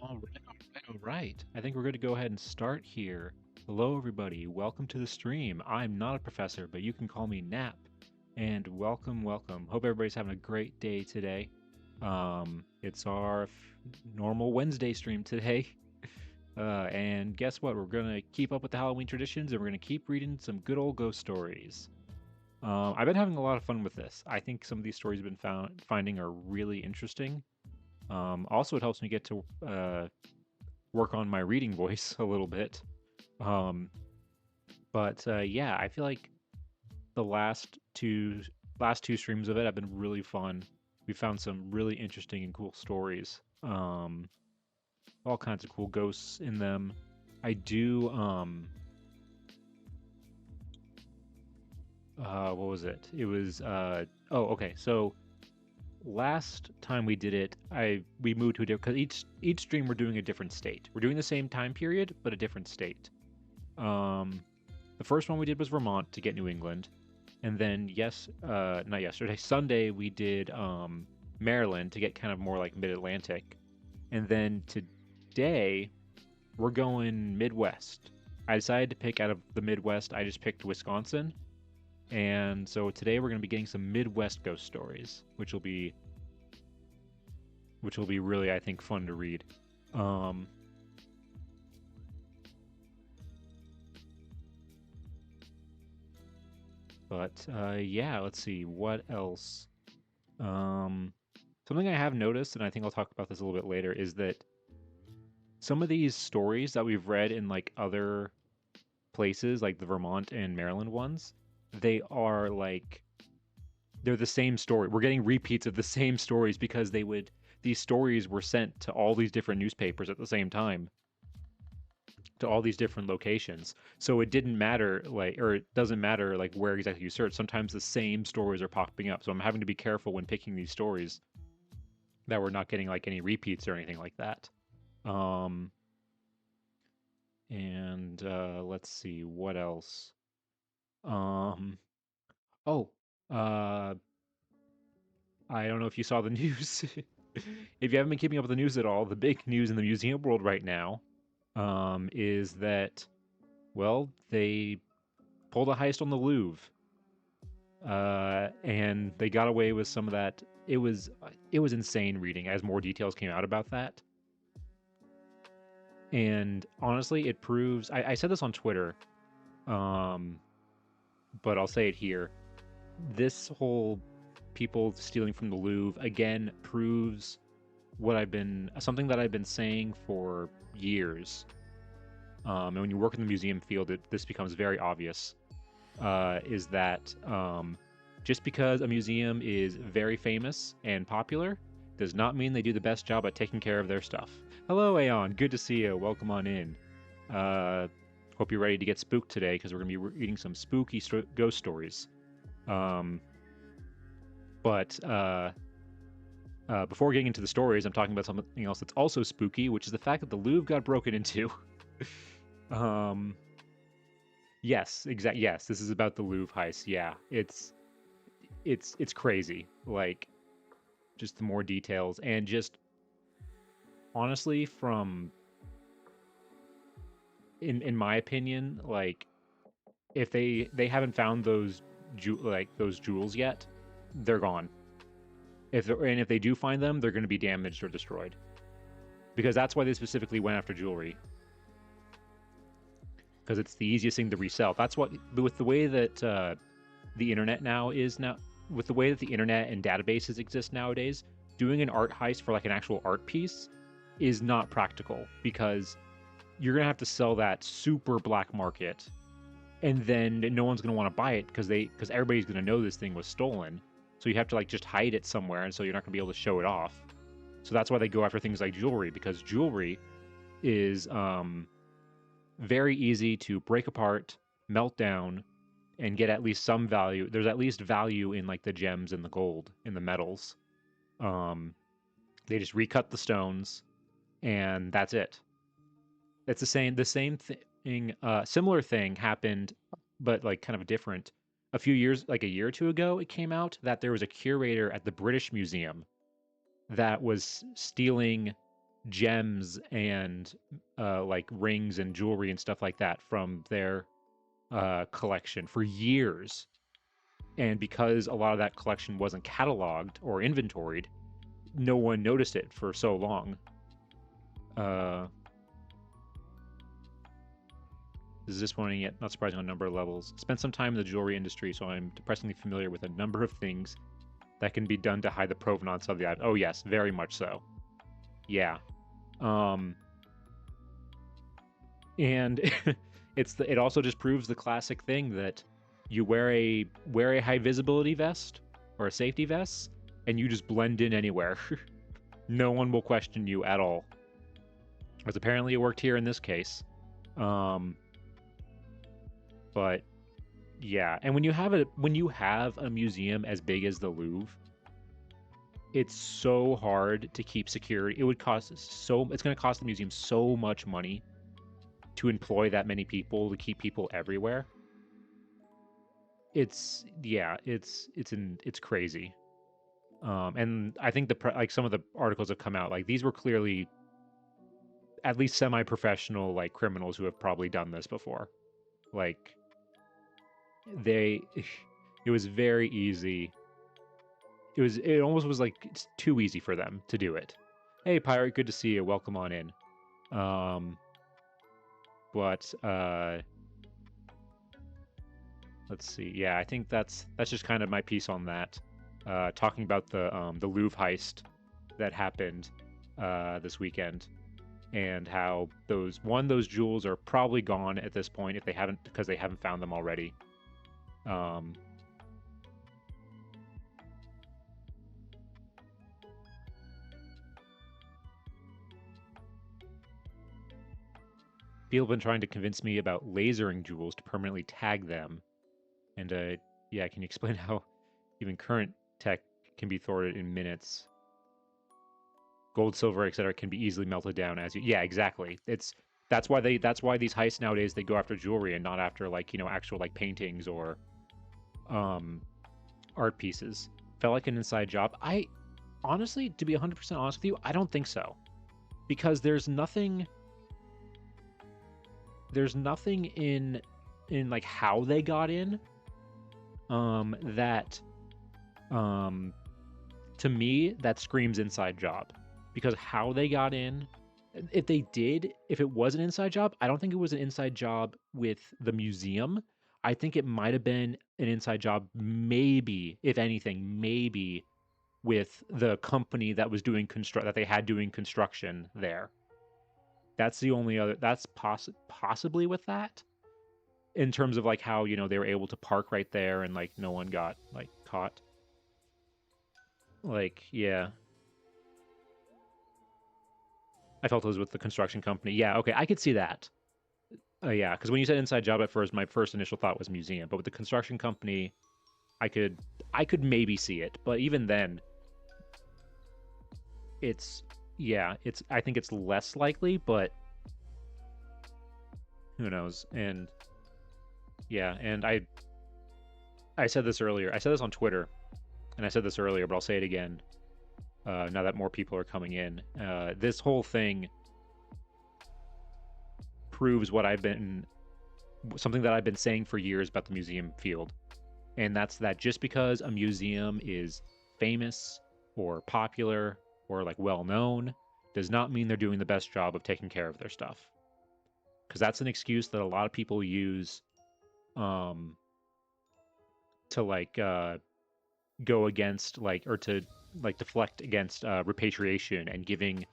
All right. I think we're going to go ahead and start here. Hello, everybody. Welcome to the stream. I'm not a professor, but you can call me Nap. And welcome. Hope everybody's having a great day today. It's our normal Wednesday stream today. And guess what? We're going to keep up with the Halloween traditions and we're going to keep reading some good old ghost stories. I've been having a lot of fun with this. I think some of these stories I've been finding are really interesting. Also, it helps me get to work on my reading voice a little bit. Um, but yeah, I feel like the last two streams of it have been really fun. We found some really interesting and cool stories. All kinds of cool ghosts in them. I do what was it? It was oh, okay. So last time we did it, we moved to a different, because each stream we're doing a different state. We're doing the same time period but a different state. The first one we did was Vermont to get New England, and then not yesterday, Sunday we did Maryland to get kind of more like Mid-Atlantic, and then today we're going Midwest. I decided to pick out of the Midwest. I just picked Wisconsin, and so today we're going to be getting some Midwest ghost stories, which will be really, I think, fun to read. Um, but yeah, let's see what else. Something I have noticed, and I think I'll talk about this a little bit later, is that some of these stories that we've read in like other places, like the Vermont and Maryland ones, they are like they're the same story. We're getting repeats of the same stories because these stories were sent to all these different newspapers at the same time, to all these different locations. So it didn't matter or it doesn't matter like where exactly you search. Sometimes the same stories are popping up. So I'm having to be careful when picking these stories that we're not getting like any repeats or anything like that. Um, and let's see what else. Um, oh, uh, I don't know if you saw the news. If you haven't been keeping up with the news at all, the big news in the museum world right now is that, well, they pulled a heist on the Louvre, and they got away with some of that. It was insane reading as more details came out about that. And honestly, it proves. I said this on Twitter, um, but I'll say it here. This whole people stealing from the Louvre again proves something that I've been saying for years. And when you work in the museum field, this becomes very obvious. Is that just because a museum is very famous and popular does not mean they do the best job at taking care of their stuff. Hello, Aeon. Good to see you. Welcome on in. Hope you're ready to get spooked today because we're going to be reading some spooky ghost stories. But before getting into the stories, I'm talking about something else that's also spooky, which is the fact that the Louvre got broken into. um, yes, exactly. Yes, this is about the Louvre heist. Yeah, it's crazy. Like, just the more details and just honestly, from in my opinion, like if they haven't found those jewels yet, they're gone. If they do find them, they're going to be damaged or destroyed. Because that's why they specifically went after jewelry. Because it's the easiest thing to resell. That's what, with the way that the internet with the way that the internet and databases exist nowadays, doing an art heist for like an actual art piece is not practical because you're gonna have to sell that super black market, and then no one's gonna want to buy it because everybody's gonna know this thing was stolen. So you have to like just hide it somewhere, and so you're not gonna be able to show it off. So that's why they go after things like jewelry, because jewelry is very easy to break apart, melt down, and get at least some value. There's at least value in like the gems and the gold in the metals. Um, they just recut the stones, and that's it. It's the same thing. Similar thing happened, but like kind of different. A few years, like a year or two ago, it came out that there was a curator at the British Museum that was stealing gems and like rings and jewelry and stuff like that from their collection for years. And because a lot of that collection wasn't cataloged or inventoried, no one noticed it for so long. This is disappointing yet not surprising on a number of levels. Spent some time in the jewelry industry, so I'm depressingly familiar with a number of things that can be done to hide the provenance of the item. Oh yes, very much so. Yeah. And it also just proves the classic thing that you wear a high visibility vest or a safety vest and you just blend in anywhere. No one will question you at all. As apparently it worked here in this case. But yeah, and when you have a museum as big as the Louvre, it's so hard to keep security. It's going to cost the museum so much money to employ that many people, to keep people everywhere. It's crazy. And I think like some of the articles have come out, like these were clearly at least semi-professional like criminals who have probably done this before. Like it was very easy. It almost was like it's too easy for them to do it. Hey pirate, good to see you. Welcome on in. But let's see. Yeah, I think that's just kind of my piece on that. Talking about the Louvre heist that happened this weekend, and how those jewels are probably gone at this point because they haven't found them already. People have been trying to convince me about lasering jewels to permanently tag them. And yeah, can you explain how even current tech can be thwarted in minutes? Gold, silver, etc. can be easily melted down as you. Yeah, exactly. That's why these heists nowadays they go after jewelry and not after like actual like paintings or art pieces. Felt like an inside job. I honestly, to be 100% honest with you, I don't think so, because there's nothing in like how they got in that to me that screams inside job, because how they got in, if it was an inside job, I don't think it was an inside job with the museum. I think it might have been an inside job, maybe, if anything, maybe with the company that was doing construction there. That's the only other. That's possibly with that, in terms of like how they were able to park right there and like no one got like caught. Like yeah, I felt it was with the construction company. Yeah, okay, I could see that. Yeah, because when you said inside job at first, my first initial thought was museum, but with the construction company, I could maybe see it, but even then, it's I think it's less likely, but who knows? And yeah, and I said this earlier. I said this on Twitter, and I said this earlier, but I'll say it again. Now that more people are coming in, this whole thing proves something that I've been saying for years about the museum field, and that's that just because a museum is famous or popular or like well known does not mean they're doing the best job of taking care of their stuff. Because that's an excuse that a lot of people use to like go against like, or to like deflect against repatriation and giving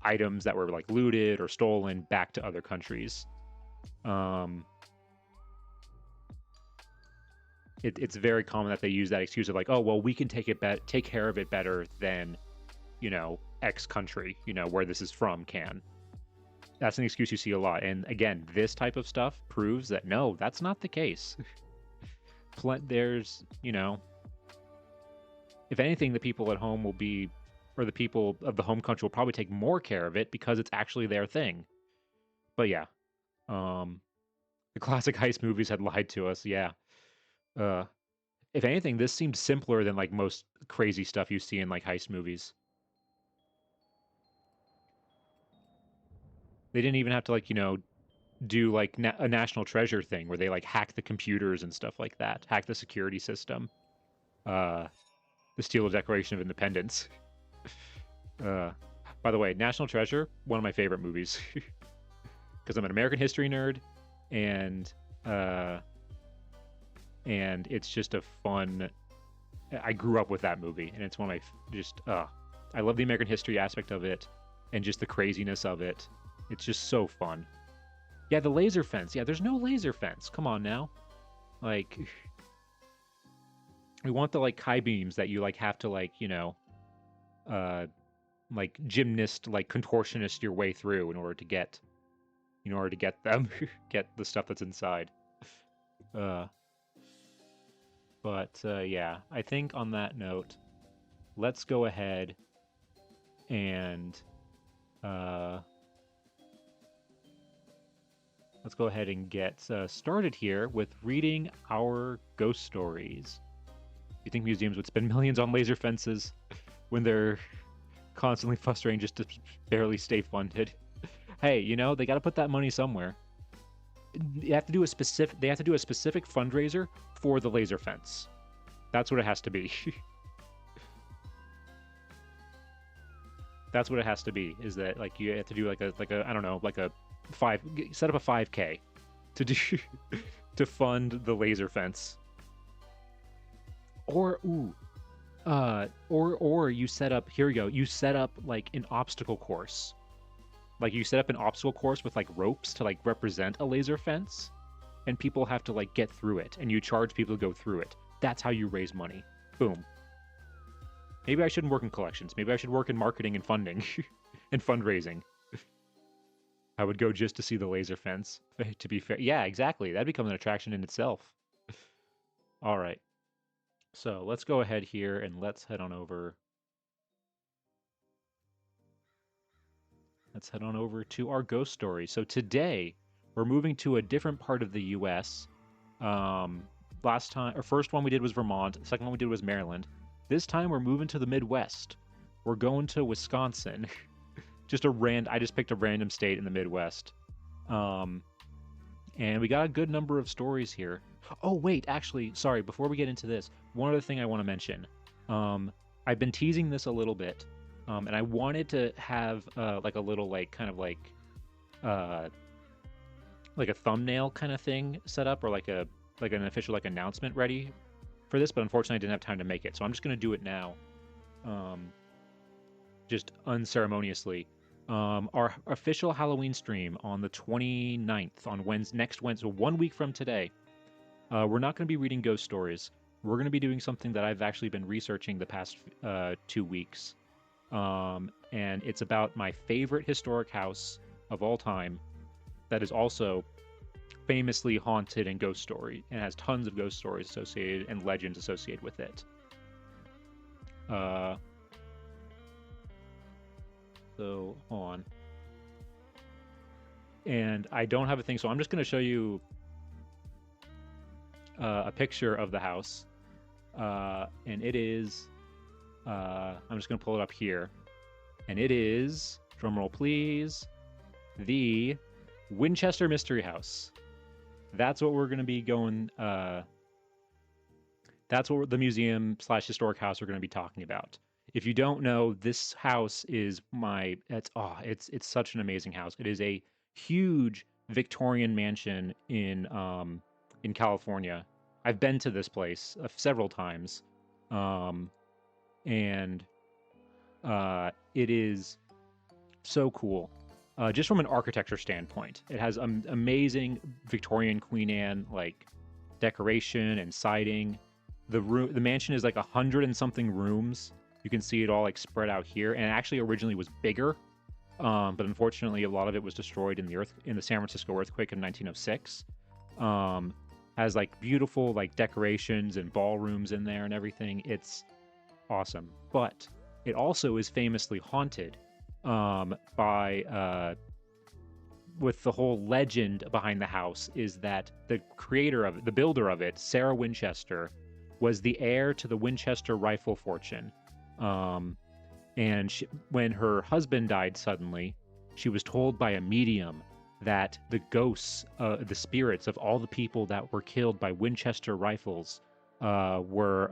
items that were like looted or stolen back to other countries. It's very common that they use that excuse of like, oh well, we can take care of it better than X country where this is from can. That's an excuse you see a lot, and again, this type of stuff proves that no, that's not the case. There's if anything, the people at home will be, or the people of the home country will probably take more care of it because it's actually their thing. But yeah, the classic heist movies had lied to us. Yeah. If anything, this seemed simpler than like most crazy stuff you see in like heist movies. They didn't even have to like, do like a national treasure thing where they like hack the computers and stuff like that, hack the security system, uh, the steal the Declaration of Independence. uh, by the way, National Treasure, one of my favorite movies, because I'm an American history nerd, and uh, and it's just a fun. I grew up with that movie, and it's one of my I love the American history aspect of it, and just the craziness of it. It's just so fun. Yeah, the laser fence. Yeah, there's no laser fence. Come on now. Like, we want the like Kai beams that you like have to like, uh like gymnast, like contortionist your way through in order to get them, get the stuff that's inside. Uh but yeah, I think on that note, let's go ahead and uh let's go ahead and get started here with reading our ghost stories. You think museums would spend millions on laser fences when they're constantly frustrating just to barely stay funded? Hey, they got to put that money somewhere. They have to do a specific fundraiser for the laser fence. That's what it has to be. That's what it has to be. Is that like you have to do like a I don't know, like a set up a 5K to do to fund the laser fence. Or or you set up, here we go, you set up like an obstacle course. Like you set up an obstacle course with like ropes to like represent a laser fence, and people have to like get through it, and you charge people to go through it. That's how you raise money. Boom. Maybe I shouldn't work in collections. Maybe I should work in marketing and funding and fundraising. I would go just to see the laser fence, to be fair. Yeah, exactly. That'd become an attraction in itself. All right. So let's go ahead here and let's head on over. Let's head on over to our ghost story. So today we're moving to a different part of the U.S. First one we did was Vermont. The second one we did was Maryland. This time we're moving to the Midwest. We're going to Wisconsin. I just picked a random state in the Midwest. And we got a good number of stories here. Oh, wait, actually, sorry, before we get into this, one other thing I want to mention. I've been teasing this a little bit, and I wanted to have like a little like a thumbnail kind of thing set up, or like an official like announcement ready for this, but unfortunately I didn't have time to make it, so I'm just going to do it now, just unceremoniously. Our official Halloween stream on the 29th, on next Wednesday, 1 week from today. We're not going to be reading ghost stories. We're going to be doing something that I've actually been researching the past 2 weeks. And it's about my favorite historic house of all time that is also famously haunted and ghost story, and has tons of ghost stories associated and legends associated with it. So, hold on. And I don't have a thing, so I'm just going to show you a picture of the house. And it is... I'm just going to pull it up here. And it is, drumroll please, the Winchester Mystery House. That's what we're going to be going... that's what the museum / historic house we're going to be talking about. If you don't know, this house is it's such an amazing house. It is a huge Victorian mansion in California. I've been to this place several times, and it is so cool. Just from an architecture standpoint, it has amazing Victorian Queen Anne like decoration and siding. The mansion is like 100 and something rooms. You can see it all like spread out here, and it actually originally was bigger, but unfortunately a lot of it was destroyed in the San Francisco earthquake in 1906. Has like beautiful like decorations and ballrooms in there and everything. It's awesome, but it also is famously haunted by with the whole legend behind the house is that the creator of it, the builder of it, Sarah Winchester, was the heir to the Winchester rifle fortune. And when her husband died suddenly, She was told by a medium that the ghosts, the spirits of all the people that were killed by Winchester rifles, were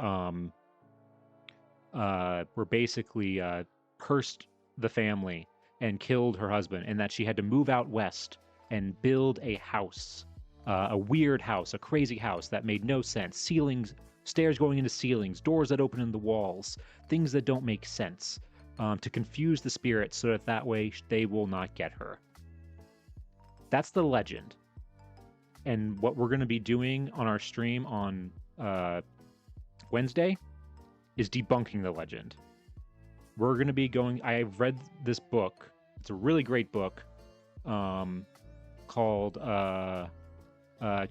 basically cursed the family and killed her husband, and that she had to move out west and build a house, a weird house, a crazy house that made no sense. Ceilings, stairs going into ceilings, doors that open in the walls, things that don't make sense, to confuse the spirits so that way they will not get her. That's the legend. And what we're going to be doing on our stream on Wednesday is debunking the legend. We're going to be going... I've read this book. It's a really great book called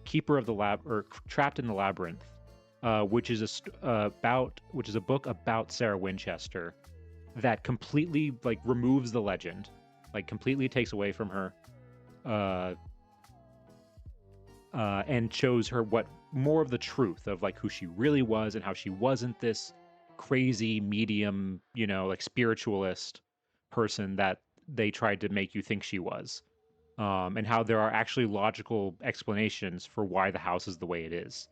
Keeper of the Lab... or Trapped in the Labyrinth, which is a book about Sarah Winchester that completely removes the legend, completely takes away from her, and shows her what more of the truth of who she really was and how she wasn't this crazy medium, spiritualist person that they tried to make you think she was, and how there are actually logical explanations for why the house is the way it is.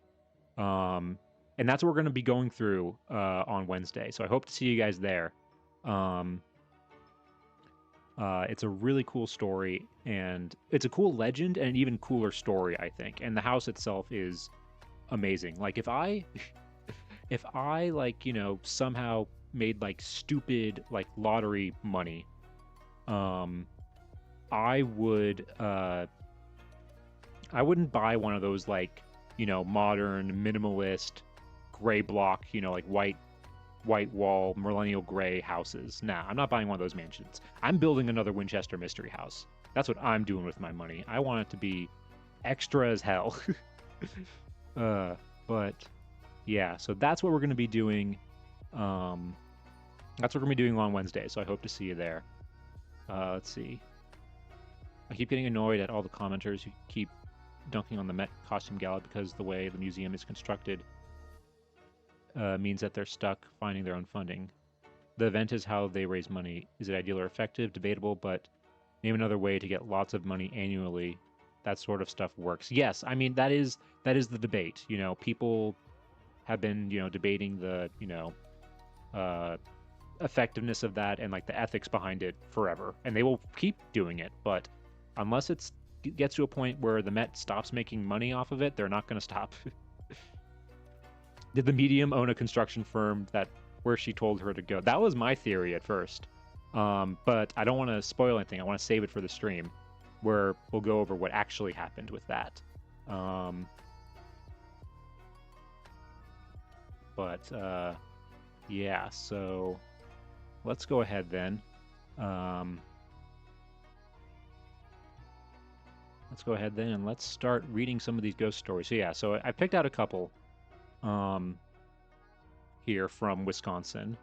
And that's what we're going to be going through on Wednesday. So I hope to see you guys there. It's a really cool story, and it's a cool legend and an even cooler story, I think. And the house itself is amazing. If I somehow made stupid lottery money, I wouldn't buy one of those modern minimalist gray block, white wall millennial gray houses. Nah, I'm not buying one of those mansions. I'm building another Winchester mystery house. That's what I'm doing with my money. I want it to be extra as hell. But yeah, so that's what we're going to be doing. That's what we're going to be doing on Wednesday, so I hope to see you there. Let's see. I keep getting annoyed at all the commenters who keep dunking on the Met Costume Gala because the way the museum is constructed means that they're stuck finding their own funding. The event is how they raise money. Is it ideal or effective? Debatable, but name another way to get lots of money annually. That sort of stuff works. Yes, I mean that is the debate. People have been debating the effectiveness of that and the ethics behind it forever, and they will keep doing it. But unless it gets to a point where the Met stops making money off of it, they're not going to stop. Did the medium own a construction firm where she told her to go? That was my theory at first, but I don't want to spoil anything. I want to save it for the stream, where we'll go over what actually happened with that. Yeah, so let's go ahead then. Let's go ahead then and let's start reading some of these ghost stories. So yeah, so I picked out a couple here from Wisconsin.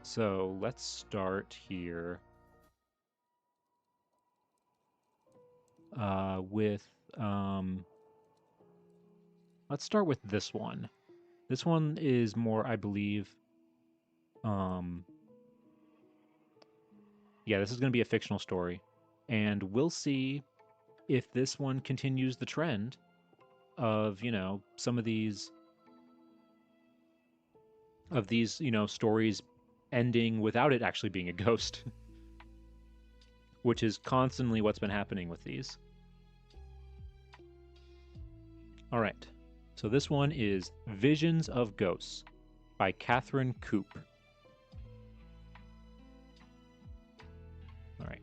So let's start here let's start with this one. This one is more, I believe, yeah, this is going to be a fictional story, and we'll see if this one continues the trend of, some of these stories ending without it actually being a ghost, which is constantly what's been happening with these. All right, so this one is Visions of Ghosts by Catherine Coop. All right.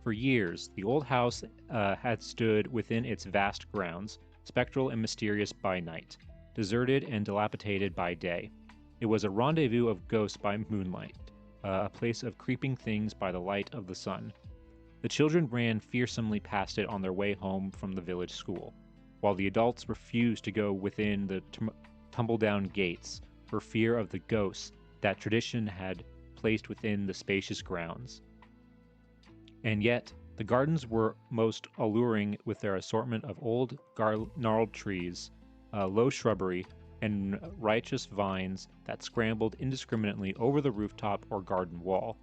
For years, the old house had stood within its vast grounds, spectral and mysterious by night, deserted and dilapidated by day. It was a rendezvous of ghosts by moonlight, a place of creeping things by the light of the sun. The children ran fearsomely past it on their way home from the village school, while the adults refused to go within the tumble-down gates for fear of the ghosts that tradition had placed within the spacious grounds. And yet, the gardens were most alluring with their assortment of old, gnarled trees, low shrubbery, and righteous vines that scrambled indiscriminately over the rooftop or garden wall.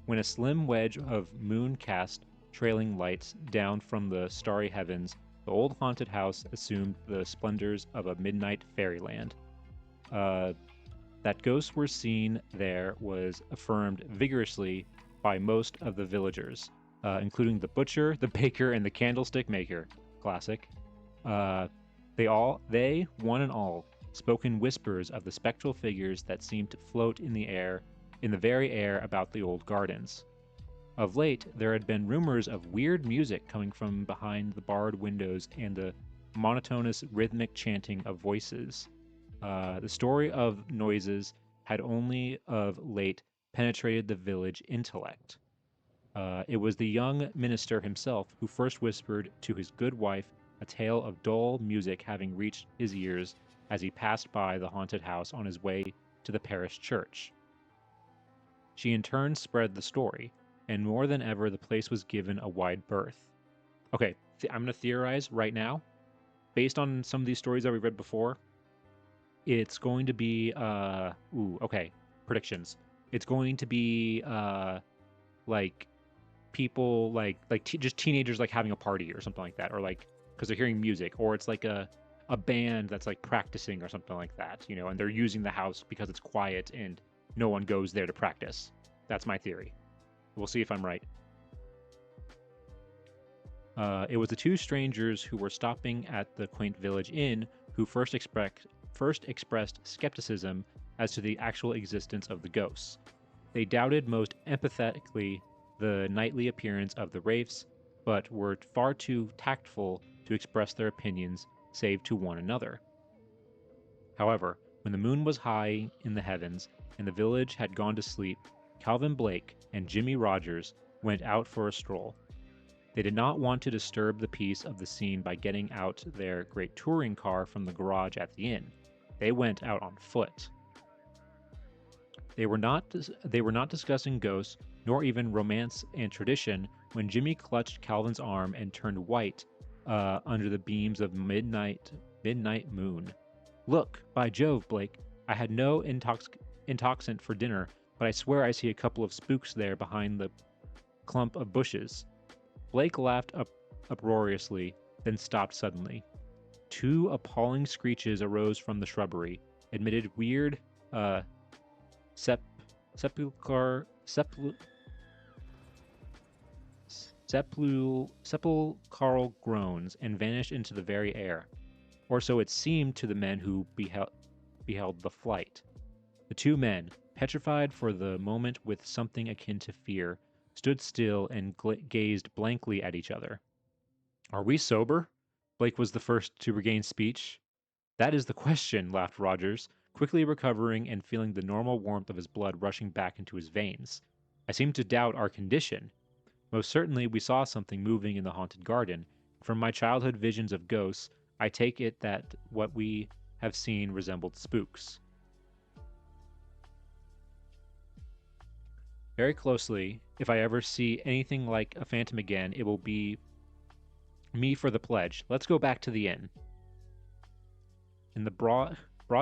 when a slim wedge of moon-cast trailing lights down from the starry heavens, the old haunted house assumed the splendors of a midnight fairyland. Uh, that ghosts were seen there was affirmed vigorously by most of the villagers, including the butcher, the baker, and the candlestick maker. Classic. Uh, they, one and all, spoke in whispers of the spectral figures that seemed to float in the very air about the old gardens. Of late, there had been rumors of weird music coming from behind the barred windows and the monotonous rhythmic chanting of voices. The story of noises had only of late penetrated the village intellect. It was the young minister himself who first whispered to his good wife a tale of dull music having reached his ears as he passed by the haunted house on his way to the parish church. She in turn spread the story, and more than ever the place was given a wide berth. Okay, I'm going to theorize right now, based on some of these stories that we read before. It's going to be predictions. It's going to be like people just teenagers like having a party or something like that, or like because they're hearing music, or it's like a band that's like practicing or something like that, and they're using the house because it's quiet and no one goes there to practice. That's my theory. We'll see if I'm right. It was the two strangers who were stopping at the quaint village inn who first expressed skepticism as to the actual existence of the ghosts. They doubted most empathetically the nightly appearance of the wraiths, but were far too tactful to express their opinions save to one another. However, when the moon was high in the heavens and the village had gone to sleep, Calvin Blake and Jimmy Rogers went out for a stroll. They did not want to disturb the peace of the scene by getting out their great touring car from the garage at the inn. They went out on foot. They were not discussing ghosts, nor even romance and tradition, when Jimmy clutched Calvin's arm and turned white under the beams of midnight moon. "Look, by Jove, Blake, I had no intoxicant for dinner, but I swear I see a couple of spooks there behind the clump of bushes." Blake laughed uproariously, then stopped suddenly. Two appalling screeches arose from the shrubbery, emitted weird, sepulchral groans, and vanished into the very air. Or so it seemed to the men who beheld the flight. The two men, petrified for the moment with something akin to fear, stood still and gazed blankly at each other. "Are we sober?" Blake was the first to regain speech. "That is the question," laughed Rogers, quickly recovering and feeling the normal warmth of his blood rushing back into his veins. "I seem to doubt our condition. Most certainly we saw something moving in the haunted garden. From my childhood visions of ghosts, I take it that what we have seen resembled spooks." Very closely, if I ever see anything like a phantom again, it will be me for the pledge. Let's go back to the inn. In the broad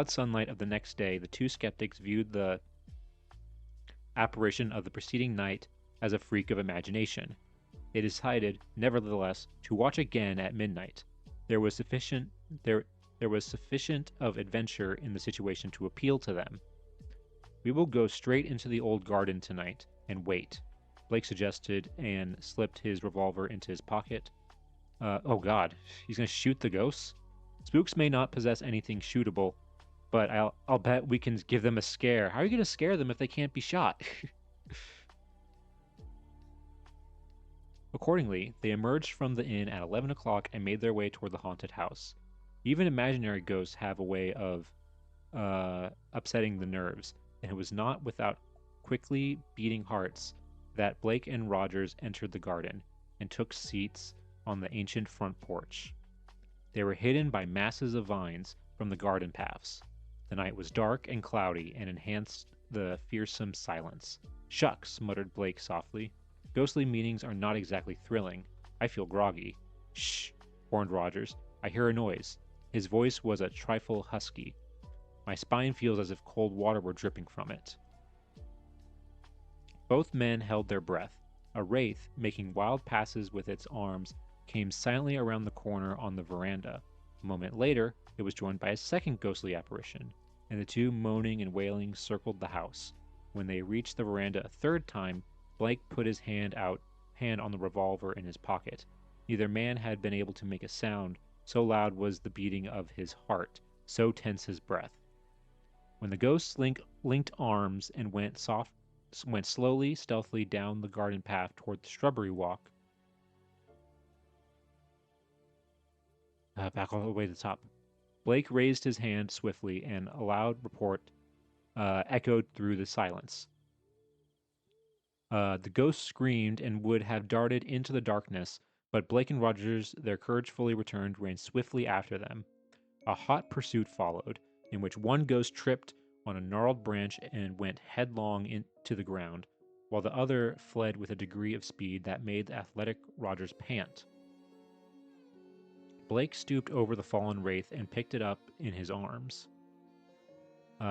sunlight of the next day, the two skeptics viewed the apparition of the preceding night as a freak of imagination. They decided, nevertheless, to watch again at midnight. There was sufficient of adventure in the situation to appeal to them. "We will go straight into the old garden tonight and wait," Blake suggested, and slipped his revolver into his pocket. Oh god, he's gonna shoot the ghosts? Spooks may not possess anything shootable, but I'll bet we can give them a scare. How are you gonna scare them if they can't be shot? Accordingly, they emerged from the inn at 11 o'clock and made their way toward the haunted house. Even imaginary ghosts have a way of upsetting the nerves, and it was not without quickly beating hearts that Blake and Rogers entered the garden and took seats on the ancient front porch. They were hidden by masses of vines from the garden paths. The night was dark and cloudy and enhanced the fearsome silence. "Shucks," muttered Blake softly. "Ghostly meetings are not exactly thrilling. I feel groggy." "Shh," warned Rogers. "I hear a noise." His voice was a trifle husky. "My spine feels as if cold water were dripping from it." Both men held their breath. A wraith, making wild passes with its arms, came silently around the corner on the veranda. A moment later, it was joined by a second ghostly apparition, and the two, moaning and wailing, circled the house. When they reached the veranda a third time, Blake put his hand on the revolver in his pocket. Neither man had been able to make a sound, so loud was the beating of his heart, so tense his breath. When the ghosts linked arms and went slowly, stealthily down the garden path toward the shrubbery walk, back all the way to the top. Blake raised his hand swiftly, and a loud report echoed through the silence. The ghost screamed and would have darted into the darkness, but Blake and Rogers, their courage fully returned, ran swiftly after them. A hot pursuit followed, in which one ghost tripped on a gnarled branch and went headlong into the ground, while the other fled with a degree of speed that made the athletic Rogers pant. Blake stooped over the fallen wraith and picked it up in his arms.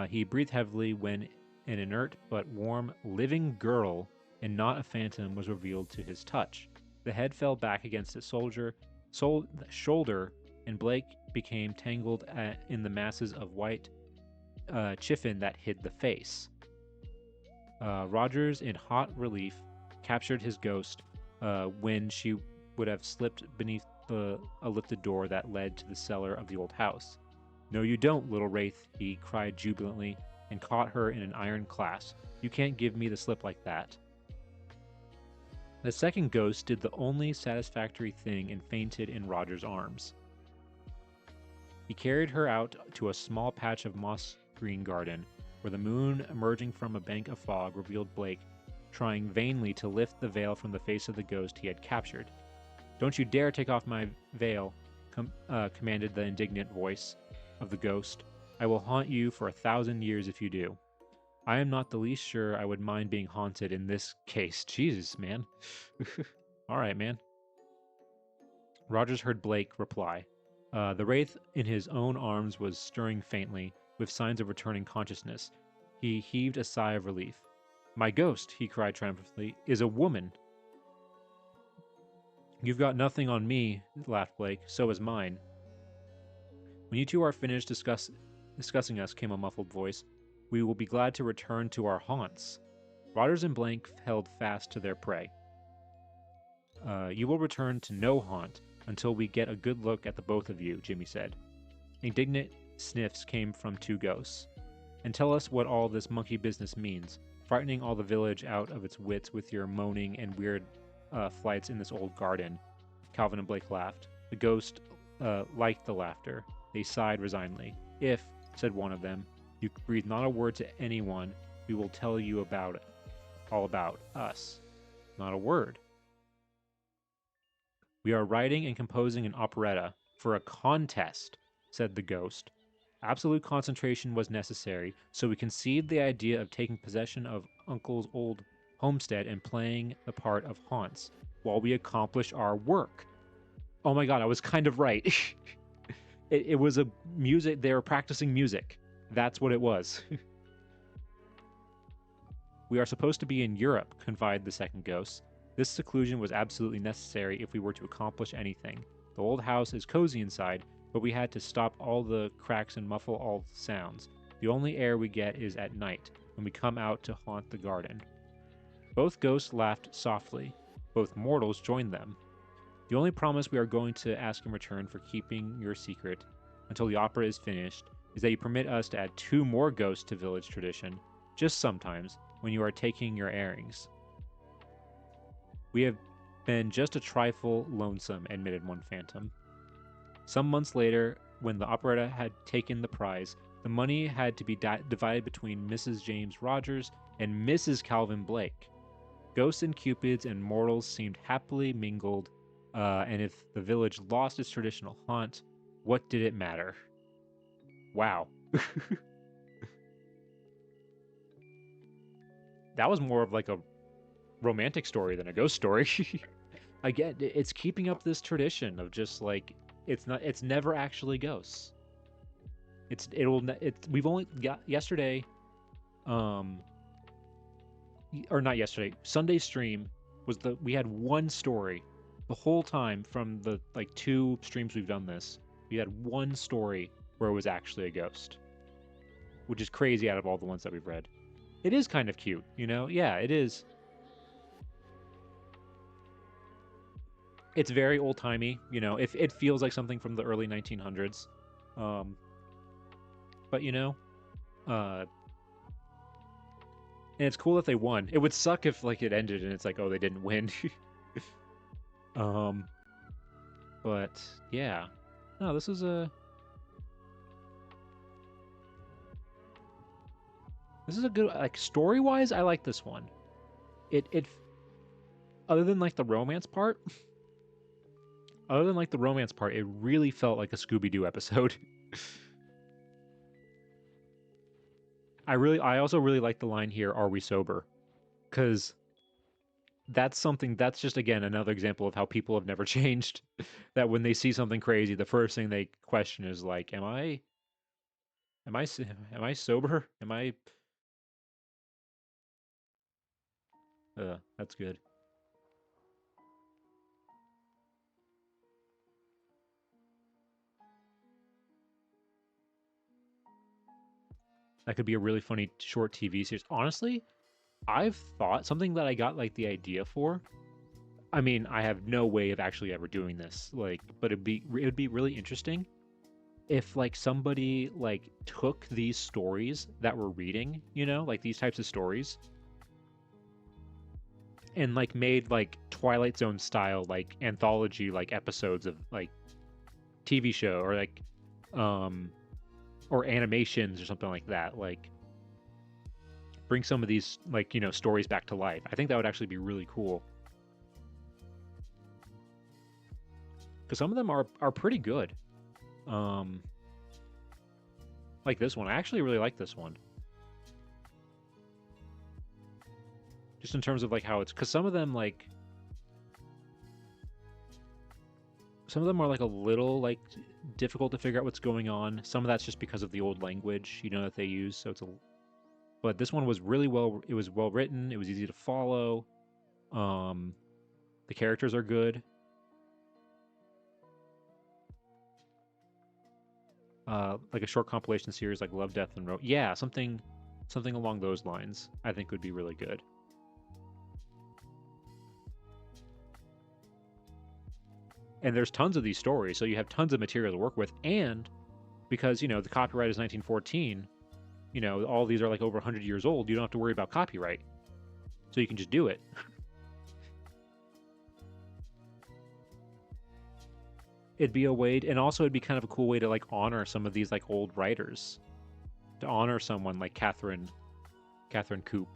He breathed heavily when an inert but warm, living girl, and not a phantom, was revealed to his touch. The head fell back against its shoulder, and Blake became tangled in the masses of white chiffon that hid the face. Rogers, in hot relief, captured his ghost when she would have slipped beneath a lifted door that led to the cellar of the old house. "No, you don't, little wraith," he cried jubilantly, and caught her in an iron clasp. "You can't give me the slip like that." The second ghost did the only satisfactory thing and fainted in Roger's arms. He carried her out to a small patch of moss-green garden, where the moon, emerging from a bank of fog, revealed Blake, trying vainly to lift the veil from the face of the ghost he had captured. "Don't you dare take off my veil," commanded the indignant voice of the ghost. "I will haunt you for 1,000 years if you do." "I am not the least sure I would mind being haunted in this case." Jesus, man. All right, man. Rogers heard Blake reply. The wraith in his own arms was stirring faintly, with signs of returning consciousness. He heaved a sigh of relief. "My ghost," he cried triumphantly, "is a woman." "You've got nothing on me," laughed Blake. "So is mine." "When you two are finished discussing us," came a muffled voice, "we will be glad to return to our haunts." Rogers and Blake held fast to their prey. You will return to no haunt until we get a good look at the both of you," Jimmy said. Indignant sniffs came from two ghosts. "And tell us what all this monkey business means, frightening all the village out of its wits with your moaning and weird flights in this old garden." Calvin and Blake laughed. The ghost liked the laughter. They sighed resignedly. "If," said one of them, "you breathe not a word to anyone, we will tell you all about us." "Not a word." "We are writing and composing an operetta for a contest," said the ghost. "Absolute concentration was necessary, so we conceived the idea of taking possession of Uncle's old homestead and playing the part of haunts while we accomplish our work." Oh my god, I was kind of right. It was a music, they were practicing music. That's what it was. "We are supposed to be in Europe," confided the second ghost. "This seclusion was absolutely necessary if we were to accomplish anything. The old house is cozy inside, but we had to stop all the cracks and muffle all the sounds. The only air we get is at night, when we come out to haunt the garden." Both ghosts laughed softly. Both mortals joined them. "The only promise we are going to ask in return for keeping your secret until the opera is finished is that you permit us to add 2 more ghosts to village tradition, just sometimes, when you are taking your airings." "We have been just a trifle lonesome," admitted one phantom. Some months later, when the operetta had taken the prize, the money had to be divided between Mrs. James Rogers and Mrs. Calvin Blake. Ghosts and cupids and mortals seemed happily mingled, and if the village lost its traditional haunt, what did it matter? Wow. That was more of like a romantic story than a ghost story. I get it's keeping up this tradition of just like it's never actually ghosts. We've only got yesterday. or not yesterday, Sunday's stream we had one story the whole time from the like 2 streams we've done this. We had one story where it was actually a ghost, which is crazy out of all the ones that we've read. It is kind of cute, you know? Yeah, it is. It's very old-timey, you know. It feels like something from the early 1900s. Um, but you know, uh, and it's cool that they won. It would suck if like it ended and it's like, oh, they didn't win. um, but yeah, no, this is a good, like, story-wise. I like this one. It other than like the romance part, it really felt like a Scooby-Doo episode. I also really like the line here, "Are we sober?" Because that's just, again, another example of how people have never changed. That when they see something crazy, the first thing they question is like, am I sober? Am I? That's good. That could be a really funny short TV series. Honestly, I've thought something that I got like the idea for. I mean, I have no way of actually ever doing this, like, but it'd be really interesting if like somebody like took these stories that we're reading, you know, like these types of stories, and like made like Twilight Zone style like anthology like episodes of like TV show, or like um or animations or something like that. Like bring some of these, like, you know, stories back to life. I think that would actually be really cool. Because some of them are pretty good. Um like this one. I actually really like this one. Just in terms of like how it's, because some of them are like a little like difficult to figure out what's going on. Some of that's just because of the old language, you know, that they use. So it's a, but this one was really well. It was well written. It was easy to follow. Um, the characters are good. Like a short compilation series like Love, Death, and Yeah, something along those lines. I think would be really good. And there's tons of these stories, so you have tons of material to work with. And because, you know, the copyright is 1914, you know, all these are like over 100 years old. You don't have to worry about copyright, so you can just do it. It'd be a way, and also it'd be kind of a cool way to like honor some of these like old writers, to honor someone like Catherine Coop.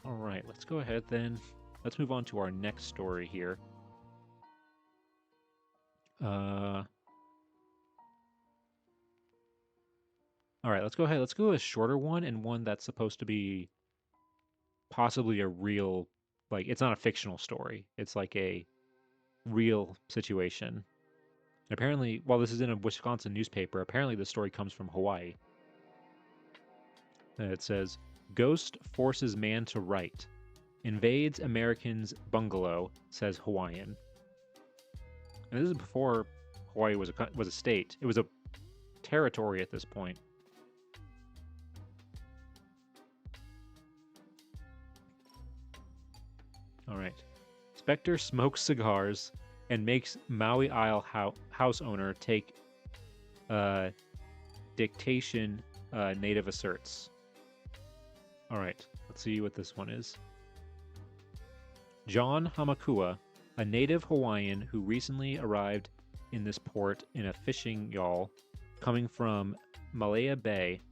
All right, let's go ahead then. Let's move on to our next story here. All right, let's go ahead. Let's go a shorter one, and one that's supposed to be possibly a real, like, it's not a fictional story. It's like a real situation. And apparently, while this is in a Wisconsin newspaper, apparently the story comes from Hawaii. And it says, "Ghost forces man to write. Invades American's bungalow," says Hawaiian. And this is before Hawaii was a state. It was a territory at this point. All right. Spectre smokes cigars and makes Maui Isle house owner take dictation, native asserts. All right. Let's see what this one is. John Hamakua, a native Hawaiian who recently arrived in this port in a fishing yawl coming from Malaya Bay,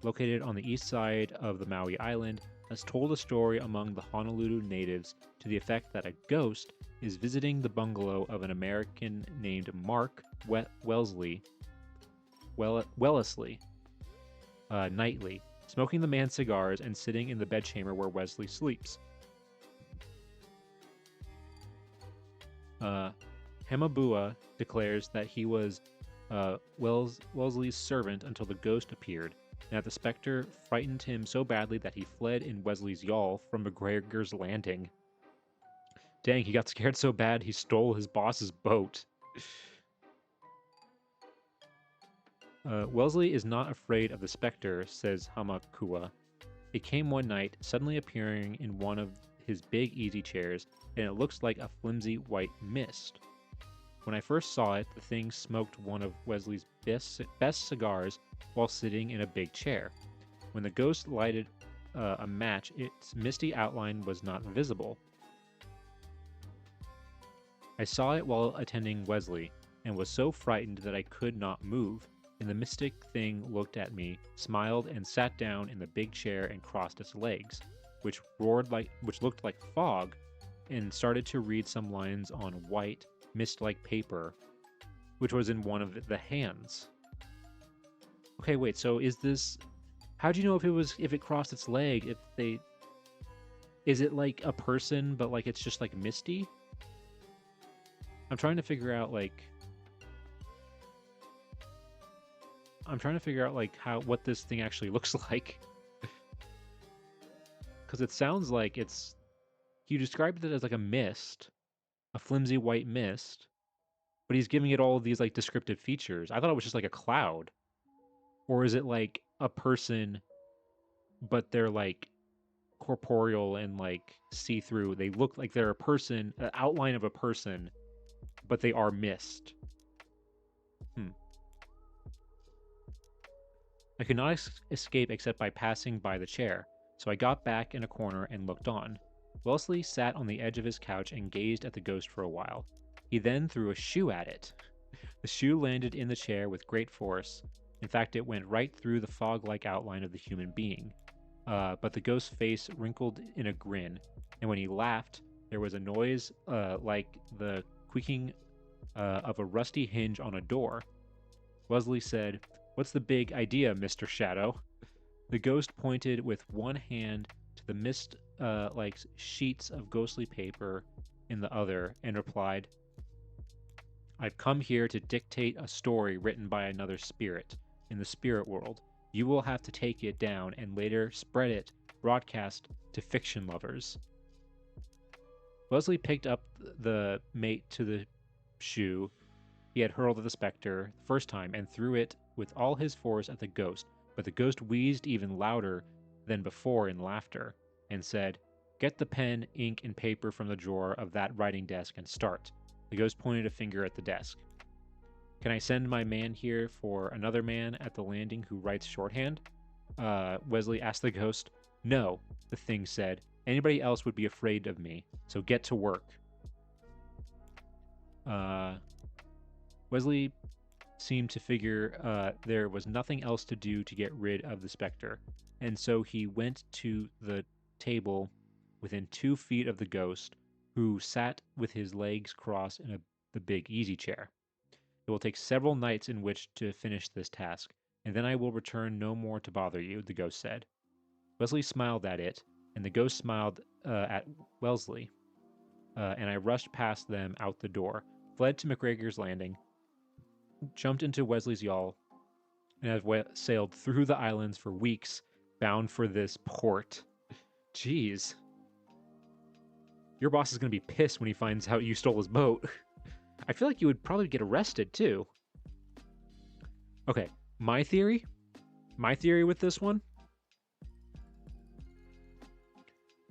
located on the east side of the Maui Island, has told a story among the Honolulu natives to the effect that a ghost is visiting the bungalow of an American named Mark Wellesley nightly, smoking the man's cigars and sitting in the bedchamber where Wesley sleeps. Hemabua declares that he was Wellesley's servant until the ghost appeared, Now the specter frightened him so badly that he fled in Wesley's yawl from McGregor's Landing. Dang, he got scared so bad he stole his boss's boat. Wellesley is not afraid of the specter, says Hamakua. It came one night, suddenly appearing in one of his big easy chairs, and it looks like a flimsy white mist. When I first saw it, the thing smoked one of Wesley's best cigars while sitting in a big chair. When the ghost lighted a match, its misty outline was not visible. I saw it while attending Wesley, and was so frightened that I could not move. And the mystic thing looked at me, smiled, and sat down in the big chair and crossed its legs, which looked like fog, and started to read some lines on white, mist-like paper, which was in one of the hands. Okay, wait. So is this? How do you know if it crossed its leg? Is it like a person, but like it's just like misty? I'm trying to figure out like what this thing actually looks like. Because it sounds like he described it as like a mist, a flimsy white mist, but he's giving it all of these like descriptive features. I thought it was just like a cloud. Or is it like a person, but they're like corporeal and like see-through? They look like they're a person, an outline of a person, but they are mist. I could not escape except by passing by the chair, so I got back in a corner and looked on. Wellesley sat on the edge of his couch and gazed at the ghost for a while. He then threw a shoe at it. The shoe landed in the chair with great force. In fact, it went right through the fog-like outline of the human being. But the ghost's face wrinkled in a grin, and when he laughed, there was a noise like the creaking of a rusty hinge on a door. Wesley said, "What's the big idea, Mr. Shadow?" The ghost pointed with one hand to the mist like sheets of ghostly paper in the other and replied, "I've come here to dictate a story written by another spirit in the spirit world. You will have to take it down and later spread it broadcast to fiction lovers." Wesley picked up the mate to the shoe he had hurled at the specter the first time and threw it with all his force at the ghost, but the ghost wheezed even louder than before in laughter, and said, "Get the pen, ink, and paper from the drawer of that writing desk and start." The ghost pointed a finger at the desk. "Can I send my man here for another man at the landing who writes shorthand?" Wesley asked the ghost. "No," the thing said. "Anybody else would be afraid of me, so get to work." Wesley seemed to figure there was nothing else to do to get rid of the specter, and so he went to the table within 2 feet of the ghost, who sat with his legs crossed in the big easy chair. "It will take several nights in which to finish this task, and then I will return no more to bother you," the ghost said. Wesley smiled at it, and the ghost smiled at Wellesley, and I rushed past them out the door, fled to McGregor's Landing, jumped into Wesley's yawl, and have sailed through the islands for weeks, bound for this port. Jeez. Your boss is going to be pissed when he finds out you stole his boat. I feel like you would probably get arrested, too. Okay, my theory with this one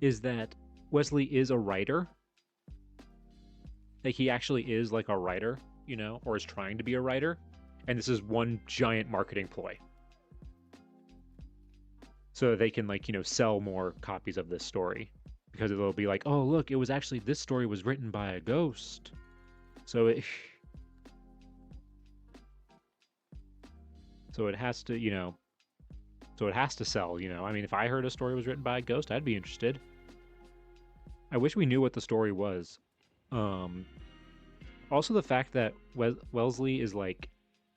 is that Wesley is a writer. Like, he actually is like a writer, you know, or is trying to be a writer, and this is one giant marketing ploy. So they can, like, you know, sell more copies of this story. Because it'll be like, oh, look, this story was written by a ghost. So it has to, you know, it has to sell, you know. I mean, if I heard a story was written by a ghost, I'd be interested. I wish we knew what the story was. Also the fact that Wellesley is like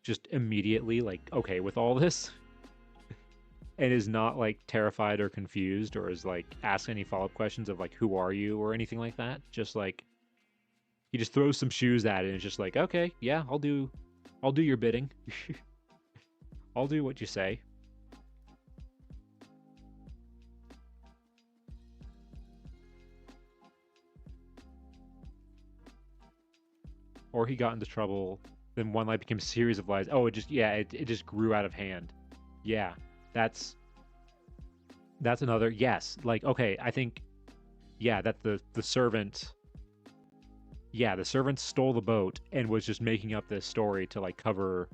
just immediately like okay with all this and is not like terrified or confused or is like ask any follow-up questions of like who are you or anything like that. Just like he just throws some shoes at it and it's just like, okay, yeah, I'll do your bidding. I'll do what you say. or he got into trouble. Then one lie became a series of lies. Oh, it just grew out of hand. Yeah, that's another. Yes, like okay, I think yeah that the servant. Yeah, the servant stole the boat and was just making up this story to like cover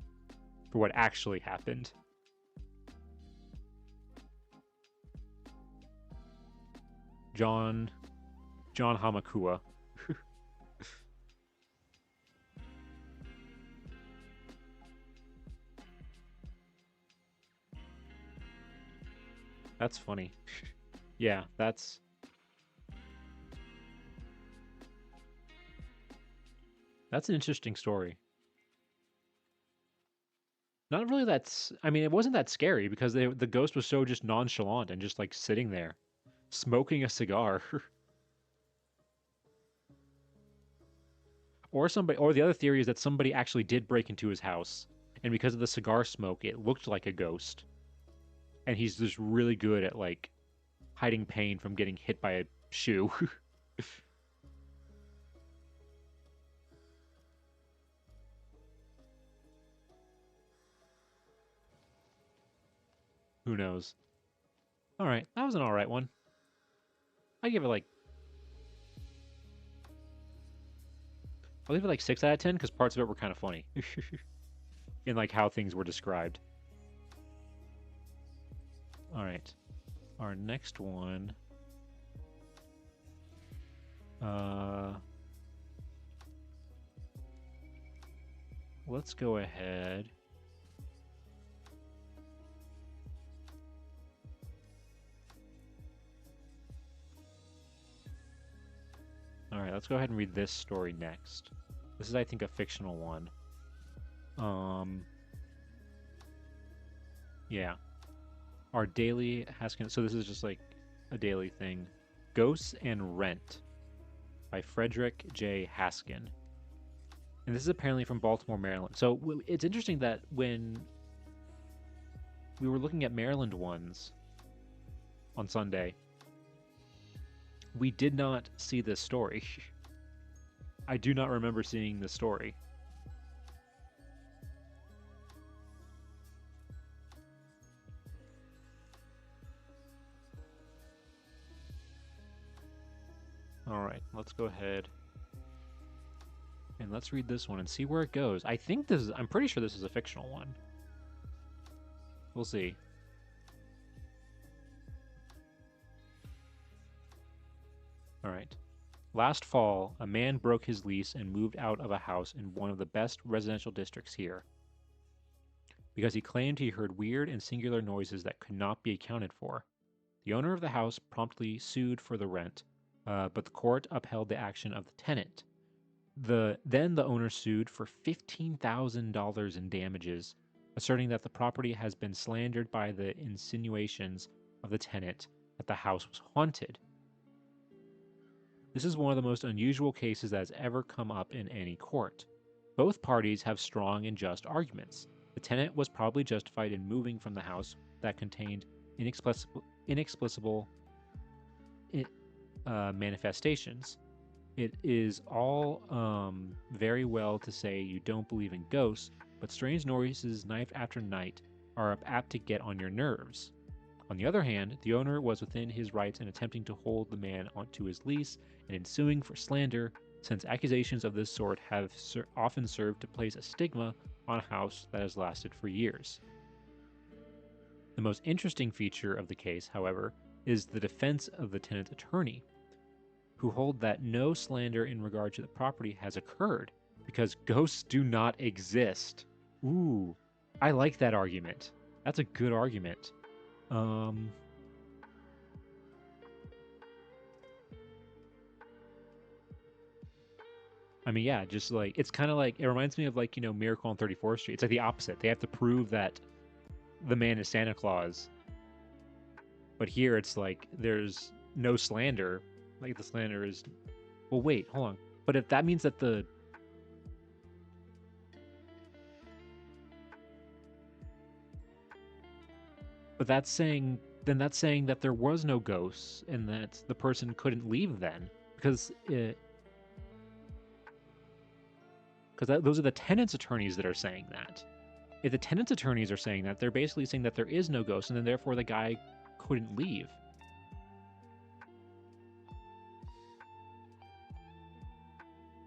for what actually happened. John Hamakua. That's funny. Yeah, that's an interesting story. Not really that's I mean, it wasn't that scary because the ghost was so just nonchalant and just like sitting there smoking a cigar. Or the other theory is that somebody actually did break into his house and because of the cigar smoke, it looked like a ghost. And he's just really good at like hiding pain from getting hit by a shoe. Who knows? All right, that was an all right one. I give it like I'll leave it like 6 out of 10 because parts of it were kind of funny in like how things were described. All right, our next one. Let's go ahead. All right, let's go ahead and read this story next. This is, I think, a fictional one. Yeah. Our daily Haskin. So this is just like a daily thing. Ghosts and Rent by Frederick J. Haskin. And this is apparently from Baltimore, Maryland. So it's interesting that when we were looking at Maryland ones on Sunday, we did not see this story. I do not remember seeing this story. All right, let's go ahead and let's read this one and see where it goes. I'm pretty sure this is a fictional one. We'll see. All right. Last fall, a man broke his lease and moved out of a house in one of the best residential districts here because he claimed he heard weird and singular noises that could not be accounted for. The owner of the house promptly sued for the rent, but the court upheld the action of the tenant. Then the owner sued for $15,000 in damages, asserting that the property has been slandered by the insinuations of the tenant that the house was haunted. This is one of the most unusual cases that has ever come up in any court. Both parties have strong and just arguments. The tenant was probably justified in moving from the house that contained inexplicable manifestations. It is all very well to say you don't believe in ghosts, but strange noises night after night are apt to get on your nerves. On the other hand, the owner was within his rights in attempting to hold the man onto his lease and in suing for slander, since accusations of this sort have often served to place a stigma on a house that has lasted for years. The most interesting feature of the case, however, is the defense of the tenant's attorney, who hold that no slander in regard to the property has occurred because ghosts do not exist. Ooh, I like that argument. That's a good argument. I mean, yeah, just like it's kind of like it reminds me of like Miracle on 34th Street. It's like the opposite. They have to prove that the man is Santa Claus, but here it's like there's no slander. Like the slander is. Well, wait, hold on. But if that means that that's saying that there was no ghosts and that the person couldn't leave then because because those are the tenants' attorneys that are saying that. If the tenants' attorneys are saying that, they're basically saying that there is no ghost, and then therefore the guy couldn't leave.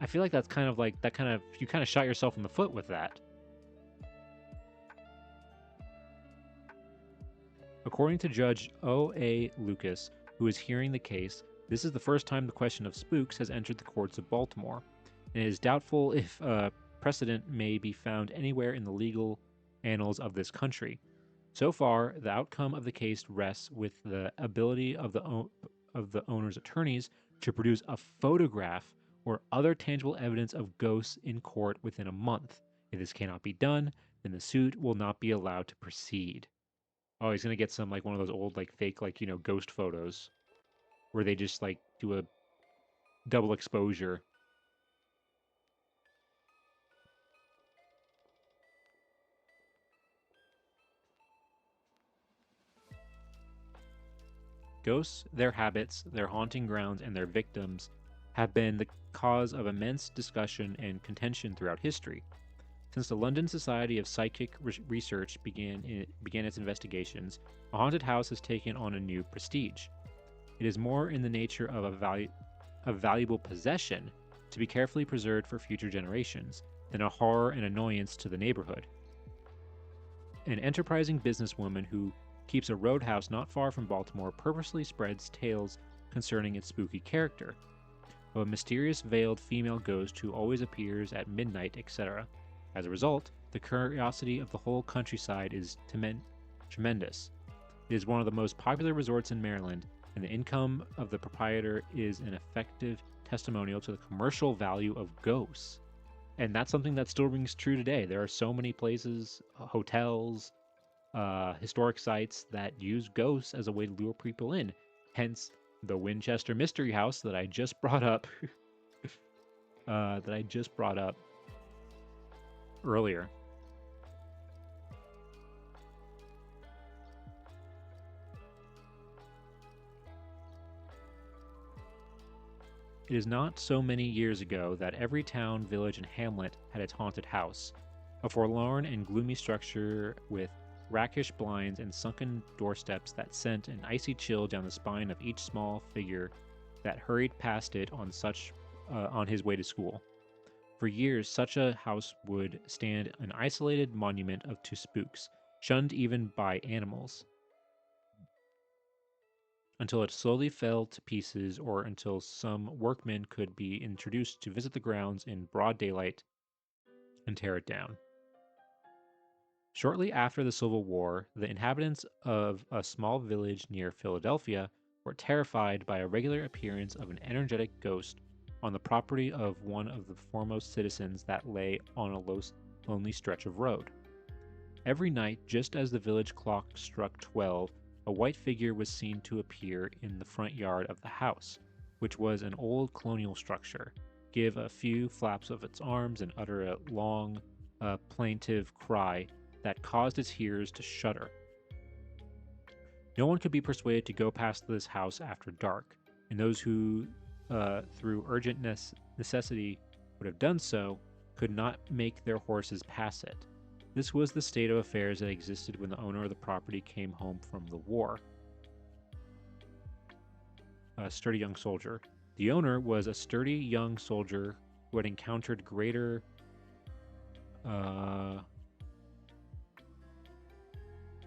I feel like that's kind of like you kind of shot yourself in the foot with that. According to Judge O.A. Lucas, who is hearing the case, this is the first time the question of spooks has entered the courts of Baltimore, and it is doubtful if precedent may be found anywhere in the legal annals of this country. So far, the outcome of the case rests with the ability of the owner's attorneys to produce a photograph or other tangible evidence of ghosts in court within a month. If this cannot be done, then the suit will not be allowed to proceed. Oh, he's gonna get some like one of those old like fake like ghost photos where they just like do a double exposure. Ghosts, their habits, their haunting grounds, and their victims have been the cause of immense discussion and contention throughout history. Since the London Society of Psychic Research began its investigations, a haunted house has taken on a new prestige. It is more in the nature of a valuable possession to be carefully preserved for future generations than a horror and annoyance to the neighborhood. An enterprising businesswoman who keeps a roadhouse not far from Baltimore purposely spreads tales concerning its spooky character, of a mysterious veiled female ghost who always appears at midnight, etc. As a result, the curiosity of the whole countryside is tremendous. It is one of the most popular resorts in Maryland, and the income of the proprietor is an effective testimonial to the commercial value of ghosts. And that's something that still rings true today. There are so many places, hotels, historic sites that use ghosts as a way to lure people in. Hence, the Winchester Mystery House that I just brought up, earlier. It is not so many years ago that every town, village, and hamlet had its haunted house, a forlorn and gloomy structure with rakish blinds and sunken doorsteps that sent an icy chill down the spine of each small figure that hurried past it on his way to school. For years, such a house would stand an isolated monument to spooks, shunned even by animals, until it slowly fell to pieces or until some workmen could be introduced to visit the grounds in broad daylight and tear it down. Shortly after the Civil War, the inhabitants of a small village near Philadelphia were terrified by a regular appearance of an energetic ghost on the property of one of the foremost citizens that lay on a lonely stretch of road. Every night, just as the village clock struck 12, a white figure was seen to appear in the front yard of the house, which was an old colonial structure, give a few flaps of its arms, and utter a long, plaintive cry that caused its hearers to shudder. No one could be persuaded to go past this house after dark, and those who, through urgent necessity, would have done so, could not make their horses pass it. This was the state of affairs that existed when the owner of the property came home from the war. A sturdy young soldier. The owner was a sturdy young soldier who had encountered greater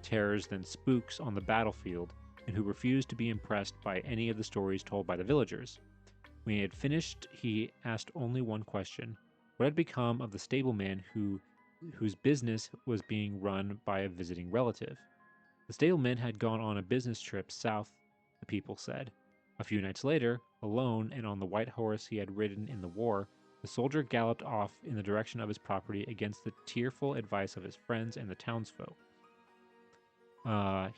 terrors than spooks on the battlefield, and who refused to be impressed by any of the stories told by the villagers. When he had finished, he asked only one question: what had become of the stableman whose business was being run by a visiting relative? The stableman had gone on a business trip south, the people said. A few nights later, alone and on the white horse he had ridden in the war, the soldier galloped off in the direction of his property against the tearful advice of his friends and the townsfolk.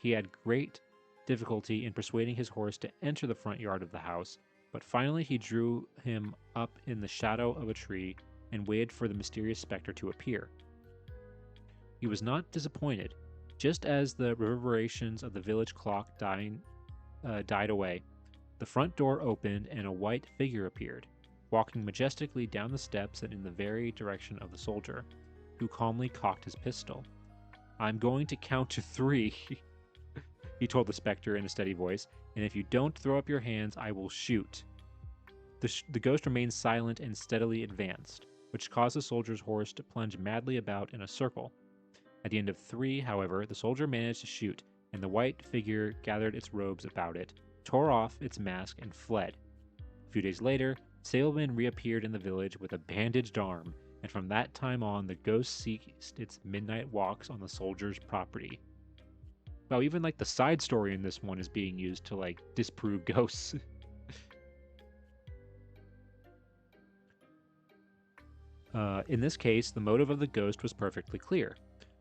He had great difficulty in persuading his horse to enter the front yard of the house, but finally he drew him up in the shadow of a tree and waited for the mysterious specter to appear. He was not disappointed. Just as the reverberations of the village clock died away, the front door opened and a white figure appeared. walking majestically down the steps and in the very direction of the soldier, who calmly cocked his pistol. "I'm going to count to 3, he told the specter in a steady voice, "and if you don't throw up your hands, I will shoot." The ghost remained silent and steadily advanced, which caused the soldier's horse to plunge madly about in a circle. At the end of 3, however, the soldier managed to shoot, and the white figure gathered its robes about it, tore off its mask, and fled. A few days later, Sailman reappeared in the village with a bandaged arm, and from that time on, the ghost ceased its midnight walks on the soldier's property. Wow, even like the side story in this one is being used to like disprove ghosts. In this case, the motive of the ghost was perfectly clear.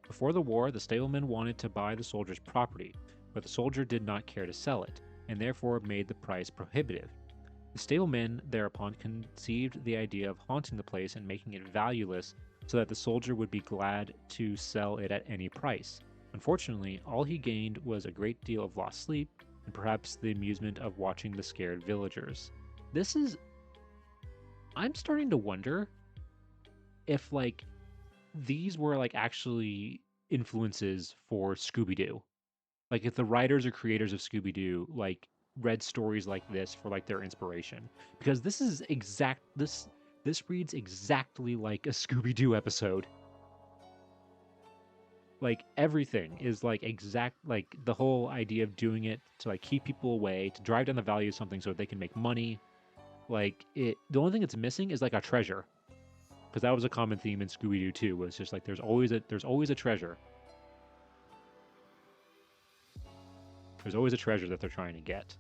Before the war, the stableman wanted to buy the soldier's property, but the soldier did not care to sell it, and therefore made the price prohibitive. The stableman thereupon conceived the idea of haunting the place and making it valueless so that the soldier would be glad to sell it at any price. Unfortunately, all he gained was a great deal of lost sleep and perhaps the amusement of watching the scared villagers. I'm starting to wonder if, like, these were, like, actually influences for Scooby-Doo. Like, if the writers or creators of Scooby-Doo, like, read stories like this for, like, their inspiration. Because this reads exactly like a Scooby-Doo episode. Like, everything is, like, like, the whole idea of doing it to, like, keep people away, to drive down the value of something so that they can make money. Like, the only thing it's missing is, like, a treasure. Because that was a common theme in Scooby-Doo too, was just like there's always a treasure. There's always a treasure that they're trying to get.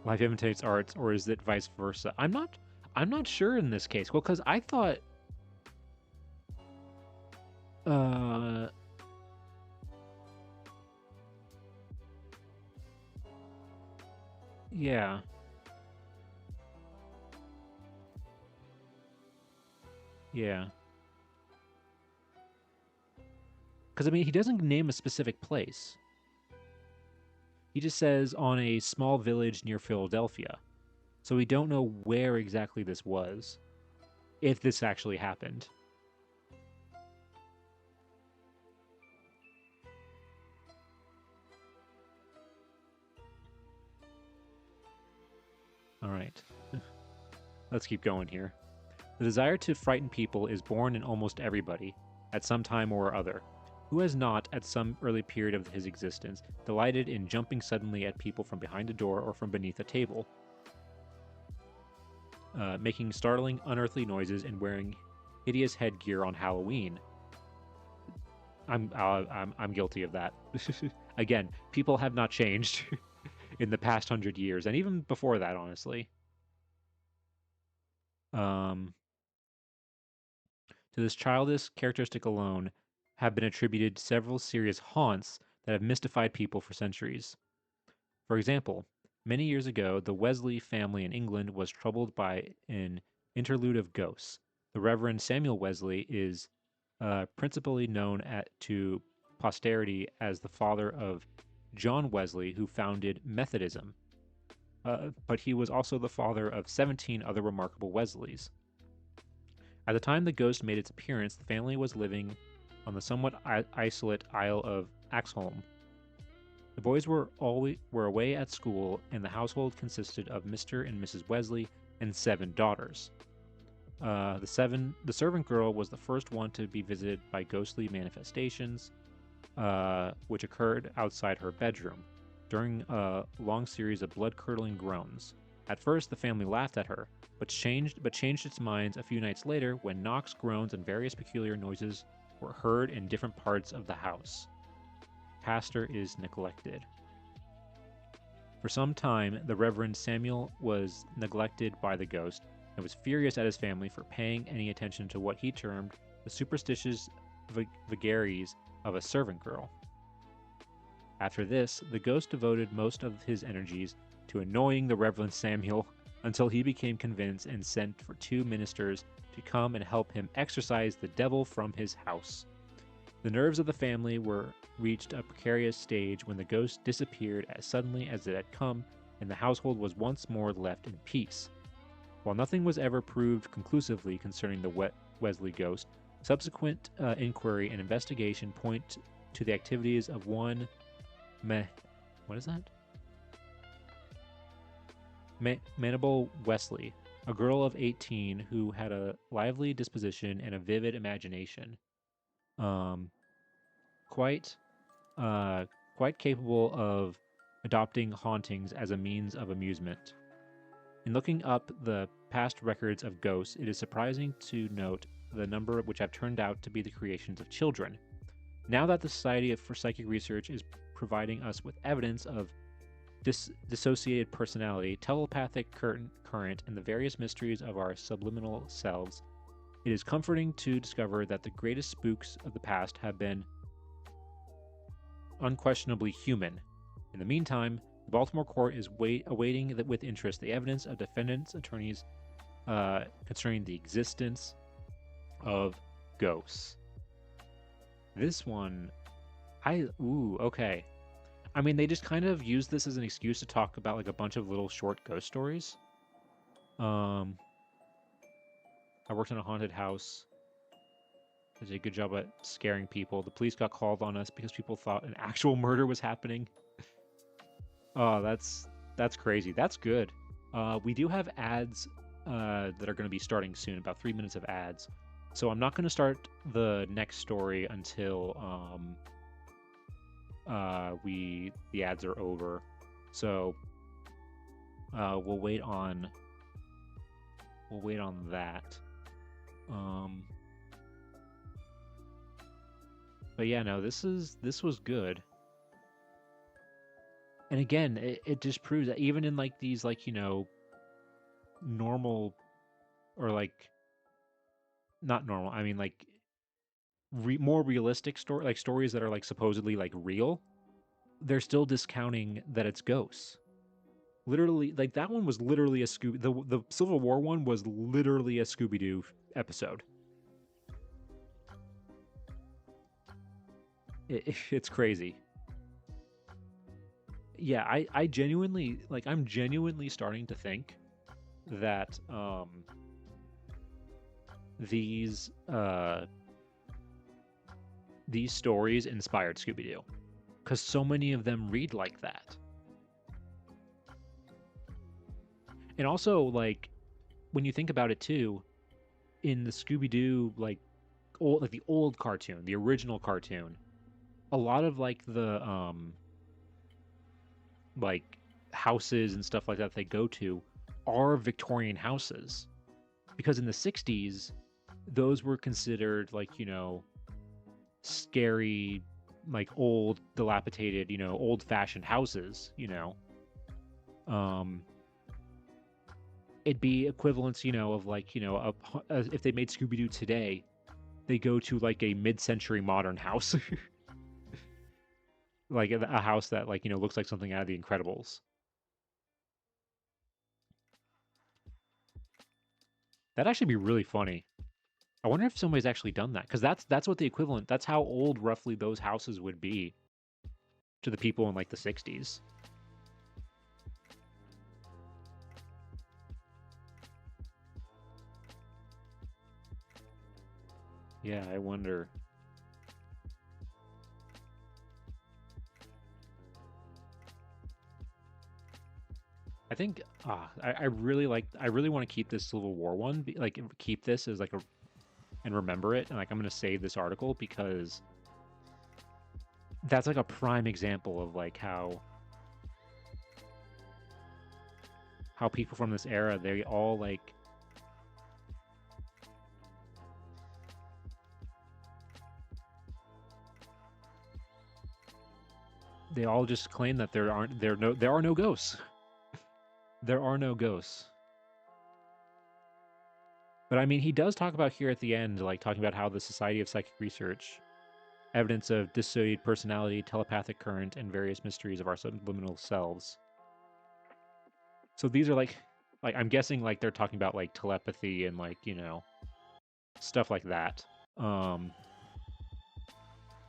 Life imitates art, or is it vice versa? I'm not sure in this case. Well, because I thought yeah. Yeah. Because, I mean, he doesn't name a specific place. He just says on a small village near Philadelphia. So we don't know where exactly this was. If this actually happened. Alright. Let's keep going here. The desire to frighten people is born in almost everybody, at some time or other. Who has not, at some early period of his existence, delighted in jumping suddenly at people from behind a door or from beneath a table, making startling, unearthly noises and wearing hideous headgear on Halloween? I'm guilty of that. Again, people have not changed in the past 100 years, and even before that, honestly. To this childish characteristic alone have been attributed several serious haunts that have mystified people for centuries. For example, many years ago, the Wesley family in England was troubled by an interlude of ghosts. The Reverend Samuel Wesley is principally known to posterity as the father of John Wesley, who founded Methodism. But he was also the father of 17 other remarkable Wesleys. At the time the ghost made its appearance, the family was living on the somewhat isolate Isle of Axholme. The boys were away at school, and the household consisted of Mr. and Mrs. Wesley and 7 daughters. The servant girl was the first one to be visited by ghostly manifestations, which occurred outside her bedroom during a long series of blood-curdling groans. At first, the family laughed at her, but changed its minds a few nights later when knocks, groans, and various peculiar noises were heard in different parts of the house. Pastor is neglected. For some time, the Reverend Samuel was neglected by the ghost and was furious at his family for paying any attention to what he termed the superstitious vagaries of a servant girl. After this, the ghost devoted most of his energies to annoying the Reverend Samuel until he became convinced and sent for 2 ministers to come and help him exorcise the devil from his house. The nerves of the family were reached a precarious stage when the ghost disappeared as suddenly as it had come, and the household was once more left in peace. While nothing was ever proved conclusively concerning the Wesley ghost, subsequent inquiry and investigation point to the activities of one what is that? Mabel Wesley, a girl of 18 who had a lively disposition and a vivid imagination. Quite capable of adopting hauntings as a means of amusement. In looking up the past records of ghosts, it is surprising to note the number which have turned out to be the creations of children. Now that the Society for Psychic Research is providing us with evidence of dissociated personality, telepathic current, and the various mysteries of our subliminal selves, it is comforting to discover that the greatest spooks of the past have been unquestionably human. In the meantime, the Baltimore court is awaiting with interest the evidence of defendants' attorneys concerning the existence of ghosts. This one, okay. I mean, they just kind of use this as an excuse to talk about like a bunch of little short ghost stories. I worked in a haunted house. I did a good job at scaring people. The police got called on us because people thought an actual murder was happening. Oh, that's crazy. That's good. We do have ads that are going to be starting soon, about 3 minutes of ads. So I'm not going to start the next story until the ads are over. So we'll wait on that. But yeah, no, this was good. And again, it just proves that even in like these like, you know, normal or like not normal, I mean like more realistic stories that are like supposedly like real, they're still discounting that it's ghosts. Literally, like that one was literally a the Civil War one was literally a Scooby-Doo episode. It's crazy. Yeah, I genuinely like I'm genuinely starting to think that these stories inspired Scooby-Doo, because so many of them read like that. And also, like, when you think about it too, in the Scooby-Doo, like the old cartoon, the original cartoon, a lot of like the like houses and stuff like that they go to are Victorian houses, because in the 60s those were considered like, you know, scary, like old dilapidated, you know, old-fashioned houses, you know. It'd be equivalents, you know, of like, you know, if they made Scooby-Doo today, they go to like a mid-century modern house. Like a house that, like, you know, looks like something out of The Incredibles. That'd actually be really funny. I wonder if somebody's actually done that, because that's what the equivalent. That's how old roughly those houses would be to the people in like the 60s. Yeah, I wonder. I think I really want to keep this Civil War one, like keep this as like a and remember it, and like I'm gonna save this article because that's like a prime example of like how people from this era, they all like they all just claim that there are no ghosts. There are no ghosts. But I mean, he does talk about here at the end, like talking about how the Society of Psychic Research, evidence of dissociated personality, telepathic current, and various mysteries of our subliminal selves. So these are like I'm guessing like they're talking about like telepathy and like, you know, stuff like that.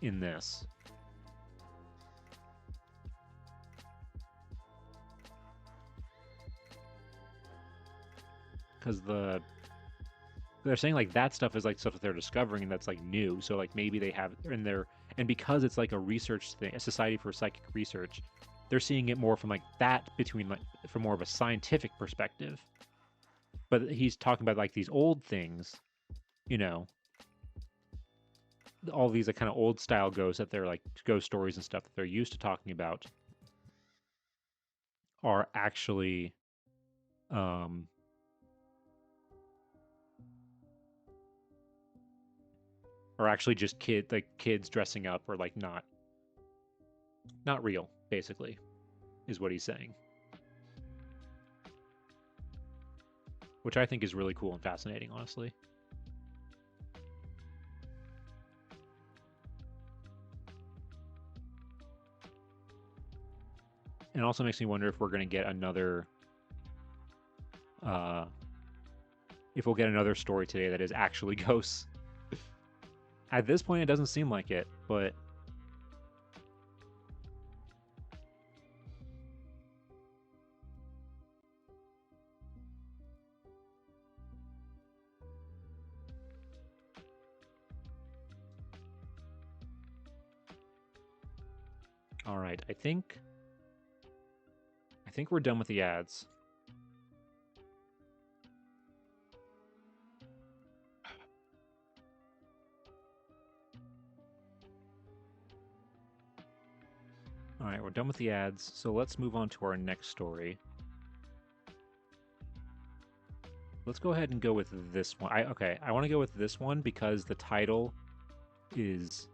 In this. because they're saying like that stuff is like stuff that they're discovering and that's like new. So like maybe they have in their and because it's like a research thing, a society for psychic research, they're seeing it more from like that between like from more of a scientific perspective. But he's talking about like these old things, you know, all these like kind of old style ghosts that they're like ghost stories and stuff that they're used to talking about are actually um are actually just kids dressing up or like not real, basically, is what he's saying. Which I think is really cool and fascinating, honestly. And it also makes me wonder if we're going to get another uh if we'll get another story today that is actually ghosts. At this point it doesn't seem like it, but all right, I think we're done with the ads. All right, we're done with the ads, so let's move on to our next story. Let's go ahead and go with this one. I want to go with this one because the title is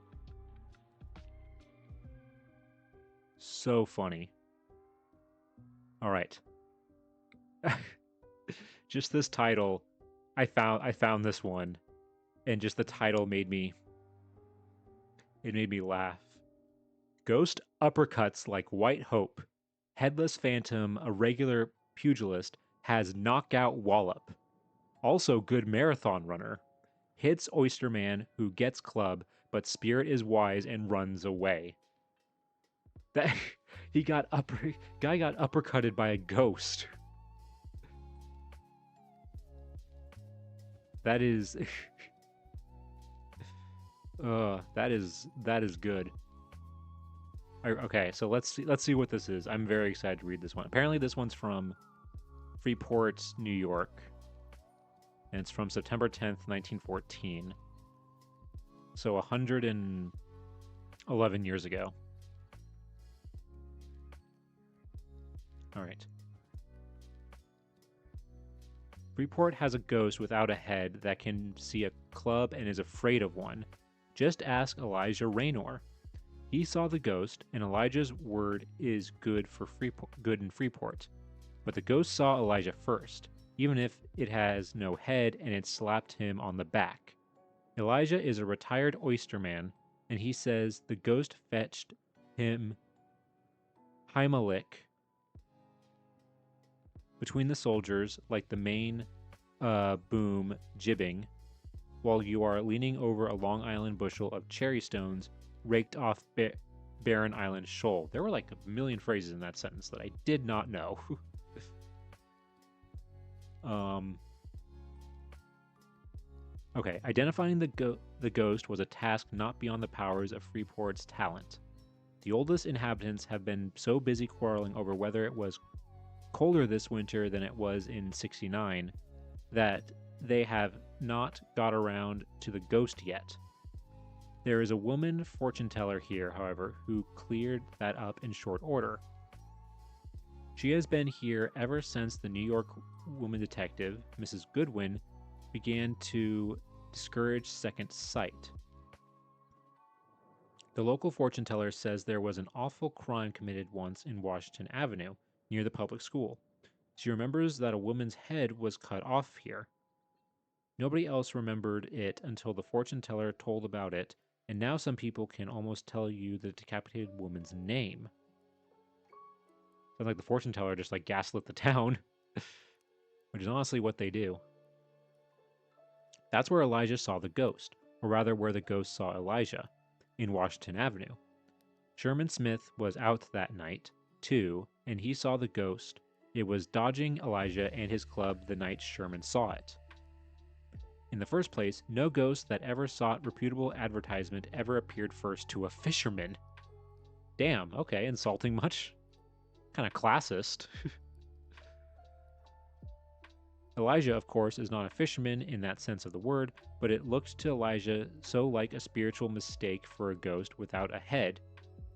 so funny. All right. Just this title, I found this one and just the title made me laugh. Ghost uppercuts like White Hope. Headless Phantom, a regular pugilist, has knockout wallop. Also good marathon runner. Hits Oysterman, who gets club, but Spirit is wise and runs away. That guy got uppercutted by a ghost. That is that is good. Okay, so let's see what this is. I'm very excited to read this one. Apparently this one's from Freeport, New York. And it's from September 10th, 1914. So 111 years ago. All right. Freeport has a ghost without a head that can see a club and is afraid of one. Just ask Elijah Raynor. He saw the ghost, and Elijah's word is good in Freeport. But the ghost saw Elijah first, even if it has no head and it slapped him on the back. Elijah is a retired oysterman, and he says the ghost fetched him Heimlich between the soldiers like the main boom jibbing, while you are leaning over a Long Island bushel of cherry stones raked off Barren Island shoal. There were like a million phrases in that sentence that I did not know. Okay, identifying the ghost was a task not beyond the powers of Freeport's talent. The oldest inhabitants have been so busy quarreling over whether it was colder this winter than it was in '69 that they have not got around to the ghost yet. There is a woman fortune teller here, however, who cleared that up in short order. She has been here ever since the New York woman detective, Mrs. Goodwin, began to discourage second sight. The local fortune teller says there was an awful crime committed once in Washington Avenue, near the public school. She remembers that a woman's head was cut off here. Nobody else remembered it until the fortune teller told about it, and now some people can almost tell you the decapitated woman's name. Sounds like the fortune teller just like gaslit the town, which is honestly what they do. That's where Elijah saw the ghost, or rather where the ghost saw Elijah, in Washington Avenue. Sherman Smith was out that night, too, and he saw the ghost It was dodging Elijah and his club the night Sherman saw it. In the first place, no ghost that ever sought reputable advertisement ever appeared first to a fisherman. Damn, okay, insulting much? Kind of classist. Elijah, of course, is not a fisherman in that sense of the word, but it looked to Elijah so like a spiritual mistake for a ghost without a head,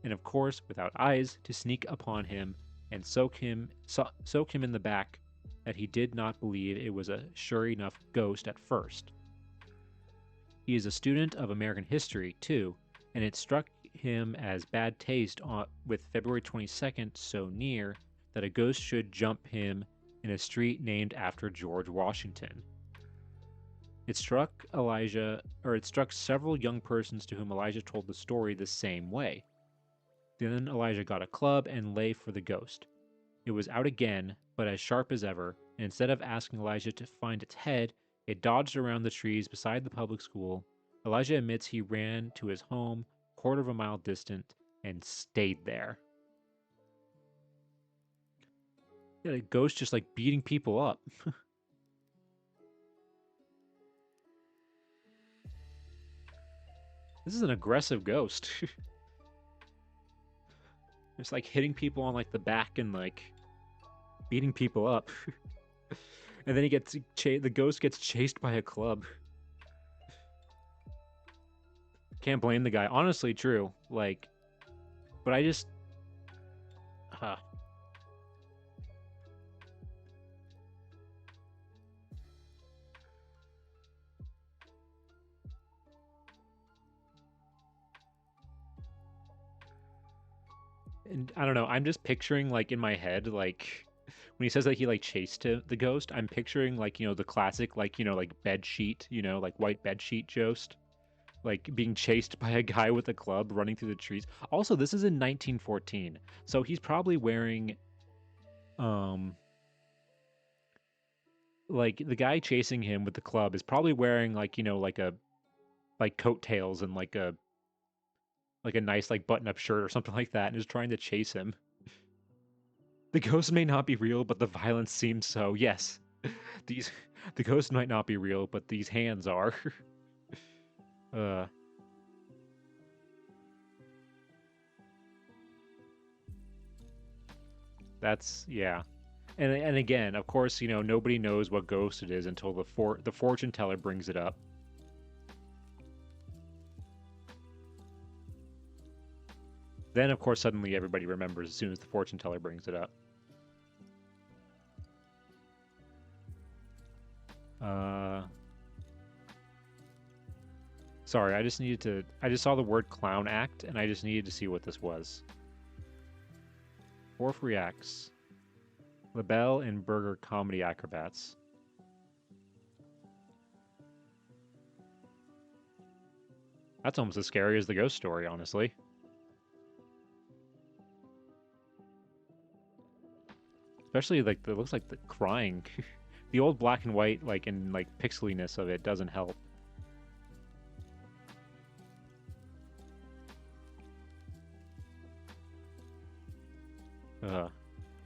and of course without eyes, to sneak upon him and soak him in the back, that he did not believe it was a sure enough ghost at first. He is a student of American history, too, and it struck him as bad taste with February 22nd so near that a ghost should jump him in a street named after George Washington. It struck several young persons to whom Elijah told the story the same way. Then Elijah got a club and lay for the ghost. It was out again, but as sharp as ever, and instead of asking Elijah to find its head, it dodged around the trees beside the public school. Elijah admits he ran to his home, quarter of a mile distant, and stayed there. Yeah, the ghost just like beating people up. This is an aggressive ghost. Just like hitting people on like the back and like beating people up. And then the ghost gets chased by a club. Can't blame the guy. Honestly, true. Like, but I just, and I don't know. I'm just picturing like in my head, like when he says that he like chased the ghost, I'm picturing like, the classic, like, like bed sheet, like white bed sheet ghost, like being chased by a guy with a club running through the trees. Also, this is in 1914, so he's probably wearing, like the guy chasing him with the club is probably wearing like, like coattails and like a nice like button-up shirt or something like that, and is trying to chase him. The ghost may not be real, but the violence seems so. Yes, these the ghost might not be real, but these hands are. uh, that's yeah. And again, of course, nobody knows what ghost it is until the fortune teller brings it up. Then, of course, suddenly everybody remembers as soon as the fortune teller brings it up. Sorry, I just saw the word clown act, and I just needed to see what this was. Porphyry acts. LaBelle and Berger comedy acrobats. That's almost as scary as the ghost story, honestly. Especially like it looks like the crying. The old black and white, like, and like pixeliness of it doesn't help.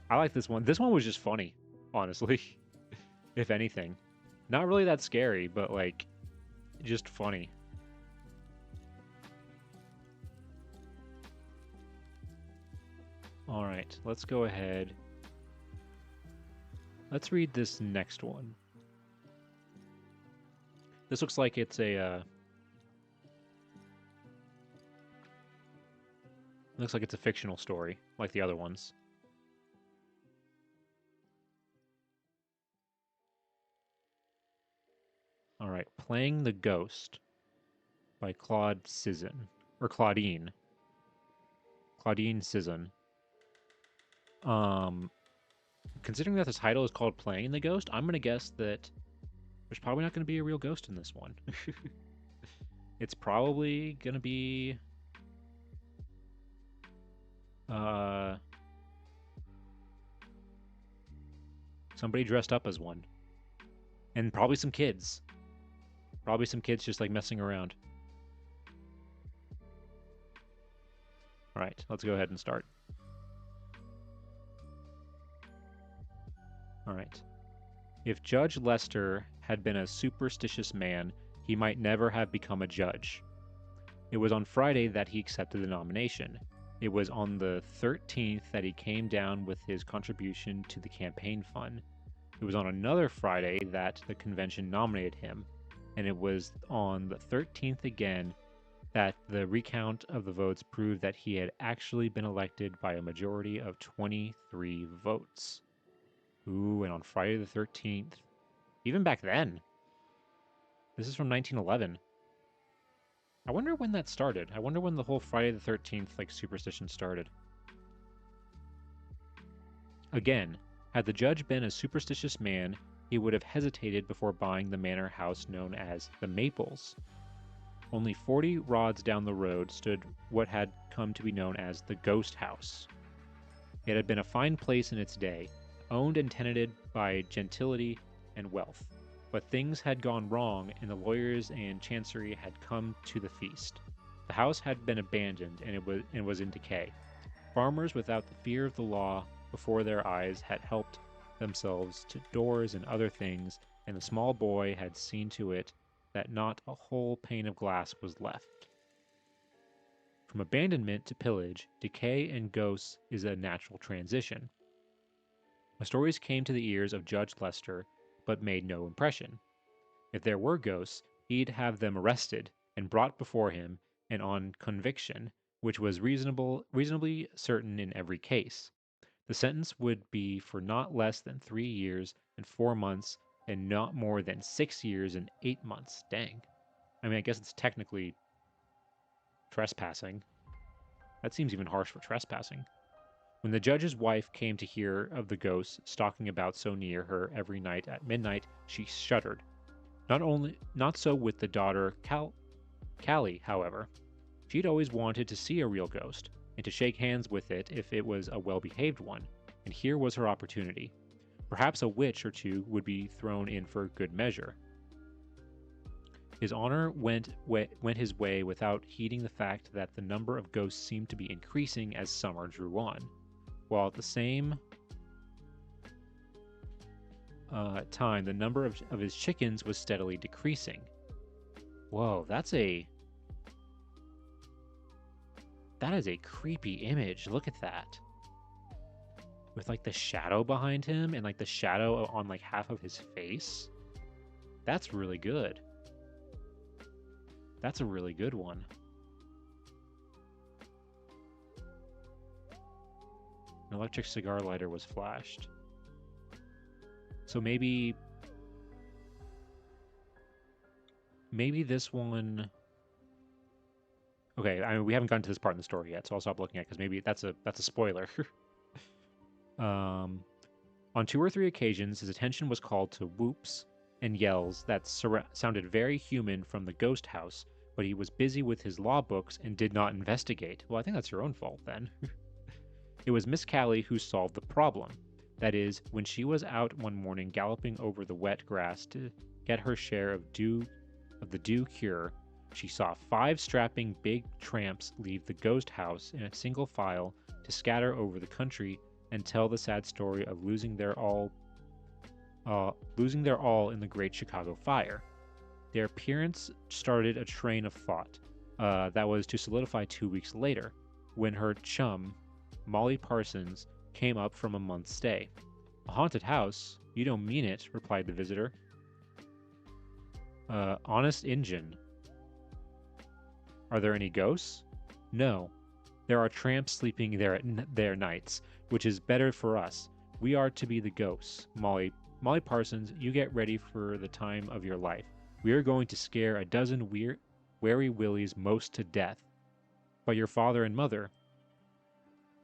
I like this one. This one was just funny, honestly. If anything. Not really that scary, but like just funny. All right, let's go ahead. Let's read this next one. This looks like it's a looks like it's a fictional story, like the other ones. All right, Playing the Ghost by Claude Cizin, or Claudine. Claudine Cizin. Considering that the title is called Playing the Ghost, I'm gonna guess that there's probably not gonna be a real ghost in this one. It's probably gonna be somebody dressed up as one. And probably some kids. Probably some kids just like messing around. Alright, let's go ahead and start. All right. If Judge Lester had been a superstitious man, he might never have become a judge. It was on Friday that he accepted the nomination. It was on the 13th that he came down with his contribution to the campaign fund. It was on another Friday that the convention nominated him, and it was on the 13th again that the recount of the votes proved that he had actually been elected by a majority of 23 votes. Ooh, and on Friday the 13th, even back then, this is from 1911. I wonder when that started. I wonder when the whole Friday the 13th like superstition started. Again, had the judge been a superstitious man, he would have hesitated before buying the manor house known as the Maples. Only 40 rods down the road stood what had come to be known as the Ghost House. It had been a fine place in its day, owned and tenanted by gentility and wealth. But things had gone wrong, and the lawyers and chancery had come to the feast. The house had been abandoned, and it was in decay. Farmers without the fear of the law before their eyes had helped themselves to doors and other things, and the small boy had seen to it that not a whole pane of glass was left. From abandonment to pillage, decay and ghosts is a natural transition. The stories came to the ears of Judge Lester, but made no impression. If there were ghosts, he'd have them arrested and brought before him, and on conviction, which was reasonably certain in every case. The sentence would be for not less than 3 years and 4 months, and not more than 6 years and 8 months. Dang. I mean, I guess it's technically trespassing. That seems even harsh for trespassing. When the judge's wife came to hear of the ghosts stalking about so near her every night at midnight, she shuddered. Not so with the daughter Callie, however. She'd always wanted to see a real ghost, and to shake hands with it if it was a well-behaved one, and here was her opportunity. Perhaps a witch or two would be thrown in for good measure. His honor went his way without heeding the fact that the number of ghosts seemed to be increasing as summer drew on, while at the same time the number of his chickens was steadily decreasing. Whoa, that is a creepy image. Look at that. With like the shadow behind him and like the shadow on like half of his face. That's really good. That's a really good one. An electric cigar lighter was flashed. So maybe this one. Okay, I mean we haven't gotten to this part in the story yet, so I'll stop looking at it because maybe that's a spoiler. On 2 or 3 occasions, his attention was called to whoops and yells that sounded very human from the ghost house, but he was busy with his law books and did not investigate. Well, I think that's your own fault then. It was Miss Callie who solved the problem. That is, when she was out one morning galloping over the wet grass to get her share of the dew cure, she saw 5 strapping big tramps leave the ghost house in a single file to scatter over the country and tell the sad story of losing their all in the Great Chicago Fire. Their appearance started a train of thought that was to solidify 2 weeks later, when her chum, Molly Parsons, came up from a month's stay. A haunted house? You don't mean it, replied the visitor. Honest Injun. Are there any ghosts? No. There are tramps sleeping there at their nights, which is better for us. We are to be the ghosts. Molly Parsons, you get ready for the time of your life. We are going to scare a dozen wary willies most to death. But your father and mother?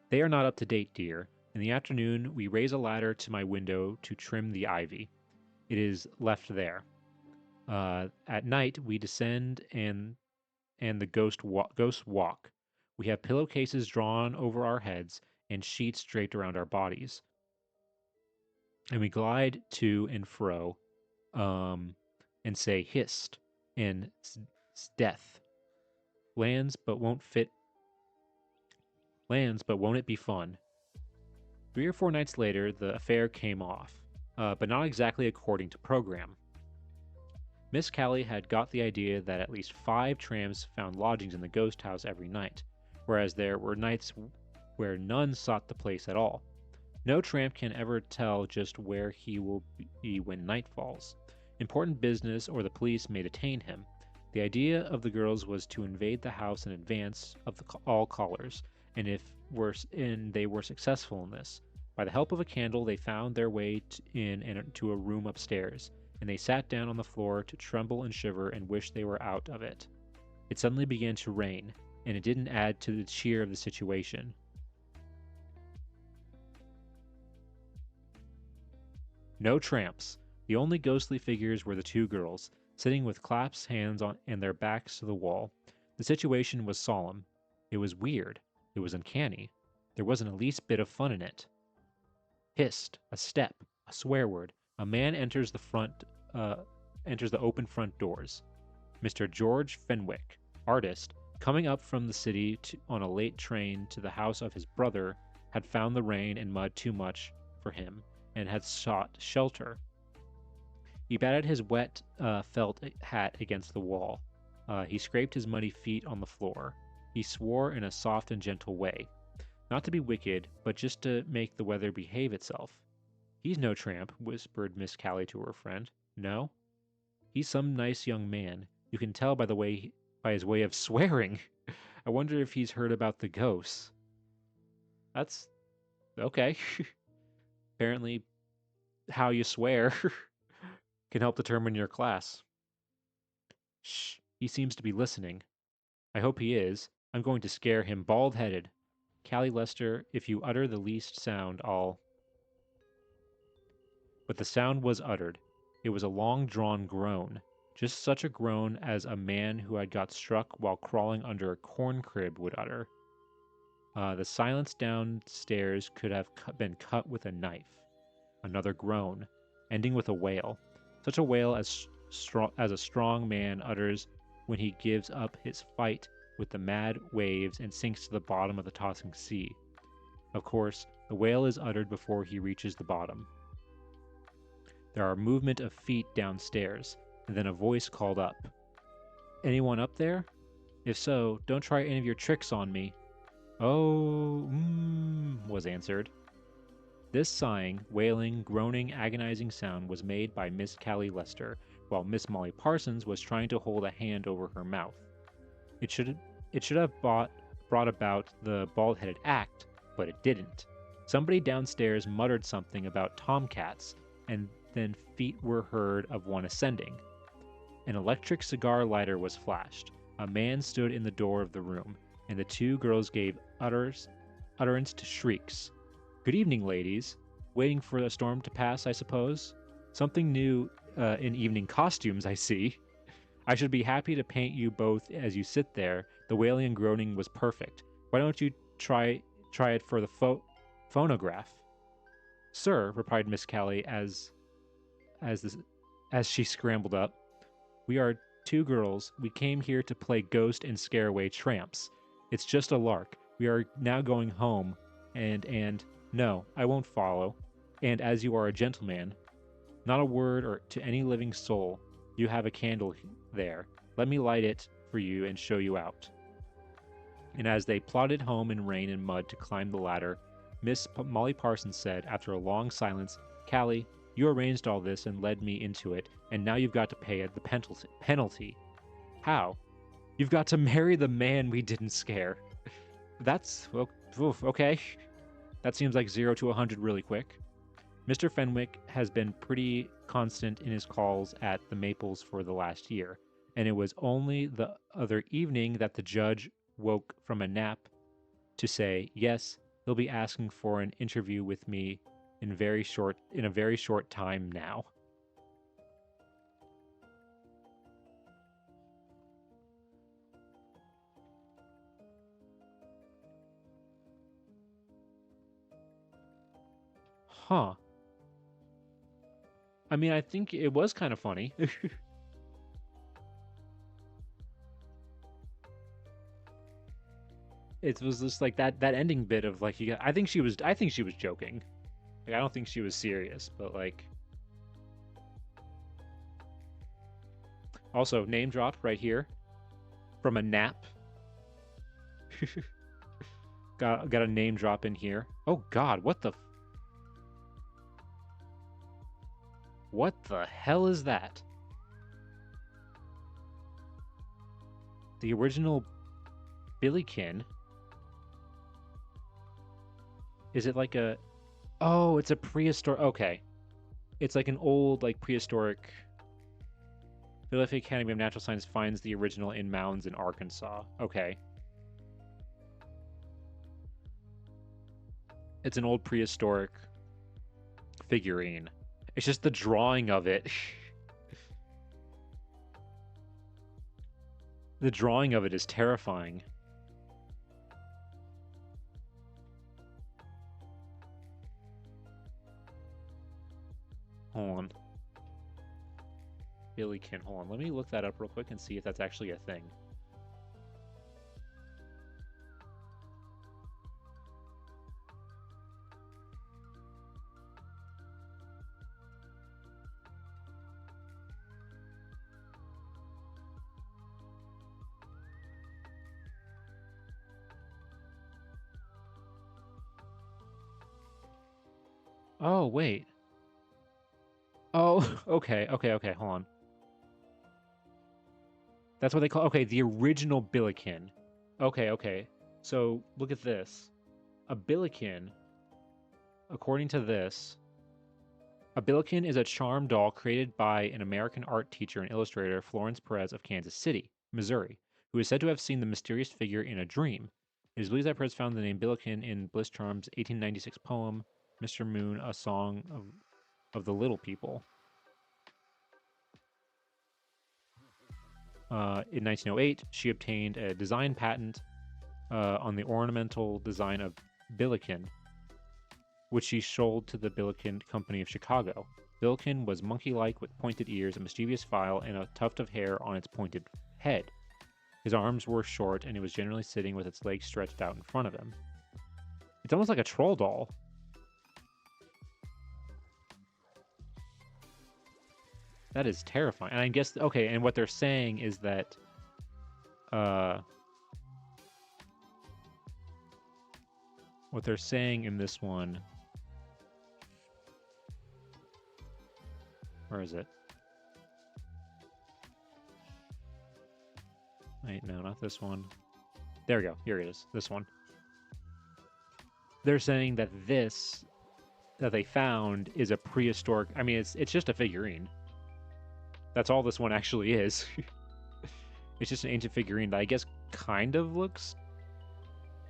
They are not up to date, dear. In the afternoon, we raise a ladder to my window to trim the ivy. It is left there. At night, we descend and the ghosts walk. We have pillowcases drawn over our heads and sheets draped around our bodies. And we glide to and fro and say hist and death. Lands, but won't it be fun? 3 or 4 nights later, the affair came off. but not exactly according to program. Miss Callie had got the idea that at least 5 tramps found lodgings in the ghost house every night, whereas there were nights where none sought the place at all. No tramp can ever tell just where he will be when night falls. Important business or the police may detain him. The idea of the girls was to invade the house in advance of all callers, and they were successful in this. By the help of a candle, they found their way in and to a room upstairs, and they sat down on the floor to tremble and shiver and wish they were out of it. It suddenly began to rain, and it didn't add to the cheer of the situation. No tramps. The only ghostly figures were the 2 girls, sitting with clasped hands on and their backs to the wall. The situation was solemn. It was weird. It was uncanny. There wasn't the least bit of fun in it. Hist, a step, a swear word. A man enters the open front doors. Mr. George Fenwick, artist, coming up from the city on a late train to the house of his brother, had found the rain and mud too much for him and had sought shelter. He batted his wet felt hat against the wall. He scraped his muddy feet on the floor. He swore in a soft and gentle way. Not to be wicked, but just to make the weather behave itself. He's no tramp, whispered Miss Callie to her friend. No? He's some nice young man. You can tell by his way of swearing. I wonder if he's heard about the ghosts. That's okay. Apparently, how you swear can help determine your class. Shh, he seems to be listening. I hope he is. I'm going to scare him bald-headed. Callie Lester, if you utter the least sound, I'll... But the sound was uttered. It was a long-drawn groan, just such a groan as a man who had got struck while crawling under a corn crib would utter. The silence downstairs could have been cut with a knife. Another groan, ending with a wail, such a wail as a strong man utters when he gives up his fight with the mad waves and sinks to the bottom of the tossing sea. Of course, the wail is uttered before he reaches the bottom. There are movement of feet downstairs, and then a voice called up. Anyone up there? If so, don't try any of your tricks on me. Oh, was answered. This sighing, wailing, groaning, agonizing sound was made by Miss Callie Lester, while Miss Molly Parsons was trying to hold a hand over her mouth. It should have brought about the bald-headed act, but it didn't. Somebody downstairs muttered something about tomcats, and then feet were heard of one ascending. An electric cigar lighter was flashed. A man stood in the door of the room, and the 2 girls gave utterance to shrieks. Good evening, ladies. Waiting for the storm to pass, I suppose? Something new in evening costumes, I see. I should be happy to paint you both as you sit there. The wailing and groaning was perfect. Why don't you try it for the phonograph? Sir, replied Miss Callie as she scrambled up. We are 2 girls. We came here to play ghost and scare away tramps. It's just a lark. We are now going home, and no, I won't follow. And as you are a gentleman, not a word or to any living soul. You have a candle there. Let me light it for you and show you out. And as they plodded home in rain and mud to climb the ladder, Miss Molly Parsons said, after a long silence, Callie, you arranged all this and led me into it, and now you've got to pay the penalty. How? You've got to marry the man we didn't scare. That's, well, okay. That seems like 0 to 100 really quick. Mr. Fenwick has been pretty constant in his calls at the Maples for the last year, and it was only the other evening that the judge woke from a nap to say, yes, he'll be asking for an interview with me in a very short time now. Huh. I mean, I think it was kind of funny. It was just like that ending bit of like I think she was joking. Like I don't think she was serious, but like Also, name drop right here from a nap. got a name drop in here. Oh God, what the hell is that? The original Billykin. Is it like a... Oh, it's a prehistoric... Okay. It's like an old, like, prehistoric... Philadelphia Academy of Natural Science finds the original in mounds in Arkansas. Okay. It's an old prehistoric figurine. It's just the drawing of it. The drawing of it is terrifying. Hold on. Billykin. Hold on. Let me look that up real quick and see if that's actually a thing. Oh, wait. Oh, okay, hold on. That's what they call... Okay, the original Billiken. Okay. So, look at this. A Billiken, according to this, a Billiken is a charm doll created by an American art teacher and illustrator, Florence Perez of Kansas City, Missouri, who is said to have seen the mysterious figure in a dream. It is believed that Perez found the name Billiken in Bliss Charm's 1896 poem, Mr. Moon, a Song of the Little People. In 1908, she obtained a design patent on the ornamental design of Billiken, which she sold to the Billiken Company of Chicago. Billiken was monkey-like with pointed ears, a mischievous file, and a tuft of hair on its pointed head. His arms were short, and he was generally sitting with its legs stretched out in front of him. It's almost like a troll doll. That is terrifying. And I guess, okay, and what they're saying is that, what they're saying in this one, where is it? Wait, no, not this one. There we go. Here it is. This one. They're saying that this that they found is a prehistoric... I mean, it's just a figurine. That's all this one actually is. It's just an ancient figurine that I guess kind of looks...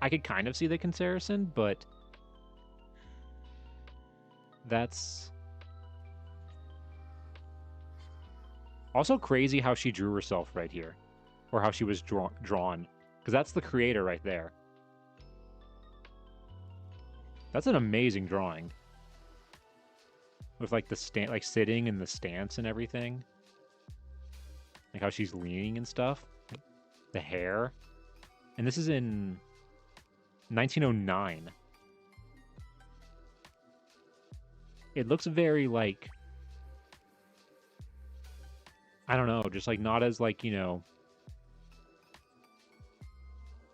I could kind of see the comparison, but... That's... Also crazy how she drew herself right here. Or how she was drawn. Because that's the creator right there. That's an amazing drawing. With like the like sitting and the stance and everything. Like how she's leaning and stuff. The hair. And this is in 1909. It looks very like... I don't know, just like not as like, you know...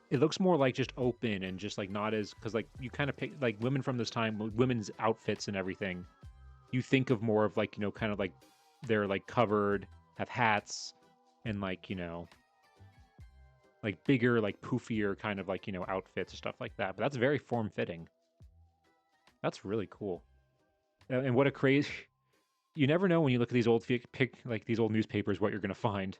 It looks more like just open and just like not as... Because like you kind of pick... Like women from this time, women's outfits and everything. You think of more of like, you know, kind of like... They're like covered, have hats, and like, you know... Like bigger, like poofier kind of like, you know, outfits and stuff like that. But that's very form-fitting. That's really cool. And what a crazy... You never know when you look at these old like these old newspapers what you're going to find.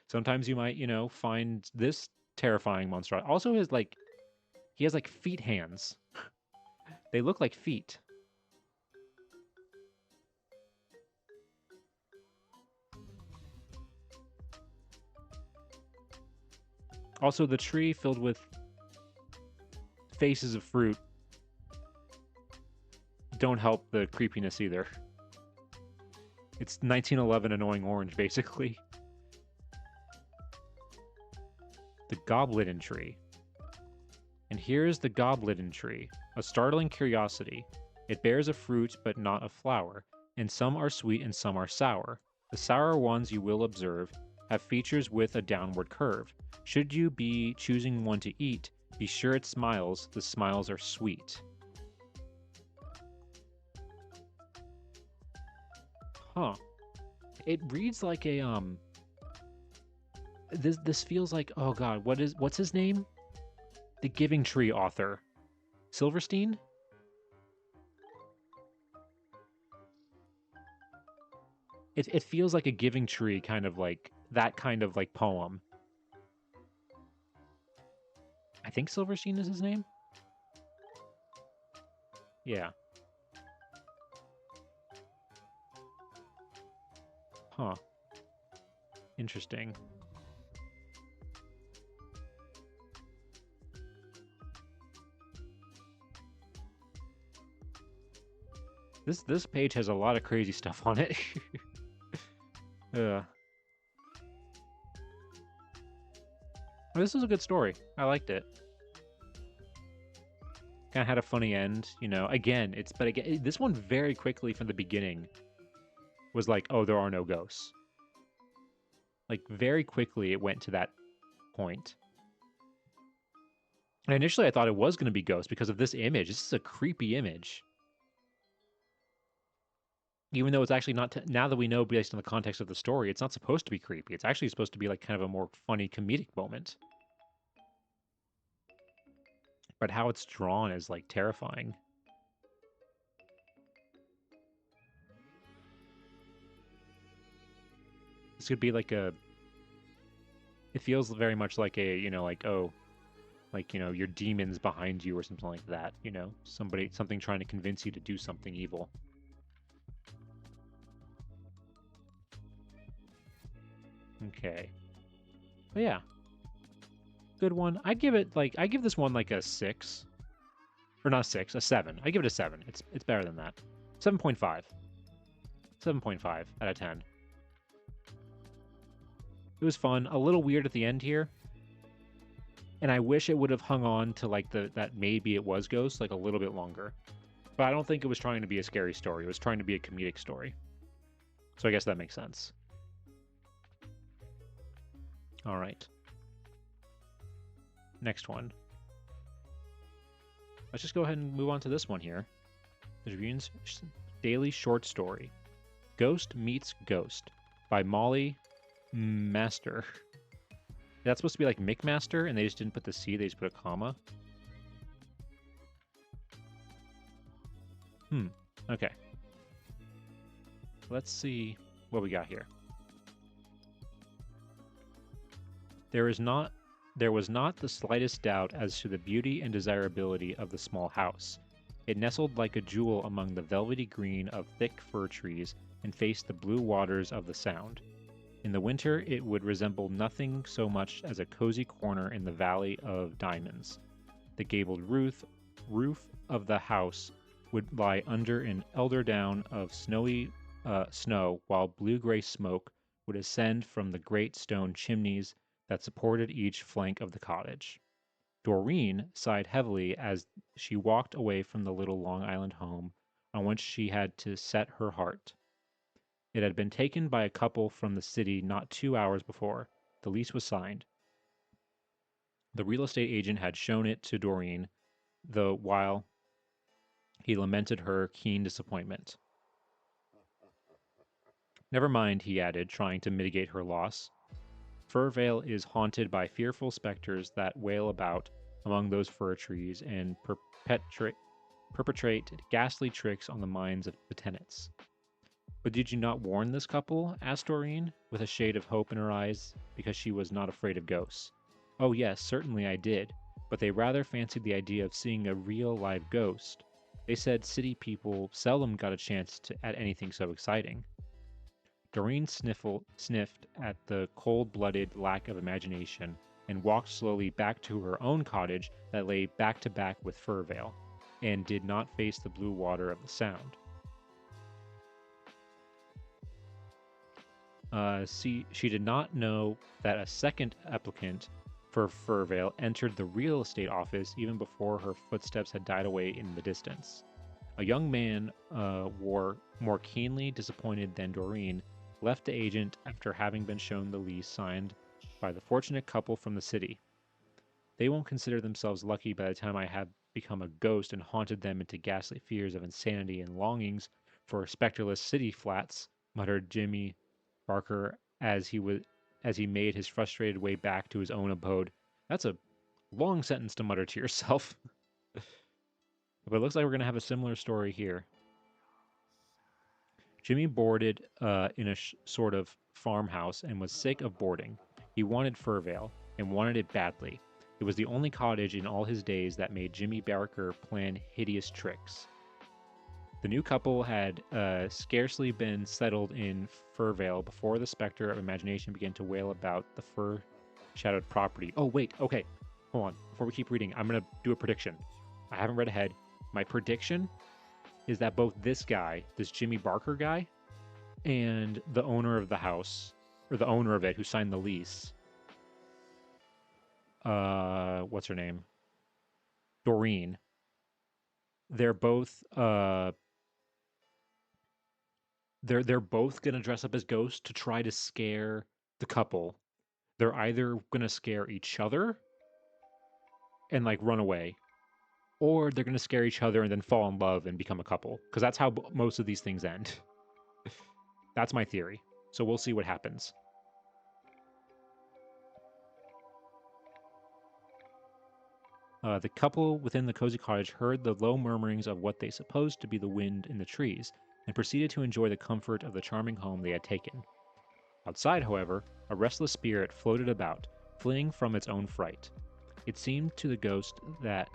Sometimes you might, you know, find this terrifying monster. Also, he has like feet hands. They look like feet. Also, the tree filled with faces of fruit don't help the creepiness either. It's 1911 annoying orange, basically. The Goblin tree. And here's the Goblin tree, a startling curiosity. It bears a fruit, but not a flower, and some are sweet and some are sour. The sour ones you will observe have features with a downward curve. Should you be choosing one to eat, be sure it smiles. The smiles are sweet. Huh. It reads like a this feels like, oh god, what's his name? The Giving Tree author. Silverstein? It feels like a Giving Tree kind of like that kind of like poem. I think Silverstein is his name. Yeah. Huh. Interesting. This page has a lot of crazy stuff on it. This was a good story. I liked it. Kind of had a funny end, you know. Again, but again, this one very quickly from the beginning was like, oh, there are no ghosts. Like very quickly it went to that point. And initially I thought it was going to be ghosts because of this image. This is a creepy image. Even though it's actually not, now that we know based on the context of the story, it's not supposed to be creepy. It's actually supposed to be like kind of a more funny comedic moment. But how it's drawn is like terrifying. This could be like a, it feels very much like a, you know, like, oh, like, you know, your demons behind you or something like that, you know? Something trying to convince you to do something evil. Okay. But yeah. Good one. I give this one like a 6. Or not 6, a 7. I give it a 7. It's better than that. 7.5. 7.5 out of 10. It was fun. A little weird at the end here. And I wish it would have hung on to like that maybe it was Ghost like a little bit longer. But I don't think it was trying to be a scary story. It was trying to be a comedic story. So I guess that makes sense. All right. Next one. Let's just go ahead and move on to this one here. The Tribune's daily short story, Ghost Meets Ghost by Molly Master. That's supposed to be like McMaster, and they just didn't put the C, they just put a comma. Okay. Let's see what we got here. There was not the slightest doubt as to the beauty and desirability of the small house. It nestled like a jewel among the velvety green of thick fir trees and faced the blue waters of the Sound. In the winter, it would resemble nothing so much as a cozy corner in the Valley of Diamonds. The gabled roof of the house would lie under an eiderdown of snowy snow, while blue-gray smoke would ascend from the great stone chimneys that supported each flank of the cottage. Doreen sighed heavily as she walked away from the little Long Island home on which she had to set her heart. It had been taken by a couple from the city not 2 hours before. The lease was signed. The real estate agent had shown it to Doreen, the while he lamented her keen disappointment. Never mind, he added, trying to mitigate her loss. Furvale is haunted by fearful specters that wail about among those fir trees and perpetrate ghastly tricks on the minds of the tenants. But did you not warn this couple? Asked Doreen, with a shade of hope in her eyes, because she was not afraid of ghosts. Oh yes, certainly I did, but they rather fancied the idea of seeing a real live ghost. They said city people seldom got a chance at anything so exciting. Doreen sniffed at the cold-blooded lack of imagination and walked slowly back to her own cottage that lay back to back with Furvale, and did not face the blue water of the Sound. She did not know that a second applicant for Furvale entered the real estate office even before her footsteps had died away in the distance. A young man wore more keenly disappointed than Doreen left the agent after having been shown the lease signed by the fortunate couple from the city. They won't consider themselves lucky by the time I have become a ghost and haunted them into ghastly fears of insanity and longings for specterless city flats, muttered Jimmy Barker as he made his frustrated way back to his own abode. That's a long sentence to mutter to yourself. But it looks like we're going to have a similar story here. Jimmy boarded in a sort of farmhouse and was sick of boarding. He wanted Furvale, and wanted it badly. It was the only cottage in all his days that made Jimmy Barker plan hideous tricks. The new couple had scarcely been settled in Furvale before the specter of imagination began to wail about the fur-shadowed property. Oh, wait, okay. Hold on. Before we keep reading, I'm going to do a prediction. I haven't read ahead. My prediction is that both this guy, this Jimmy Barker guy, and the owner of the house, or the owner of it who signed the lease, what's her name? Doreen. They're both they're both gonna dress up as ghosts to try to scare the couple. They're either gonna scare each other and like run away, or they're gonna scare each other and then fall in love and become a couple. Because that's how most of these things end. That's my theory. So we'll see what happens. The couple within the cozy cottage heard the low murmurings of what they supposed to be the wind in the trees, and proceeded to enjoy the comfort of the charming home they had taken. Outside, however, a restless spirit floated about, fleeing from its own fright. It seemed to the ghost that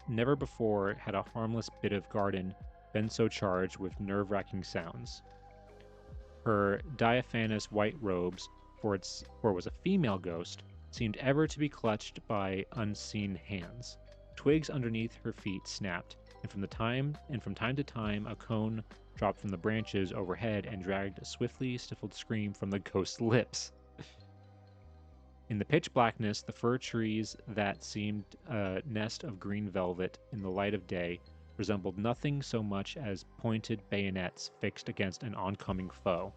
never before had a harmless bit of garden been so charged with nerve-wracking sounds. Her diaphanous white robes, for it was a female ghost, seemed ever to be clutched by unseen hands. Twigs underneath her feet snapped, and from time to time a cone dropped from the branches overhead and dragged a swiftly stifled scream from the ghost's lips. In the pitch blackness, the fir trees that seemed a nest of green velvet in the light of day resembled nothing so much as pointed bayonets fixed against an oncoming foe.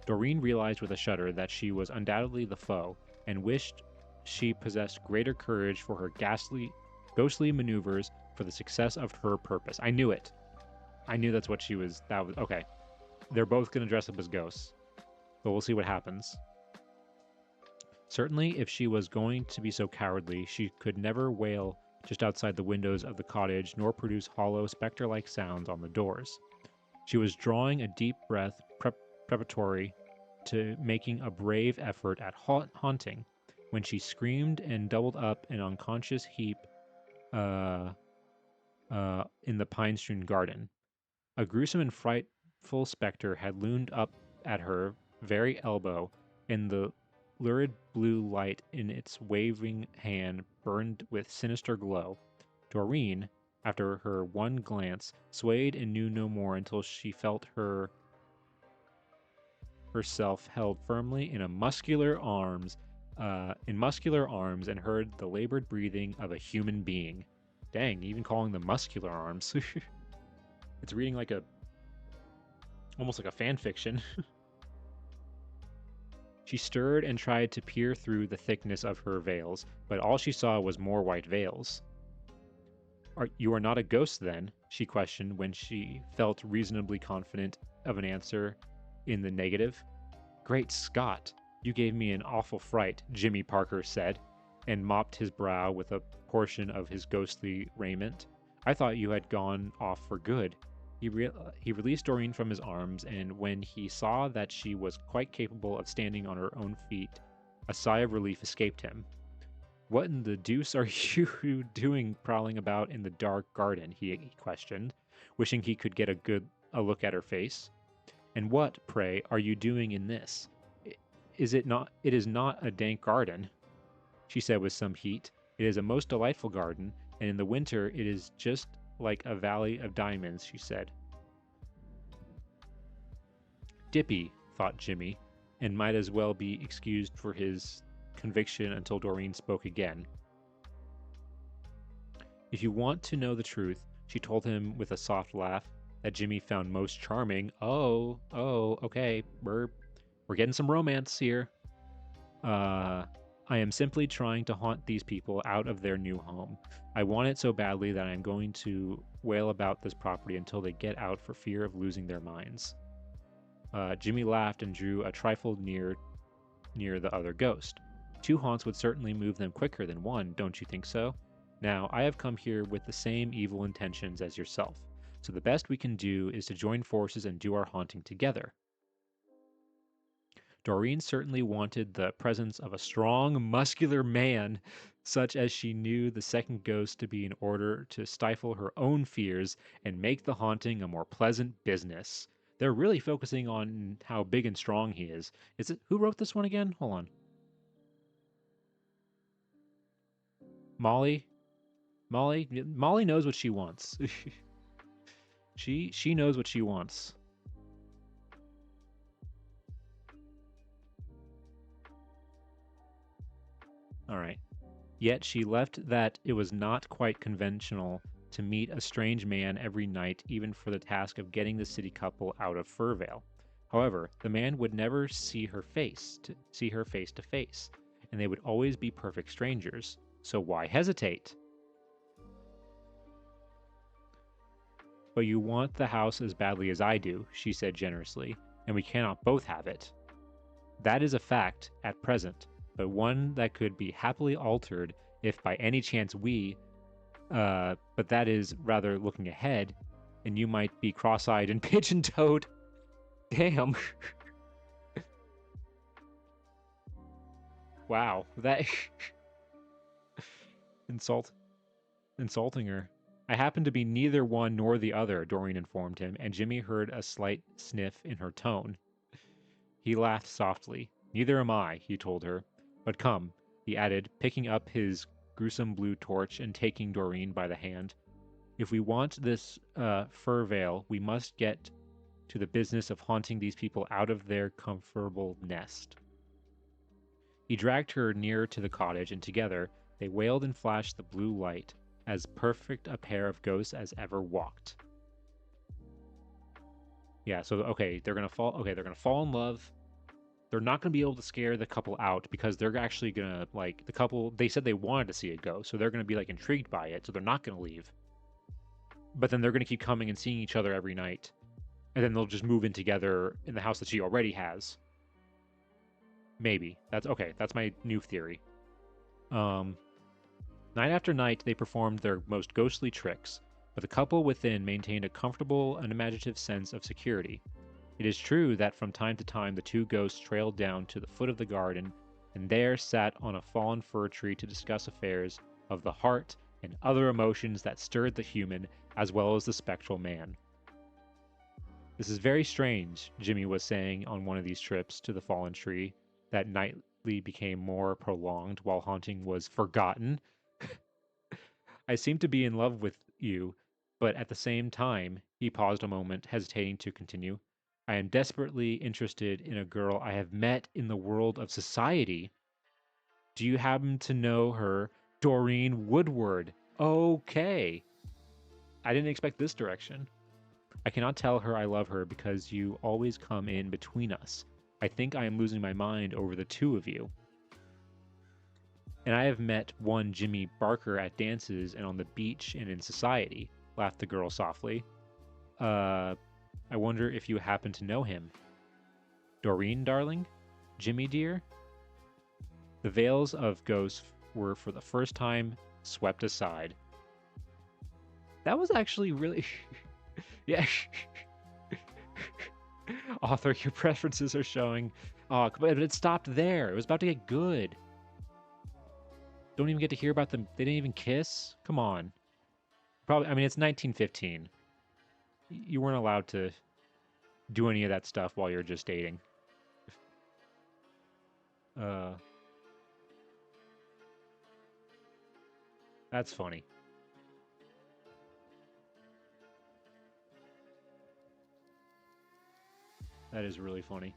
Doreen realized with a shudder that she was undoubtedly the foe, and wished she possessed greater courage for her ghostly maneuvers for the success of her purpose. I knew it. I knew that's what she was. That was okay. They're both going to dress up as ghosts, but we'll see what happens. Certainly, if she was going to be so cowardly, she could never wail just outside the windows of the cottage, nor produce hollow, spectre-like sounds on the doors. She was drawing a deep breath preparatory to making a brave effort at haunting, when she screamed and doubled up an unconscious heap in the pine-strewn garden. A gruesome and frightful specter had loomed up at her very elbow, and the lurid blue light in its waving hand burned with sinister glow. Doreen, after her one glance, swayed and knew no more until she felt herself held firmly in muscular arms and heard the labored breathing of a human being. Dang, even calling them muscular arms. It's reading like almost like a fan fiction. She stirred and tried to peer through the thickness of her veils, but all she saw was more white veils. You are not a ghost, then? She questioned when she felt reasonably confident of an answer in the negative. Great Scott, you gave me an awful fright, Jimmy Barker said, and mopped his brow with a portion of his ghostly raiment. I thought you had gone off for good. He released Doreen from his arms, and when he saw that she was quite capable of standing on her own feet, a sigh of relief escaped him. What in the deuce are you doing prowling about in the dark garden? He questioned, wishing he could get a look at her face. And what, pray, are you doing in this? It is not a dank garden, she said with some heat. It is a most delightful garden, and in the winter it is just like a valley of diamonds, she said. Dippy, thought Jimmy, and might as well be excused for his conviction until Doreen spoke again. If you want to know the truth, she told him with a soft laugh, that Jimmy found most charming. Oh, okay, we're getting some romance here. Uh, I am simply trying to haunt these people out of their new home. I want it so badly that I am going to wail about this property until they get out for fear of losing their minds. Jimmy laughed and drew a trifle near the other ghost. Two haunts would certainly move them quicker than one, don't you think so? Now, I have come here with the same evil intentions as yourself, so the best we can do is to join forces and do our haunting together. Doreen certainly wanted the presence of a strong, muscular man, such as she knew the second ghost to be, in order to stifle her own fears and make the haunting a more pleasant business. They're really focusing on how big and strong he is. Is it who wrote this one again? Hold on. Molly? Molly knows what she wants. She knows what she wants. All right. Yet she left that it was not quite conventional to meet a strange man every night, even for the task of getting the city couple out of Furvale. However, the man would never see her face to face, and they would always be perfect strangers. So why hesitate? But you want the house as badly as I do, she said generously, and we cannot both have it. That is a fact at present, but one that could be happily altered if by any chance but that is rather looking ahead, and you might be cross-eyed and pigeon-toed. Damn. Wow, that insult insulting her. I happen to be neither one nor the other, Doreen informed him, and Jimmy heard a slight sniff in her tone. He laughed softly. Neither am I, he told her. But come, he added, picking up his gruesome blue torch and taking Doreen by the hand. If we want this fur veil, we must get to the business of haunting these people out of their comfortable nest. He dragged her nearer to the cottage, and together they wailed and flashed the blue light, as perfect a pair of ghosts as ever walked. Yeah, so okay, they're gonna fall. Okay, they're gonna fall in love. They're not gonna be able to scare the couple out because they're actually gonna like the couple. They said they wanted to see it go, so they're gonna be like intrigued by it. So they're not gonna leave. But then they're gonna keep coming and seeing each other every night, and then they'll just move in together in the house that she already has. Maybe that's okay. That's my new theory. Um, Night after night, they performed their most ghostly tricks, but the couple within maintained a comfortable, unimaginative sense of security. It is true that from time to time the two ghosts trailed down to the foot of the garden, and there sat on a fallen fir tree to discuss affairs of the heart and other emotions that stirred the human as well as the spectral man. This is very strange, Jimmy was saying on one of these trips to the fallen tree, that nightly became more prolonged while haunting was forgotten. I seem to be in love with you, but at the same time, he paused a moment, hesitating to continue. I am desperately interested in a girl I have met in the world of society. Do you happen to know her? Doreen Woodward. Okay. I didn't expect this direction. I cannot tell her I love her because you always come in between us. I think I am losing my mind over the two of you. And I have met one Jimmy Barker at dances and on the beach and in society, laughed the girl softly. I wonder if you happen to know him. Doreen, darling? Jimmy, dear? The veils of ghosts were for the first time swept aside. That was actually really... yeah. Author, your preferences are showing. Oh, but it stopped there. It was about to get good. Don't even get to hear about them. They didn't even kiss? Come on. Probably, I mean, it's 1915. You weren't allowed to do any of that stuff while you're just dating. Uh, that's funny. That is really funny.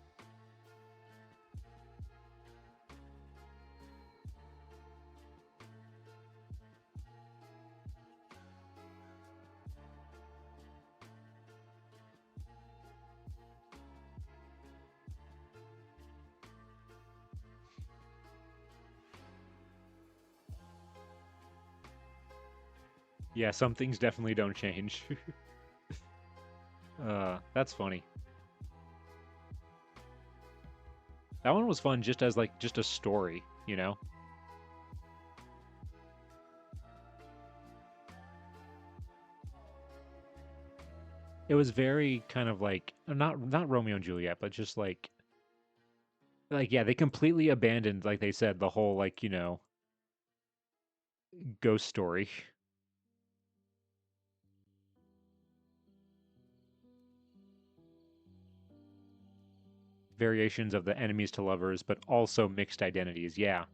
Yeah, some things definitely don't change. That's funny. That one was fun just as like just a story, you know? It was very kind of like not Romeo and Juliet, but just like yeah, they completely abandoned, like they said, the whole like, ghost story. Variations of the enemies to lovers, but also mixed identities, yeah,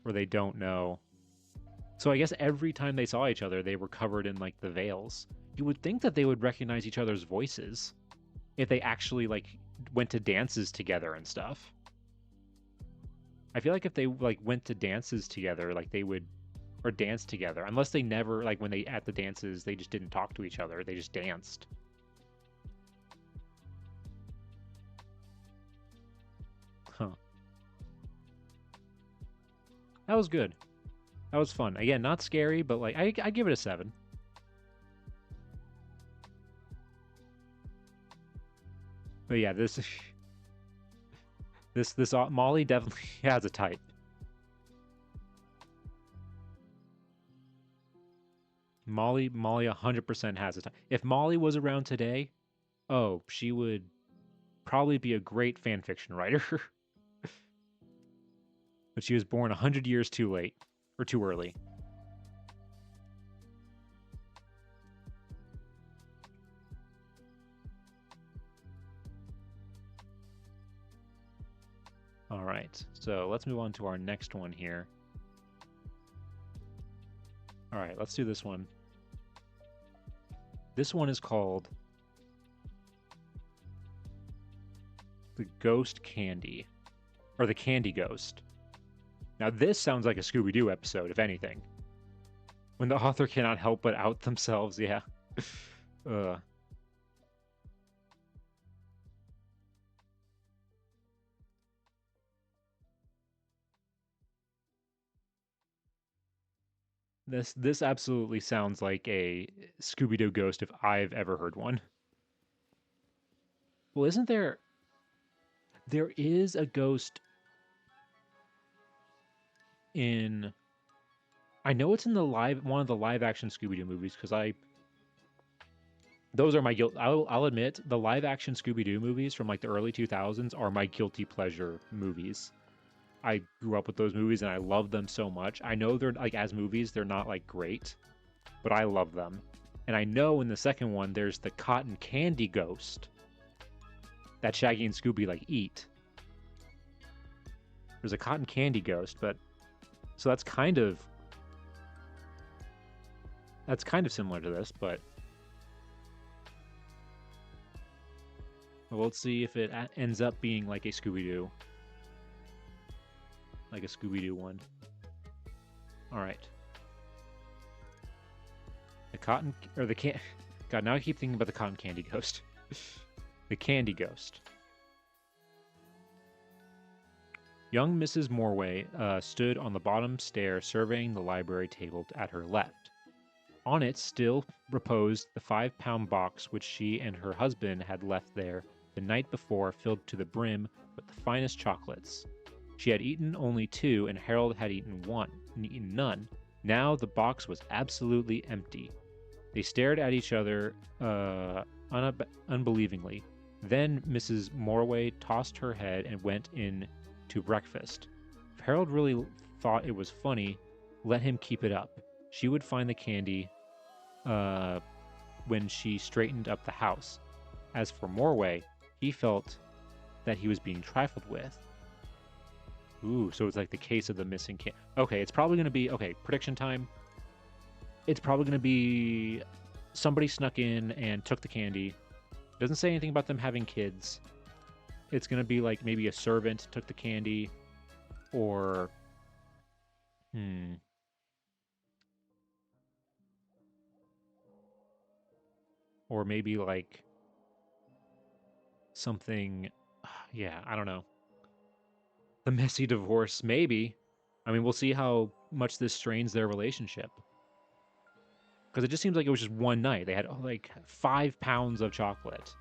where they don't know. So I guess every time they saw each other, they were covered in like the veils. You would think that they would recognize each other's voices if they actually like went to dances together and stuff. I feel like if they like went to dances together, like they would or dance together, unless they never like when they at the dances they just didn't talk to each other, they just danced. Huh. That was good. That was fun. Again, not scary, but like I give it a 7. But yeah, this Molly definitely has a type. Molly 100% has a type. If Molly was around today, oh, she would probably be a great fan fiction writer. But she was born 100 years too late or too early. All right, so let's move on to our next one here. All right, let's do this one. This one is called The Ghost Candy, or The Candy Ghost. Now, this sounds like a Scooby Doo episode, if anything. When the author cannot help but out themselves, yeah. uh, this absolutely sounds like a Scooby Doo ghost if I've ever heard one. Well, isn't there? There is a ghost in. I know it's in the live one of the live action Scooby Doo movies because I those are my guilt. I'll admit the live action Scooby Doo movies from like the early 2000s are my guilty pleasure movies. I grew up with those movies and I love them so much. I know they're like as movies they're not like great, but I love them. And I know in the second one there's the cotton candy ghost that Shaggy and Scooby like eat. There's a cotton candy ghost, but so that's kind of similar to this, but well, let's see if it ends up being like a Scooby Doo, like a Scooby Doo one. All right, the cotton or the can. God, now I keep thinking about the cotton candy ghost. The candy ghost. Young Mrs. Morway stood on the bottom stair surveying the library table at her left. On it still reposed the 5-pound box which she and her husband had left there the night before, filled to the brim with the finest chocolates. She had eaten only 2, and Harold had eaten none. Now the box was absolutely empty. They stared at each other unbelievingly. Then Mrs. Morway tossed her head and went in to breakfast. If Harold really thought it was funny, let him keep it up. She would find the candy uh, when she straightened up the house. As for Morway, he felt that he was being trifled with. Ooh, so it's like the case of the missing candy. Okay, it's probably going to be, okay, prediction time. It's probably going to be somebody snuck in and took the candy. Doesn't say anything about them having kids. It's going to be like maybe a servant took the candy or, hmm, or maybe like something, yeah, I don't know. The messy divorce, maybe. I mean, we'll see how much this strains their relationship. Because it just seems like it was just one night. They had like 5 pounds of chocolate.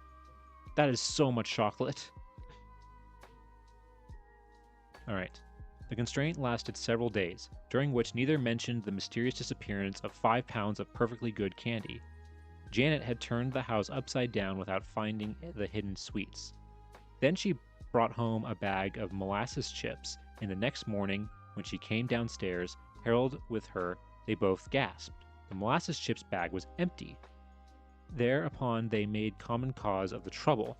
That is so much chocolate. All right. The constraint lasted several days, during which neither mentioned the mysterious disappearance of 5 pounds of perfectly good candy. Janet had turned the house upside down without finding the hidden sweets. Then she brought home a bag of molasses chips, and the next morning, when she came downstairs, Harold with her, they both gasped. The molasses chips bag was empty. Thereupon they made common cause of the trouble.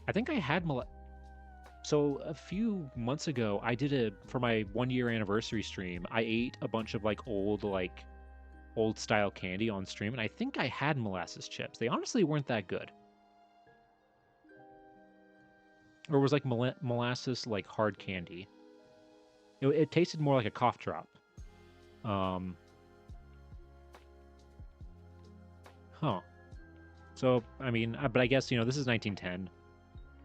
I think I had So a few months ago, I did for my 1 year anniversary stream, I ate a bunch of old style candy on stream, and I think I had molasses chips. They honestly weren't that good. Or it was like molasses like hard candy. It tasted more like a cough drop. Um, huh. So I mean, but I guess this is 1910.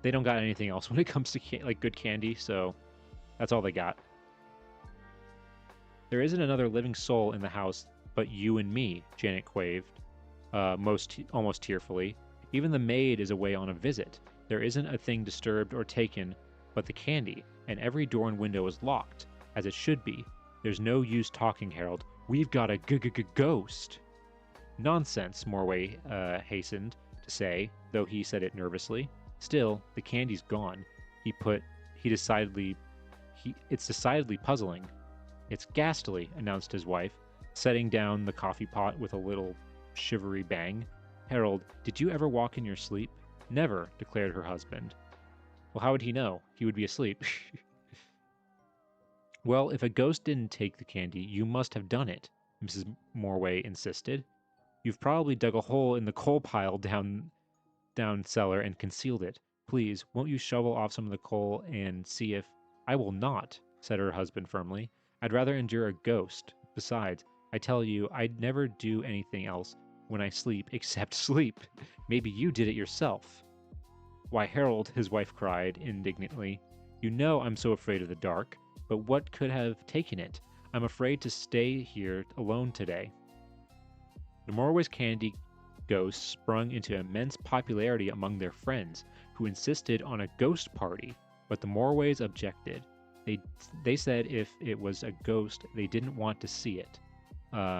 They don't got anything else when it comes to like good candy, so that's all they got. There isn't another living soul in the house but you and me, Janet quaved, almost tearfully. Even the maid is away on a visit. There isn't a thing disturbed or taken but the candy, and every door and window is locked, as it should be. There's no use talking, Harold. We've got a ghost. Nonsense, Morway hastened to say, though he said it nervously. Still, the candy's gone. It's decidedly puzzling. It's ghastly, announced his wife, setting down the coffee pot with a little shivery bang. Harold, did you ever walk in your sleep? Never, declared her husband. Well, how would he know? He would be asleep. Well, if a ghost didn't take the candy, you must have done it, Mrs. Morway insisted. You've probably dug a hole in the coal pile down cellar and concealed it. Please, won't you shovel off some of the coal and see if... I will not, said her husband firmly. I'd rather endure a ghost. Besides, I tell you, I'd never do anything else when I sleep except sleep. Maybe you did it yourself. Why, Harold, his wife cried indignantly, you know I'm so afraid of the dark, but what could have taken it? I'm afraid to stay here alone today. The Morway's candy ghosts sprung into immense popularity among their friends, who insisted on a ghost party, but the Morways objected. They said if it was a ghost, they didn't want to see it,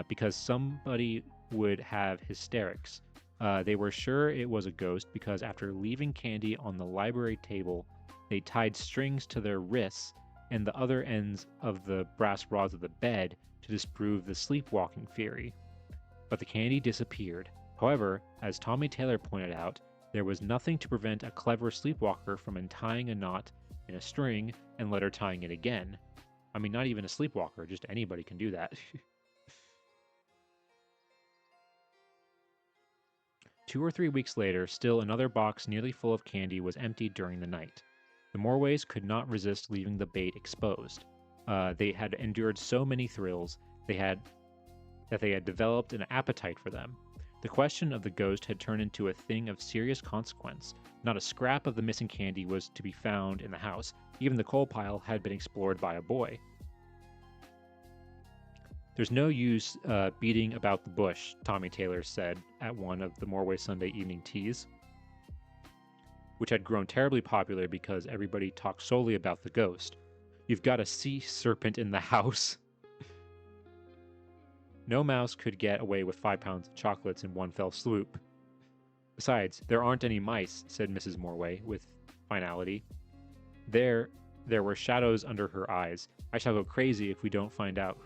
because somebody would have hysterics. They were sure it was a ghost because after leaving candy on the library table, they tied strings to their wrists and the other ends of the brass rods of the bed to disprove the sleepwalking theory. But the candy disappeared. However, as Tommy Taylor pointed out, there was nothing to prevent a clever sleepwalker from untying a knot in a string and later tying it again. I mean, not even a sleepwalker, just anybody can do that. 2 or 3 weeks later, still another box nearly full of candy was emptied during the night. The Morways could not resist leaving the bait exposed. They had endured so many thrills that they had developed an appetite for them. The question of the ghost had turned into a thing of serious consequence. Not a scrap of the missing candy was to be found in the house. Even the coal pile had been explored by a boy. There's no use beating about the bush, Tommy Taylor said at one of the Morway Sunday evening teas, which had grown terribly popular because everybody talked solely about the ghost. You've got a sea serpent in the house. No mouse could get away with 5 pounds of chocolates in one fell swoop. Besides, there aren't any mice, said Mrs. Morway with finality. There were shadows under her eyes. I shall go crazy if we don't find out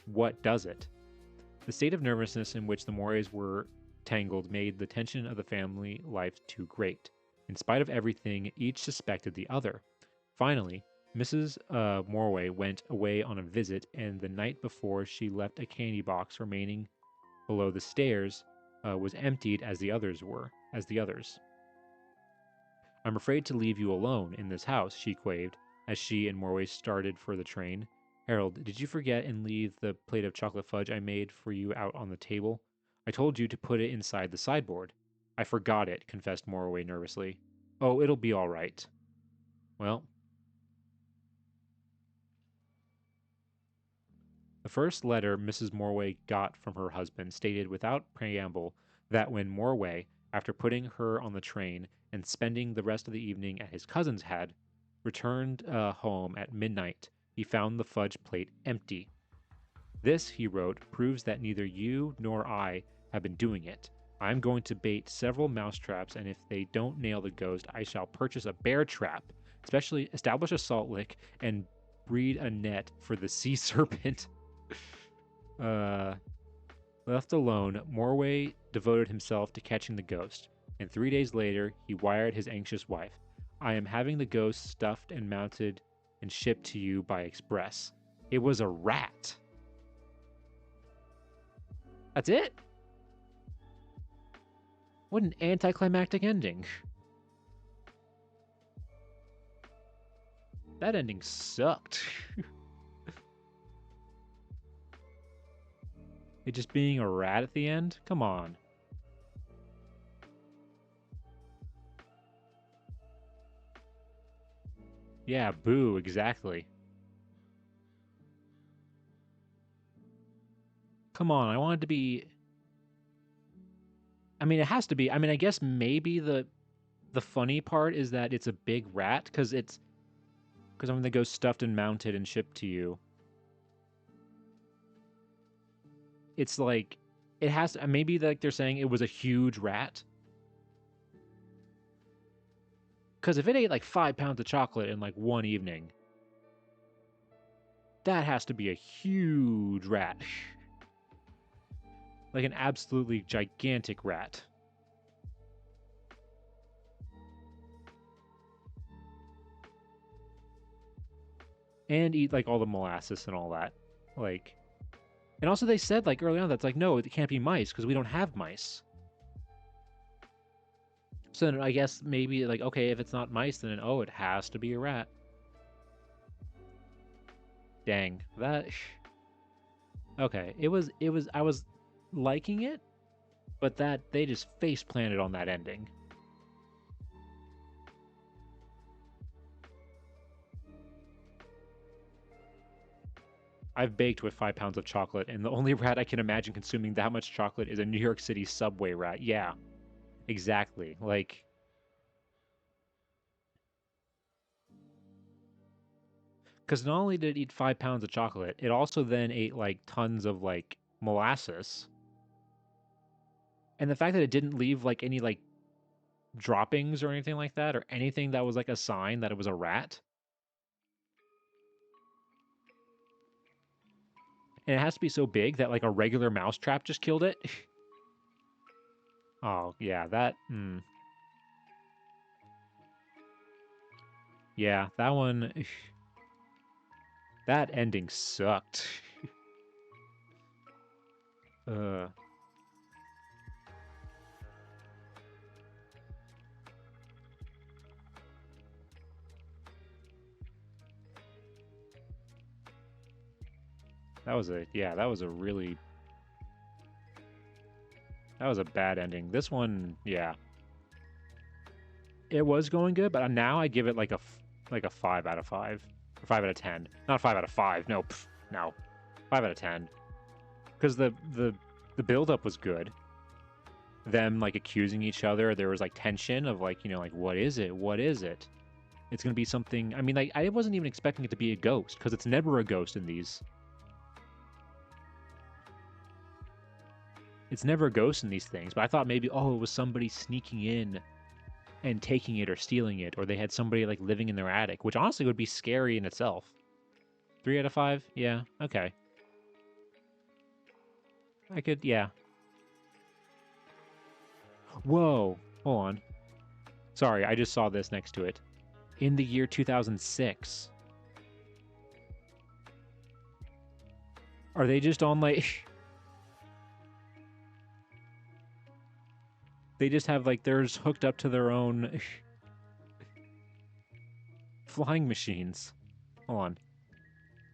what does it. The state of nervousness in which the Morways were tangled made the tension of the family life too great. In spite of everything, each suspected the other. Finally, Mrs. Morway went away on a visit, and the night before she left a candy box remaining below the stairs was emptied as the others. I'm afraid to leave you alone in this house, she quaved, as she and Morway started for the train. Harold, did you forget and leave the plate of chocolate fudge I made for you out on the table? I told you to put it inside the sideboard. I forgot it, confessed Morway nervously. Oh, it'll be all right. Well, The first letter Mrs. Morway got from her husband stated without preamble that when Morway, after putting her on the train and spending the rest of the evening at his cousin's, had returned home at midnight, he found the fudge plate empty. This, he wrote, proves that neither you nor I have been doing it. I am going to bait several mouse traps, and if they don't nail the ghost, I shall purchase a bear trap, especially establish a salt lick, and breed a net for the sea serpent. Left alone, Morway devoted himself to catching the ghost, and 3 days later, he wired his anxious wife, I am having the ghost stuffed and mounted and shipped to you by express. It was a rat. That's it? What an anticlimactic ending. That ending sucked. It just being a rat at the end? Come on. Yeah, boo, exactly. Come on, I want it to be... I mean, it has to be. I mean, I guess maybe the funny part is that it's a big rat, because I mean, they go stuffed and mounted and shipped to you. It's like, it has to, maybe like they're saying it was a huge rat. Because if it ate like 5 pounds of chocolate in like one evening, that has to be a huge rat. Like an absolutely gigantic rat. And eat like all the molasses and all that. Like, and also they said like early on that's like, no, it can't be mice because we don't have mice. So then I guess maybe like, okay, if it's not mice, then oh, it has to be a rat. Dang, that. Okay, I was liking it, but that they just face planted on that ending. I've baked with 5 pounds of chocolate, and the only rat I can imagine consuming that much chocolate is a New York City subway rat. Yeah, exactly. Like, because not only did it eat 5 pounds of chocolate, it also then ate like tons of like molasses. And the fact that it didn't leave like any like droppings or anything like that, or anything that was like a sign that it was a rat. And it has to be so big that like a regular mouse trap just killed it. Oh, yeah, that... Yeah, that one... That ending sucked. uh... That was a... Yeah, that was a really... That was a bad ending. This one, yeah. It was going good, but now I give it like a 5 out of 5. Or 5 out of 10. Not 5 out of 5. No, no. 5 out of 10. Because the build-up was good. Them like accusing each other, there was like tension of like, you know, like, what is it? What is it? It's gonna be something... I mean, like, I wasn't even expecting it to be a ghost, because it's never a ghost in these. It's never a ghost in these things, but I thought maybe, oh, it was somebody sneaking in and taking it or stealing it, or they had somebody like living in their attic, which honestly would be scary in itself. 3 out of 5? Yeah, okay. I could, yeah. Whoa, hold on. Sorry, I just saw this next to it. In the year 2006. Are they just on like... They just have like theirs hooked up to their own flying machines. Hold on.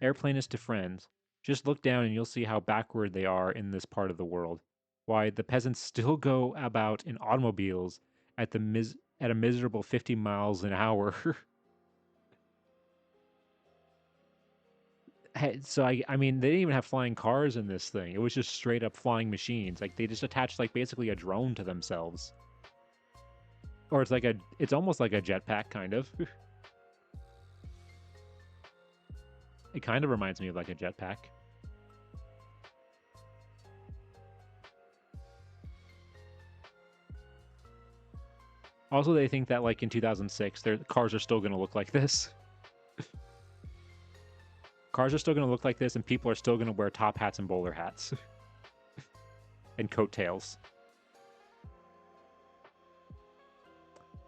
Airplanist to friends. Just look down and you'll see how backward they are in this part of the world. Why, the peasants still go about in automobiles at at a miserable 50 miles an hour. So I mean, they didn't even have flying cars in this thing. It was just straight up flying machines. Like they just attached like basically a drone to themselves, or it's almost like a jetpack kind of. It kind of reminds me of like a jetpack. Also, they think that like in 2006, their cars are still going to look like this. Cars are still going to look like this, and people are still going to wear top hats and bowler hats and coattails.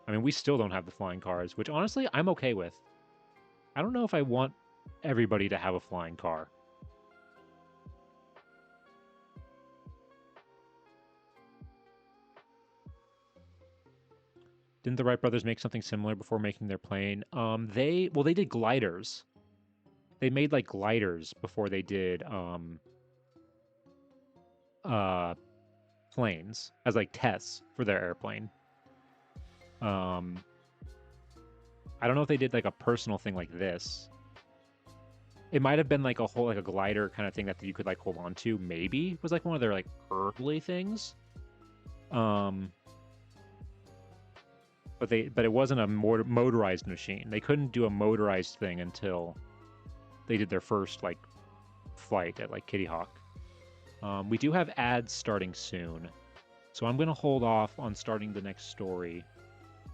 I mean, we still don't have the flying cars, which honestly, I'm okay with. I don't know if I want everybody to have a flying car. Didn't the Wright brothers make something similar before making their plane? They did gliders. They made like gliders before they did uh planes as like tests for their airplane. I don't know if they did like a personal thing like this. It might have been like a whole like a glider kind of thing that you could like hold on to. Maybe it was like one of their like early things. But it wasn't a motorized machine. They couldn't do a motorized thing until they did their first like flight at like Kitty Hawk. We do have ads starting soon, so I'm gonna hold off on starting the next story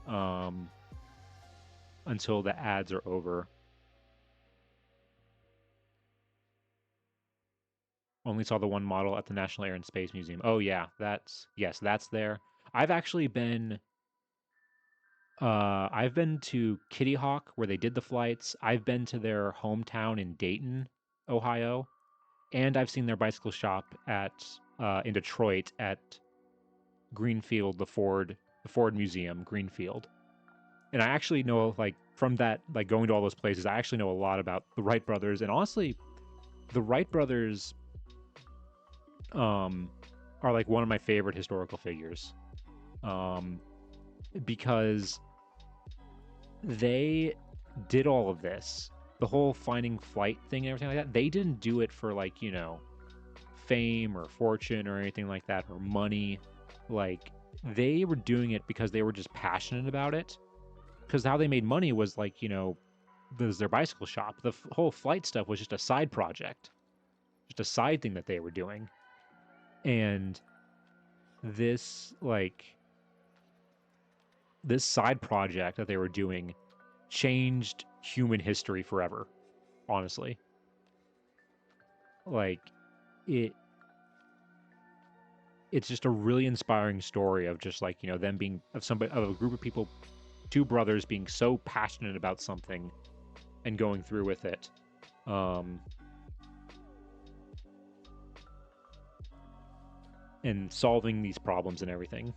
until the ads are over. Only saw the one model at the National Air and Space Museum. Oh yeah, that's there. I've actually been I've been to Kitty Hawk where they did the flights. I've been to their hometown in Dayton, Ohio, and I've seen their bicycle shop at in Detroit at Greenfield, the Ford Museum, Greenfield. And I actually know like from that like going to all those places, I actually know a lot about the Wright brothers, and honestly, the Wright brothers are like one of my favorite historical figures. Because they did all of this, the whole finding flight thing and everything like that. They didn't do it for like, fame or fortune or anything like that or money. Like they were doing it because they were just passionate about it. Because how they made money was like, there's their bicycle shop. The whole flight stuff was just a side project, just a side thing that they were doing. And this this side project that they were doing changed human history forever, honestly. Like it it's just a really inspiring story of just like, them being of a group of people, two brothers being so passionate about something and going through with it. And solving these problems and everything.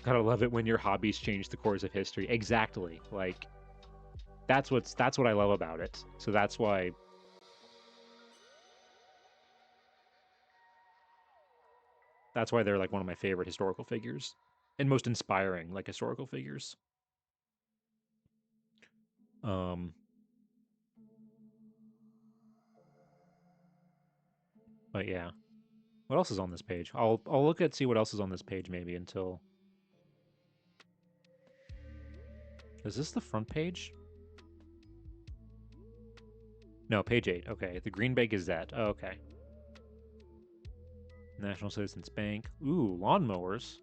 Gotta love it when your hobbies change the course of history. Exactly. Like that's what I love about it. So that's why they're like one of my favorite historical figures and most inspiring like historical figures. Um but yeah. What else is on this page? I'll look at see what else is on this page maybe until is this the front page? No, page 8. Okay. The Green Bay Gazette. Oh, okay. National Citizens Bank. Ooh, lawnmowers.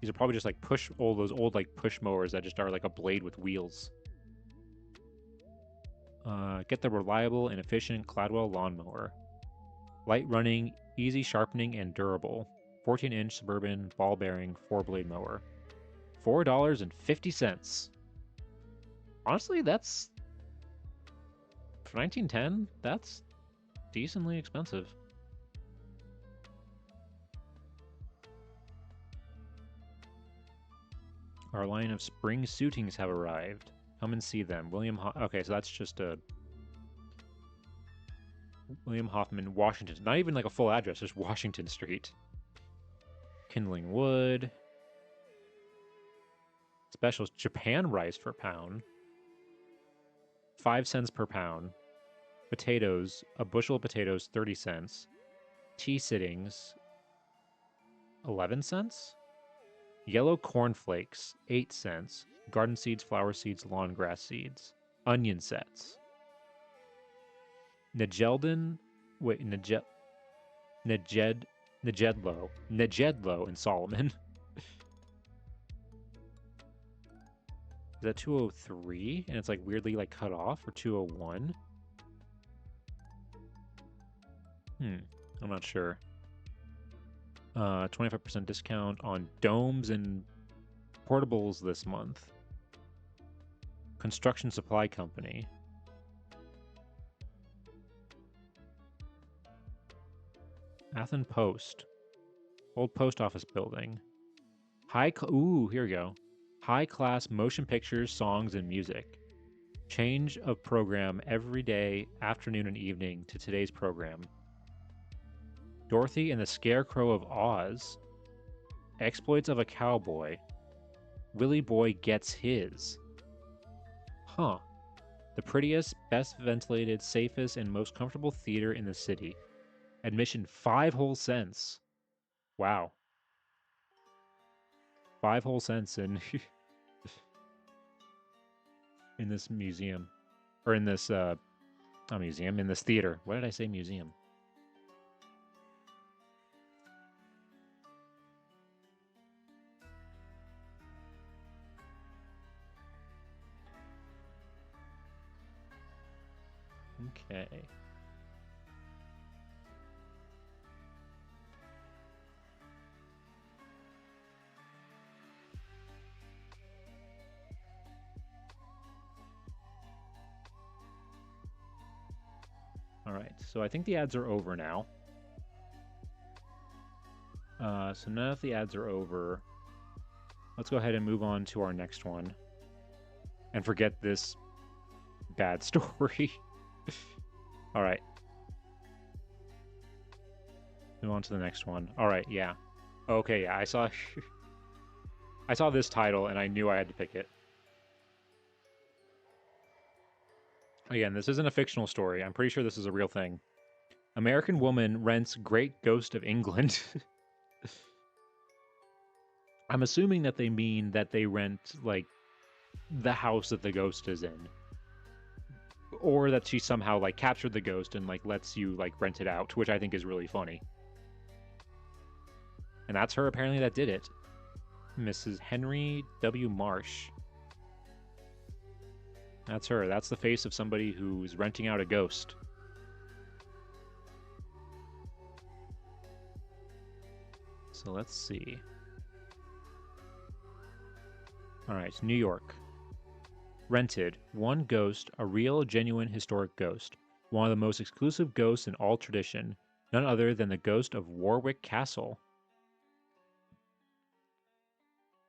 These are probably just like those old like push mowers that just are like a blade with wheels. Get the reliable and efficient Cladwell lawnmower. Light running, easy sharpening, and durable. 14-inch suburban ball bearing 4-blade mower. $4.50. Honestly, that's for 1910. That's decently expensive. Our line of spring suitings have arrived. Come and see them. Okay, so that's just a William Hoffman, Washington. Not even like a full address, just Washington Street. Kindling wood. Specials, Japan rice per pound, 5 cents per pound. Potatoes, a bushel of potatoes, 30 cents. Tea sittings, 11 cents. Yellow corn flakes, 8 cents. Garden seeds, flower seeds, lawn grass seeds. Onion sets. Nejedlo, and Solomon. Is that 203? And it's like weirdly like cut off, or 201? I'm not sure. 25% discount on domes and portables this month. Construction Supply Company. Athen Post. Old post office building. Ooh, here we go. High-class motion pictures, songs, and music. Change of program every day, afternoon and evening to today's program. Dorothy and the Scarecrow of Oz. Exploits of a Cowboy. Willy Boy gets his. Huh. The prettiest, best ventilated, safest, and most comfortable theater in the city. Admission 5 whole cents. Wow. 5 whole cents in in this museum. Or in this not museum, in this theater. What did I say, museum? Okay. All right, so I think the ads are over now. So now that the ads are over, let's go ahead and move on to our next one. And forget this bad story. All right. Move on to the next one. All right, yeah. Okay, yeah, I saw I saw this title and I knew I had to pick it. Again, this isn't a fictional story. I'm pretty sure this is a real thing. American woman rents Great Ghost of England. I'm assuming that they mean that they rent, like, the house that the ghost is in. Or that she somehow, like, captured the ghost and, like, lets you, like, rent it out, which I think is really funny. And that's her, apparently, that did it. Mrs. Henry W. Marsh. That's her. That's the face of somebody who's renting out a ghost. So let's see. All right, New York. Rented. One ghost, a real, genuine, historic ghost. One of the most exclusive ghosts in all tradition. None other than the ghost of Warwick Castle.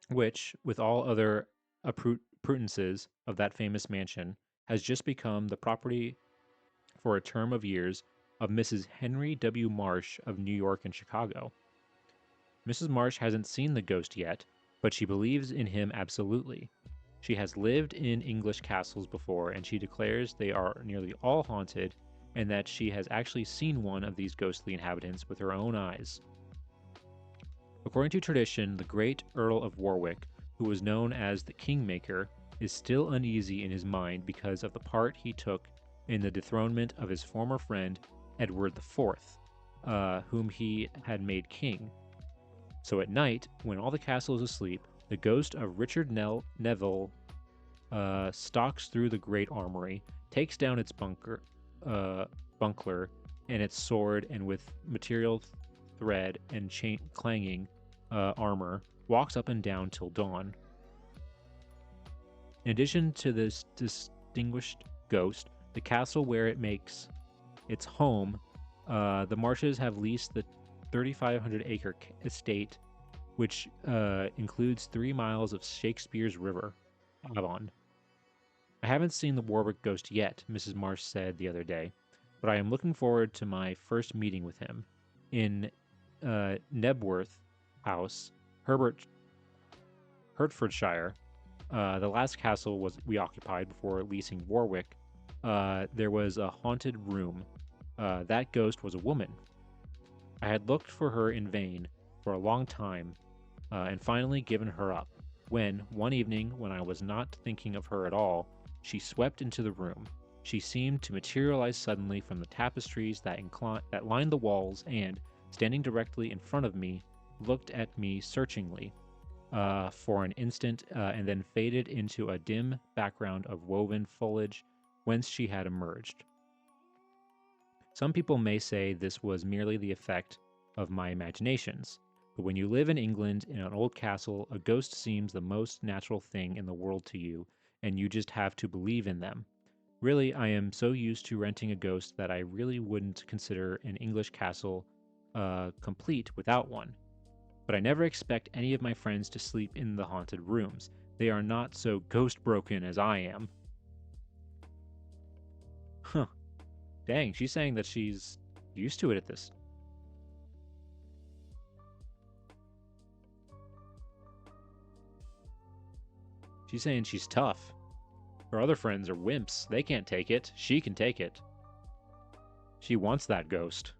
Which, with all other appurtenances of that famous mansion, has just become the property for a term of years of Mrs. Henry W. Marsh of New York and Chicago. Mrs. Marsh hasn't seen the ghost yet, but she believes in him absolutely. She has lived in English castles before, and she declares they are nearly all haunted, and that she has actually seen one of these ghostly inhabitants with her own eyes. According to tradition, the great Earl of Warwick, who was known as the Kingmaker, is still uneasy in his mind because of the part he took in the dethronement of his former friend Edward IV, whom he had made king. So at night, when all the castle is asleep, the ghost of Richard Neville stalks through the great armory, takes down its buckler and its sword, and with material thread and chain clanging armor, walks up and down till dawn. In addition to this distinguished ghost, the castle where it makes its home, the Marshes have leased the 3,500-acre estate, which includes 3 miles of Shakespeare's River, Avon. I haven't seen the Warwick ghost yet, Mrs. Marsh said the other day, but I am looking forward to my first meeting with him. In Nebworth House, Hertfordshire, The last castle we occupied before leasing Warwick. There was a haunted room. That ghost was a woman. I had looked for her in vain for a long time, and finally given her up, when, one evening, when I was not thinking of her at all, she swept into the room. She seemed to materialize suddenly from the tapestries that lined the walls and, standing directly in front of me, looked at me searchingly for an instant and then faded into a dim background of woven foliage whence she had emerged. Some people may say this was merely the effect of my imaginations, but when you live in England in an old castle, a ghost seems the most natural thing in the world to you, and you just have to believe in them. Really, I am so used to renting a ghost that I really wouldn't consider an English castle complete without one. But I never expect any of my friends to sleep in the haunted rooms. They are not so ghost broken as I am. Huh. Dang, she's saying that she's used to it at this. She's saying she's tough. Her other friends are wimps. They can't take it. She can take it. She wants that ghost.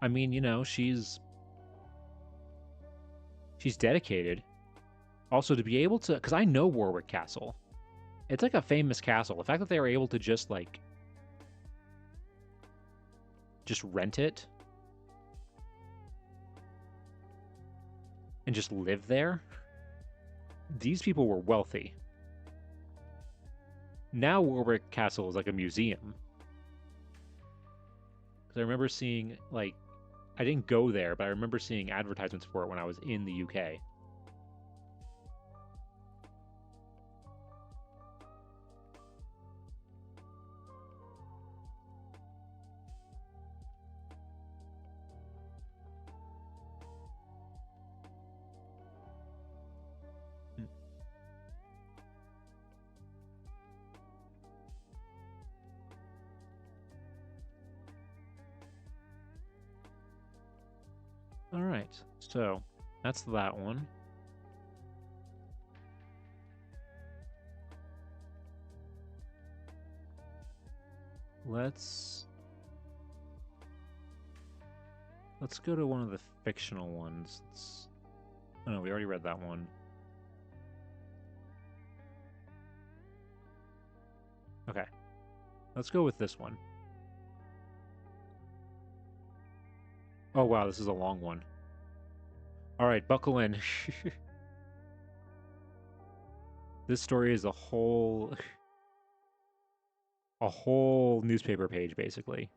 I mean, you know, she's dedicated. Also, to be able to, because I know Warwick Castle. It's like a famous castle. The fact that they were able to just rent it and just live there. These people were wealthy. Now Warwick Castle is like a museum. Because I remember seeing, I didn't go there, but I remember seeing advertisements for it when I was in the UK. Alright, so that's that one. Let's go to one of the fictional ones. Oh no, we already read that one. Okay. Let's go with this one. Oh wow, this is a long one. Alright, buckle in. This story is a whole newspaper page, basically.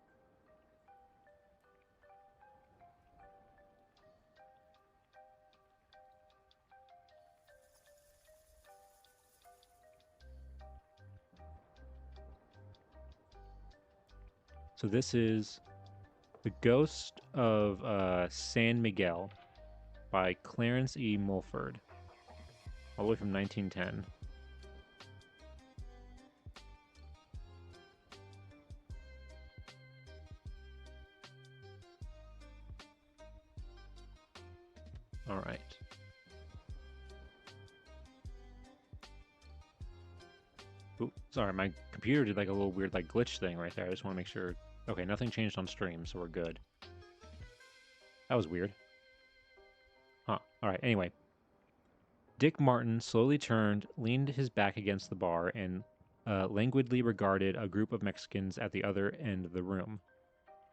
So this is The Ghost of San Miguel by Clarence E. Mulford, all the way from 1910. All right. Ooh, sorry, my computer did like a little weird glitch thing right there. I just want to make sure. Okay, nothing changed on stream, so we're good. That was weird. Huh. All right, anyway. Dick Martin slowly turned, leaned his back against the bar, and languidly regarded a group of Mexicans at the other end of the room.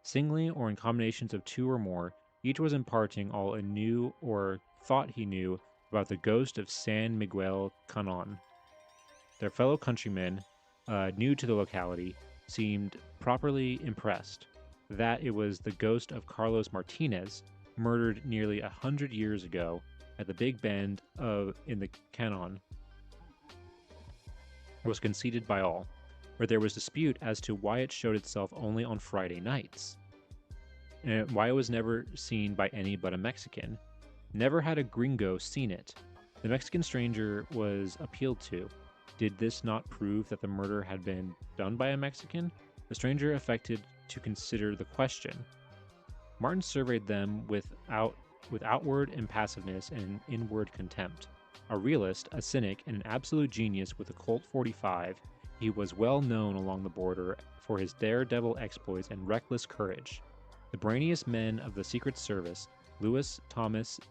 Singly or in combinations of two or more, each was imparting all he knew or thought he knew about the ghost of San Miguel Canon. Their fellow countrymen, new to the locality, seemed properly impressed that it was the ghost of Carlos Martinez, murdered nearly 100 years ago at the Big Bend in the Canon, was conceded by all, where there was dispute as to why it showed itself only on Friday nights, and why it was never seen by any but a Mexican. Never had a gringo seen it. The Mexican stranger was appealed to. Did this not prove that the murder had been done by a Mexican? The stranger affected to consider the question. Martin surveyed them with outward impassiveness and inward contempt. A realist, a cynic, and an absolute genius with a Colt 45, he was well known along the border for his daredevil exploits and reckless courage. The brainiest men of the Secret Service, Lewis, Thomas,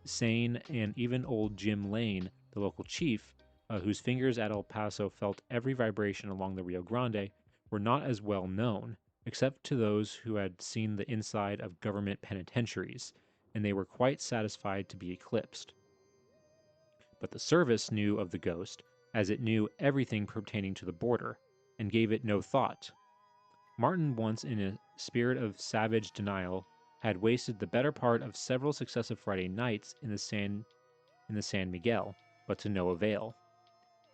Sane, and even old Jim Lane, the local chief, whose fingers at El Paso felt every vibration along the Rio Grande, were not as well known, except to those who had seen the inside of government penitentiaries, and they were quite satisfied to be eclipsed. But the service knew of the ghost, as it knew everything pertaining to the border, and gave it no thought. Martin, once in a spirit of savage denial, had wasted the better part of several successive Friday nights in the San Miguel, but to no avail.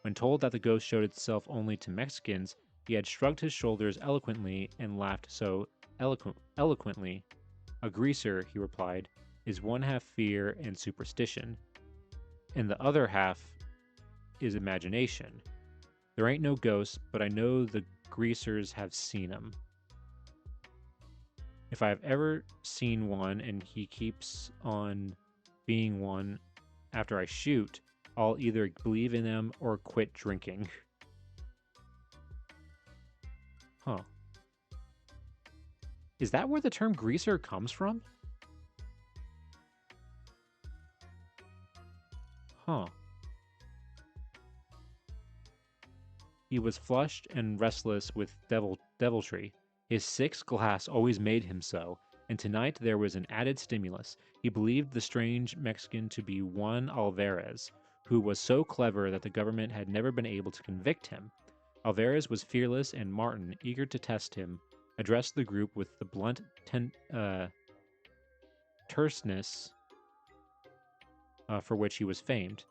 When told that the ghost showed itself only to Mexicans, he had shrugged his shoulders eloquently and laughed so eloquently. A greaser, he replied, is one half fear and superstition, and the other half is imagination. There ain't no ghosts, but I know the greasers have seen 'em. If I have ever seen one and he keeps on being one after I shoot, I'll either believe in them or quit drinking. Huh. Is that where the term greaser comes from? Huh. He was flushed and restless with deviltry. His sixth glass always made him so, and tonight there was an added stimulus. He believed the strange Mexican to be Juan Alvarez, who was so clever that the government had never been able to convict him. Alvarez was fearless, and Martin, eager to test him, addressed the group with the blunt terseness for which he was famed.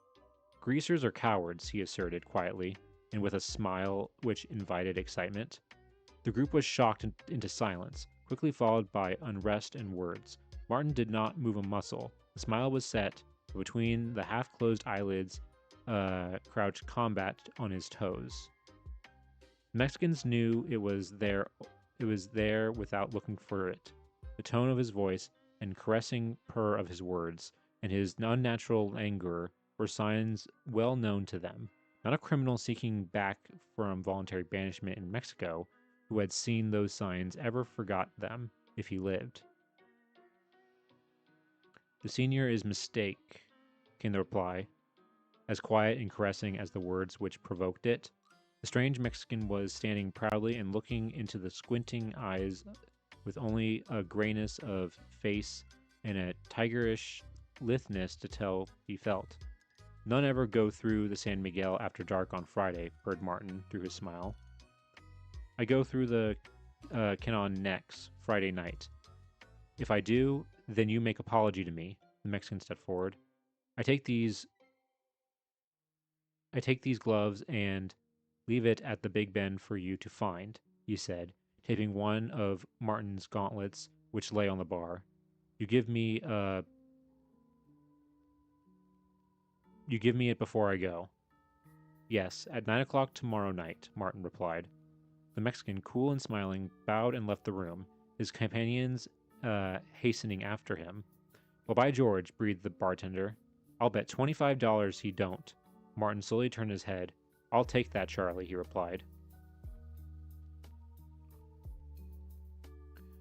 Greasers are cowards, he asserted quietly, and with a smile which invited excitement. The group was shocked into silence, quickly followed by unrest and words. Martin did not move a muscle. The smile was set, but between the half-closed eyelids crouched combat on his toes. The Mexicans knew it was there without looking for it. The tone of his voice and caressing purr of his words, and his unnatural languor were signs well known to them. Not a criminal seeking back from voluntary banishment in Mexico, who had seen those signs, ever forgot them if he lived. The senior is mistake, came the reply, as quiet and caressing as the words which provoked it. The strange Mexican was standing proudly and looking into the squinting eyes with only a grayness of face and a tigerish litheness to tell he felt. None ever go through the San Miguel after dark on Friday, purred Martin through his smile. I go through the Canon Necks Friday night. If I do, then you make apology to me, the Mexican stepped forward. I take these gloves and leave it at the Big Ben for you to find, he said, taking one of Martin's gauntlets which lay on the bar. You give me it before I go. Yes, at 9 o'clock tomorrow night, Martin replied. The Mexican, cool and smiling, bowed and left the room, his companions hastening after him. Well, by George, breathed the bartender. I'll bet $25 he don't. Martin slowly turned his head. I'll take that, Charlie, he replied.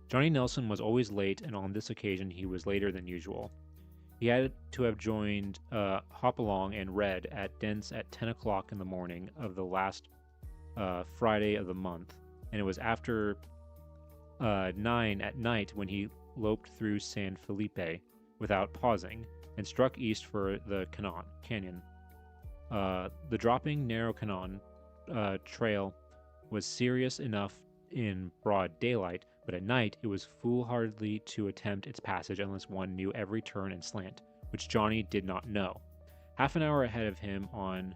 Johnny Nelson was always late, and on this occasion he was later than usual. He had to have joined Hopalong and Red at Dent's at 10 o'clock in the morning of the last Friday of the month, and it was after 9 at night when he loped through San Felipe without pausing and struck east for the canyon. The dropping narrow canyon trail was serious enough in broad daylight, but at night it was foolhardy to attempt its passage unless one knew every turn and slant, which Johnny did not know. Half an hour ahead of him on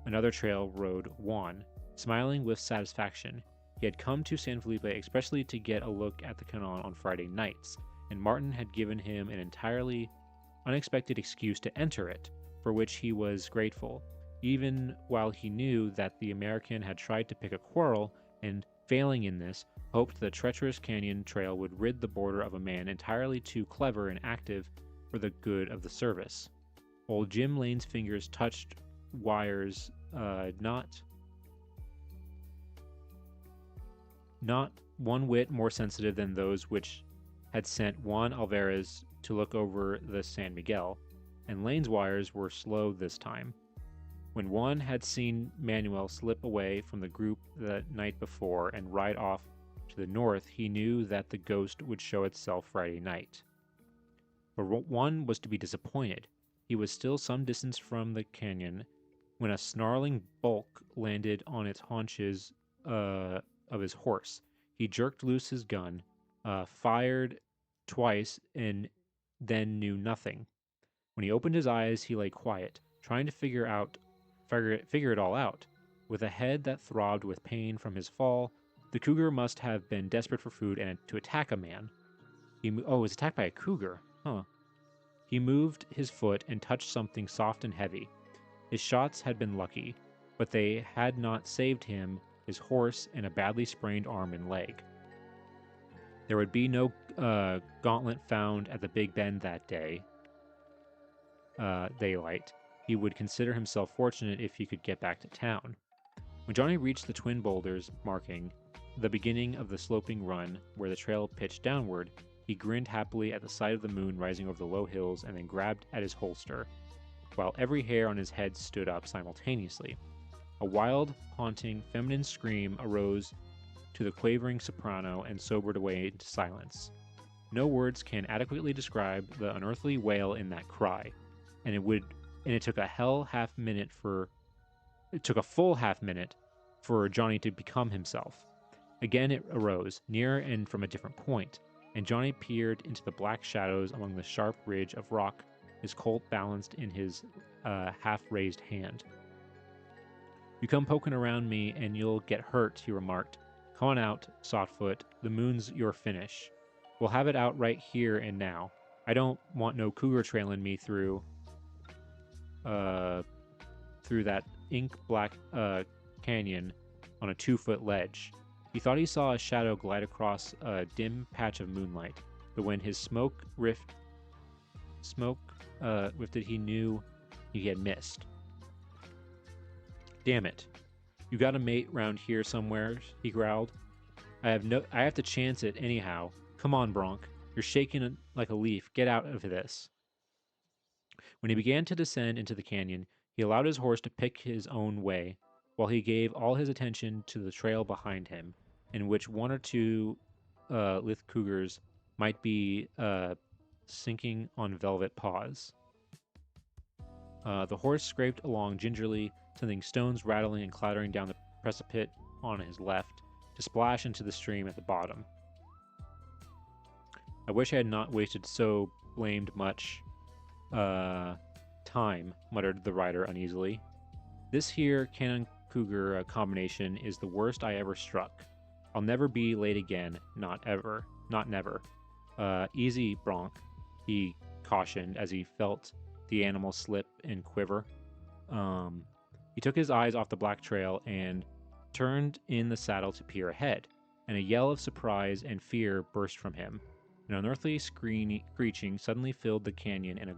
another trail rode Juan, smiling with satisfaction. He had come to San Felipe expressly to get a look at the canyon on Friday nights, and Martin had given him an entirely unexpected excuse to enter it, for which he was grateful, even while he knew that the American had tried to pick a quarrel, and, failing in this, hoped the treacherous canyon trail would rid the border of a man entirely too clever and active for the good of the service. Old Jim Lane's fingers touched wires not one whit more sensitive than those which had sent Juan Alvarez to look over the San Miguel, and Lane's wires were slow this time. When Juan had seen Manuel slip away from the group the night before and ride off to the north, he knew that the ghost would show itself Friday night. But Juan was to be disappointed. He was still some distance from the canyon when a snarling bulk landed on its haunches of his horse. He jerked loose his gun, fired twice, and then knew nothing. When he opened his eyes, he lay quiet, trying to figure it all out. With a head that throbbed with pain from his fall, the cougar must have been desperate for food and to attack a man. He was attacked by a cougar. Huh. He moved his foot and touched something soft and heavy. His shots had been lucky, but they had not saved him, his horse, and a badly sprained arm and leg. There would be no gauntlet found at the Big Bend that day. Daylight. He would consider himself fortunate if he could get back to town. When Johnny reached the twin boulders marking the beginning of the sloping run where the trail pitched downward, he grinned happily at the sight of the moon rising over the low hills and then grabbed at his holster, while every hair on his head stood up simultaneously. A wild, haunting, feminine scream arose to the quavering soprano and sobered away into silence. No words can adequately describe the unearthly wail in that cry, and it took a full half minute for Johnny to become himself. Again it arose, nearer and from a different point, and Johnny peered into the black shadows among the sharp ridge of rock, his Colt balanced in his half-raised hand. "You come poking around me and you'll get hurt," he remarked. "Come on out, Softfoot. The moon's your finish. We'll have it out right here and now. I don't want no cougar trailing me through that ink-black canyon on a 2-foot ledge." He thought he saw a shadow glide across a dim patch of moonlight, but when his smoke rifted, he knew he had missed. "Damn it. You got a mate round here somewhere," he growled. I have to chance it anyhow. Come on, Bronk. You're shaking like a leaf. Get out of this." When he began to descend into the canyon, he allowed his horse to pick his own way, while he gave all his attention to the trail behind him, in which one or two lithe cougars might be sinking on velvet paws. The horse scraped along gingerly, sending stones rattling and clattering down the precipice on his left to splash into the stream at the bottom. "I wish I had not wasted so blamed much time," muttered the rider uneasily. "This here cannon cougar combination is the worst I ever struck. I'll never be late again, not ever, not never. Easy, Bronk," he cautioned as he felt the animal slip and quiver. He took his eyes off the black trail and turned in the saddle to peer ahead, and a yell of surprise and fear burst from him. An unearthly screeching suddenly filled the canyon, and a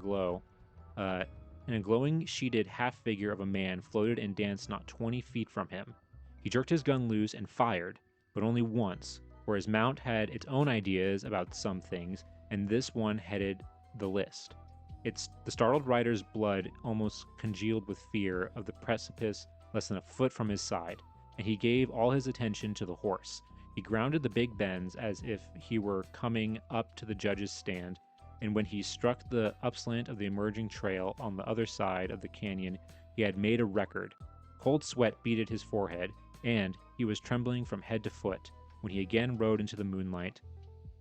glowing sheeted half-figure of a man floated and danced not 20 feet from him. He jerked his gun loose and fired, but only once, for his mount had its own ideas about some things, and this one headed the list. The startled rider's blood almost congealed with fear of the precipice less than a foot from his side, and he gave all his attention to the horse. He grounded the big bends as if he were coming up to the judge's stand, and when he struck the upslant of the emerging trail on the other side of the canyon, he had made a record. Cold sweat beaded his forehead, and he was trembling from head to foot when he again rode into the moonlight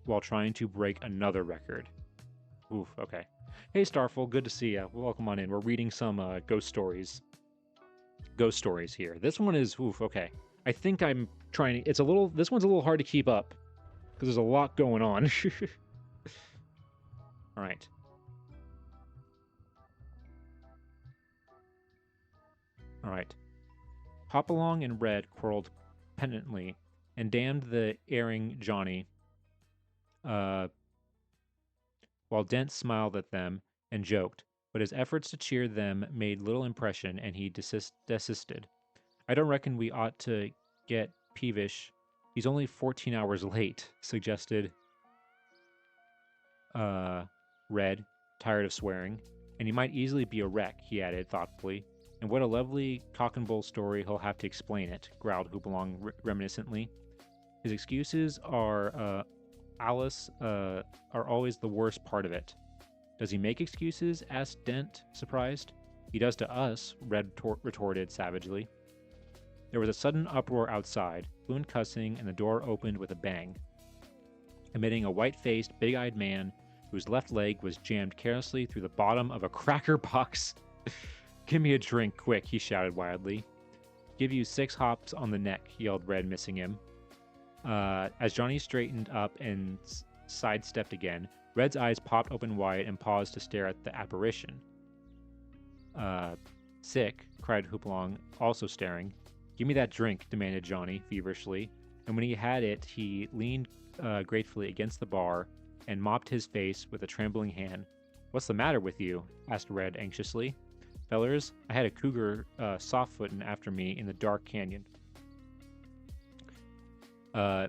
while trying to break another record. Oof, okay. Hey, Starful, good to see you. Welcome on in. We're reading some ghost stories. Ghost stories here. This one is, oof, okay. I think I'm trying to, this one's a little hard to keep up because there's a lot going on. All right. All right. Hopalong and Red quarreled penitently and damned the erring Johnny, uh, while Dent smiled at them and joked, but his efforts to cheer them made little impression, and he desisted. I don't reckon we ought to get peevish. He's only 14 hours late, suggested uh, Red, tired of swearing. And he might easily be a wreck, he added thoughtfully. And what a lovely cock and bull story he'll have to explain it, growled Hoopalong reminiscently. His excuses are always the worst part of it. Does he make excuses? Asked Dent, surprised. He does to us, Red retorted savagely. There was a sudden uproar outside, fluent cussing, and the door opened with a bang, emitting a white-faced, big-eyed man whose left leg was jammed carelessly through the bottom of a cracker box. Give me a drink, quick, he shouted wildly. Give you 6 hops on the neck, yelled Red, missing him. As Johnny straightened up and sidestepped again, Red's eyes popped open wide and paused to stare at the apparition. Sick, cried Hoopalong, also staring. Give me that drink, demanded Johnny feverishly, and when he had it, he leaned gratefully against the bar and mopped his face with a trembling hand. What's the matter with you? Asked Red anxiously. Fellers, I had a cougar soft-footin' after me in the dark canyon.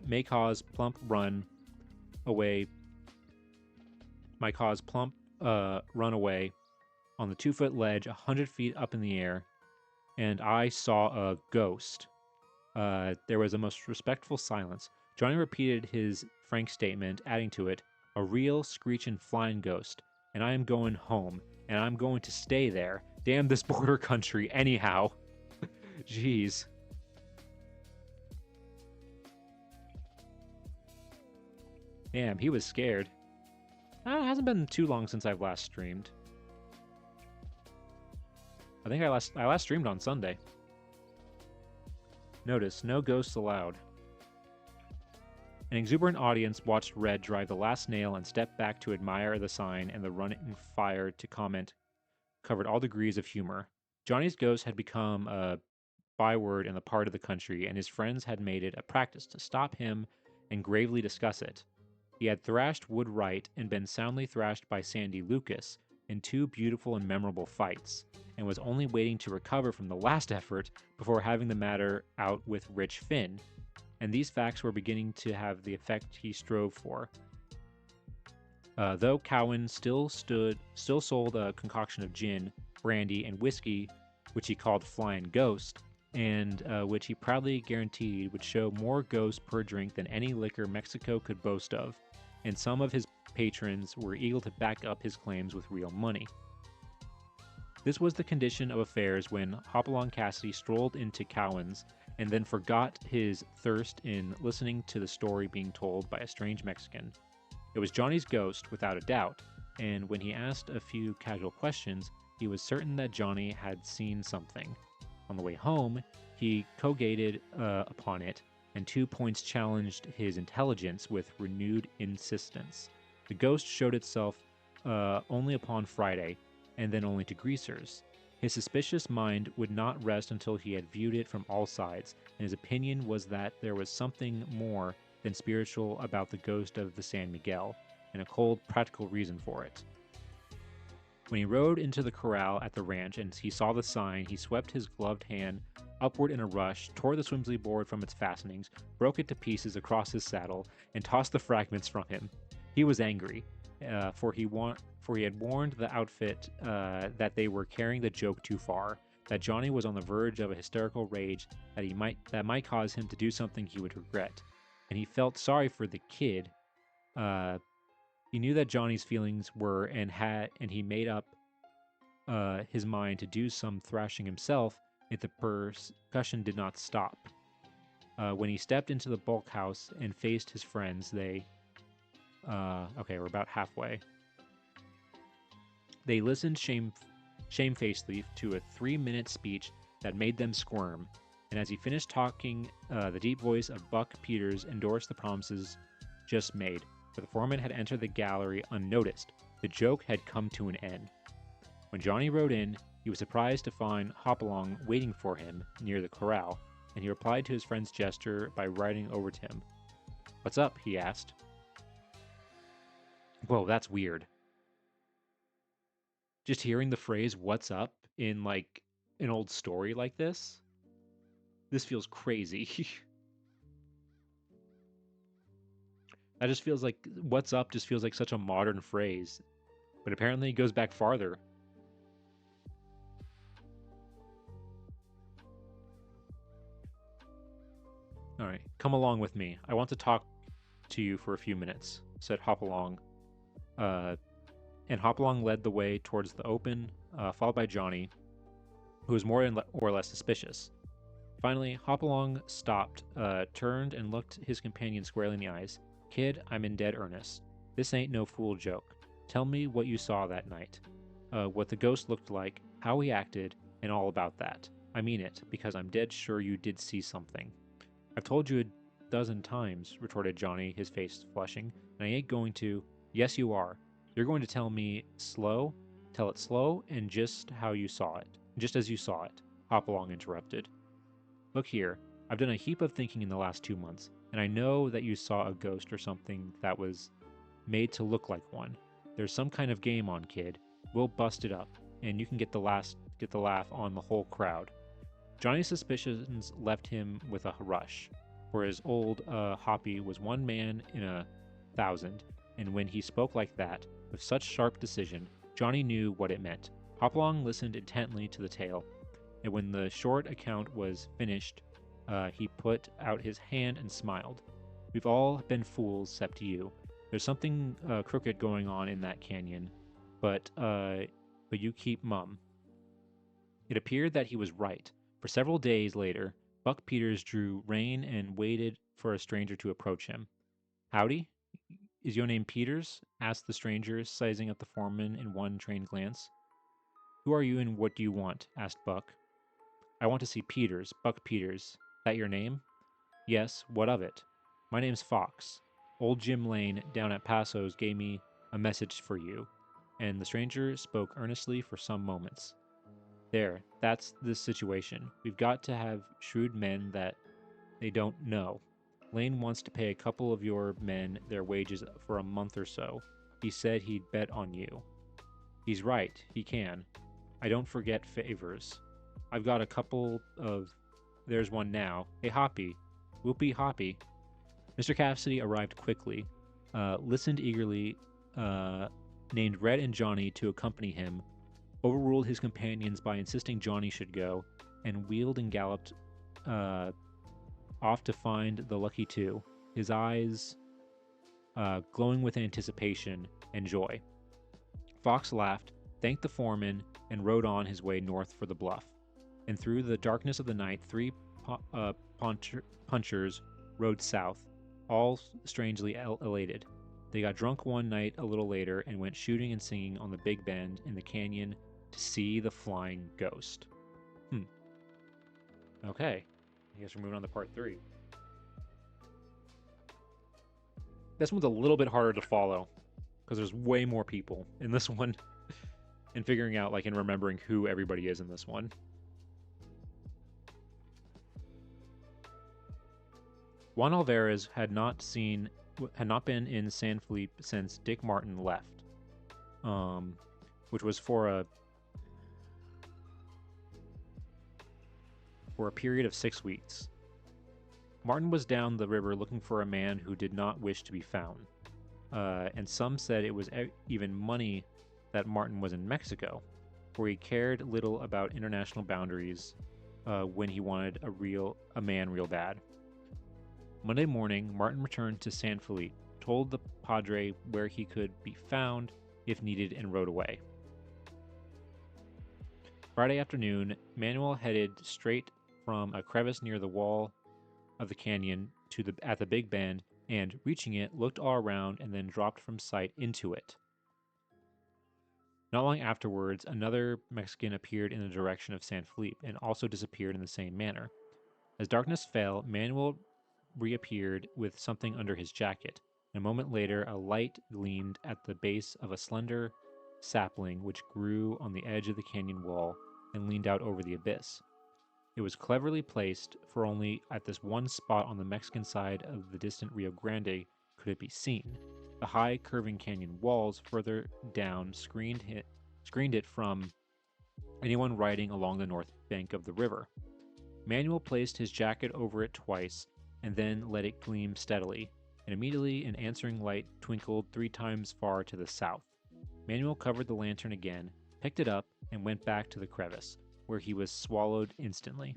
May cause plump run away on the 2-foot ledge 100 feet up in the air, and I saw a ghost. There was a most respectful silence. Johnny repeated his frank statement, adding to it, a real screechin' flying ghost, and I am going home, and I'm going to stay there. Damn this border country anyhow. Jeez. Damn, he was scared. It hasn't been too long since I've last streamed. I think I last streamed on Sunday. Notice, no ghosts allowed. An exuberant audience watched Red drive the last nail and step back to admire the sign, and the running fire to comment covered all degrees of humor. Johnny's ghost had become a byword in the part of the country, and his friends had made it a practice to stop him and gravely discuss it. He had thrashed Wood Wright and been soundly thrashed by Sandy Lucas in 2 beautiful and memorable fights, and was only waiting to recover from the last effort before having the matter out with Rich Finn, and these facts were beginning to have the effect he strove for. Though Cowan still sold a concoction of gin, brandy, and whiskey, which he called Flying Ghost, and which he proudly guaranteed would show more ghosts per drink than any liquor Mexico could boast of, and some of his patrons were eager to back up his claims with real money. This was the condition of affairs when Hopalong Cassidy strolled into Cowan's and then forgot his thirst in listening to the story being told by a strange Mexican. It was Johnny's ghost, without a doubt, and when he asked a few casual questions, he was certain that Johnny had seen something. On the way home, he cogated upon it, and 2 points challenged his intelligence with renewed insistence. The ghost showed itself only upon Friday, and then only to greasers. His suspicious mind would not rest until he had viewed it from all sides, and his opinion was that there was something more than spiritual about the ghost of the San Miguel, and a cold, practical reason for it. When he rode into the corral at the ranch and he saw the sign, he swept his gloved hand upward in a rush, tore the Swimsley board from its fastenings, broke it to pieces across his saddle, and tossed the fragments from him. He was angry, for he had warned the outfit that they were carrying the joke too far, that Johnny was on the verge of a hysterical rage that might cause him to do something he would regret. And he felt sorry for the kid. He knew that Johnny's feelings were and he made up his mind to do some thrashing himself if the percussion did not stop. When he stepped into the bulk house and faced his friends, okay, we're about halfway. They listened shamefacedly to a 3-minute speech that made them squirm, and as he finished talking, the deep voice of Buck Peters endorsed the promises just made. For the foreman had entered the gallery unnoticed. The joke had come to an end. When Johnny rode in, he was surprised to find Hopalong waiting for him near the corral. and he replied to his friend's gesture by riding over to him. "What's up?" he asked. Whoa, that's weird. Just hearing the phrase "what's up" in like an old story like this feels crazy. That just feels like "what's up" just feels like such a modern phrase, but apparently it goes back farther. All right, come along with me. I want to talk to you for a few minutes, said Hopalong. And Hopalong led the way towards the open, followed by Johnny, who was more or less suspicious. Finally, Hopalong stopped, turned, and looked his companion squarely in the eyes. "Kid, I'm in dead earnest. This ain't no fool joke. Tell me what you saw that night. What the ghost looked like, how he acted, and all about that. I mean it, because I'm dead sure you did see something." "I've told you a dozen times," retorted Johnny, his face flushing, "and I ain't going to—" "Yes, you are. You're going to tell me slow, tell it slow, and just how you saw it. Just as you saw it," Hopalong interrupted. "Look here, I've done a heap of thinking in the last 2 months, and I know that you saw a ghost or something that was made to look like one. There's some kind of game on, kid. We'll bust it up, and you can get the laugh on the whole crowd." Johnny's suspicions left him with a rush, for his old Hoppy was one man in 1,000, and when he spoke like that, with such sharp decision, Johnny knew what it meant. Hopalong listened intently to the tale, and when the short account was finished, he put out his hand and smiled. "We've all been fools except you. There's something crooked going on in that canyon, but you keep mum." It appeared that he was right. For several days later, Buck Peters drew rein and waited for a stranger to approach him. "Howdy? Is your name Peters?" asked the stranger, sizing up the foreman in one trained glance. "Who are you and what do you want?" asked Buck. "I want to see Peters, Buck Peters. That your name?" "Yes, what of it?" "My name's Fox. Old Jim Lane down at Passo's gave me a message for you," and the stranger spoke earnestly for some moments. That's the situation. We've got to have shrewd men that they don't know. Lane wants to pay a couple of your men their wages for a month or so. He said he'd bet on you." "He's right, he can. I don't forget favors. I've got a couple of... There's one now. Hey, Hoppy. Whoopee Hoppy." Mr. Cassidy arrived quickly, listened eagerly, named Red and Johnny to accompany him, overruled his companions by insisting Johnny should go, and wheeled and galloped off to find the lucky two, his eyes glowing with anticipation and joy. Fox laughed, thanked the foreman, and rode on his way north for the bluff. And through the darkness of the night, three punchers rode south, all strangely elated. They got drunk one night a little later and went shooting and singing on the Big Bend in the canyon to see the flying ghost. Okay. I guess we're moving on to part 3. This one's a little bit harder to follow because there's way more people in this one and figuring out and remembering who everybody is in this one. Juan Alvarez had not been in San Felipe since Dick Martin left, which was for a period of 6 weeks. Martin was down the river looking for a man who did not wish to be found, and some said it was even money that Martin was in Mexico, where he cared little about international boundaries when he wanted a man real bad. Monday morning, Martin returned to San Felipe, told the padre where he could be found if needed, and rode away. Friday afternoon, Manuel headed straight from a crevice near the wall of the canyon at the Big Bend, and, reaching it, looked all around and then dropped from sight into it. Not long afterwards, another Mexican appeared in the direction of San Felipe and also disappeared in the same manner. As darkness fell, Manuel reappeared with something under his jacket. And a moment later, a light gleamed at the base of a slender sapling which grew on the edge of the canyon wall and leaned out over the abyss. It was cleverly placed, for only at this one spot on the Mexican side of the distant Rio Grande could it be seen. The high, curving canyon walls further down screened it from anyone riding along the north bank of the river. Manuel placed his jacket over it twice, and then let it gleam steadily, and immediately an answering light twinkled 3 times far to the south. Manuel covered the lantern again, picked it up, and went back to the crevice, where he was swallowed instantly.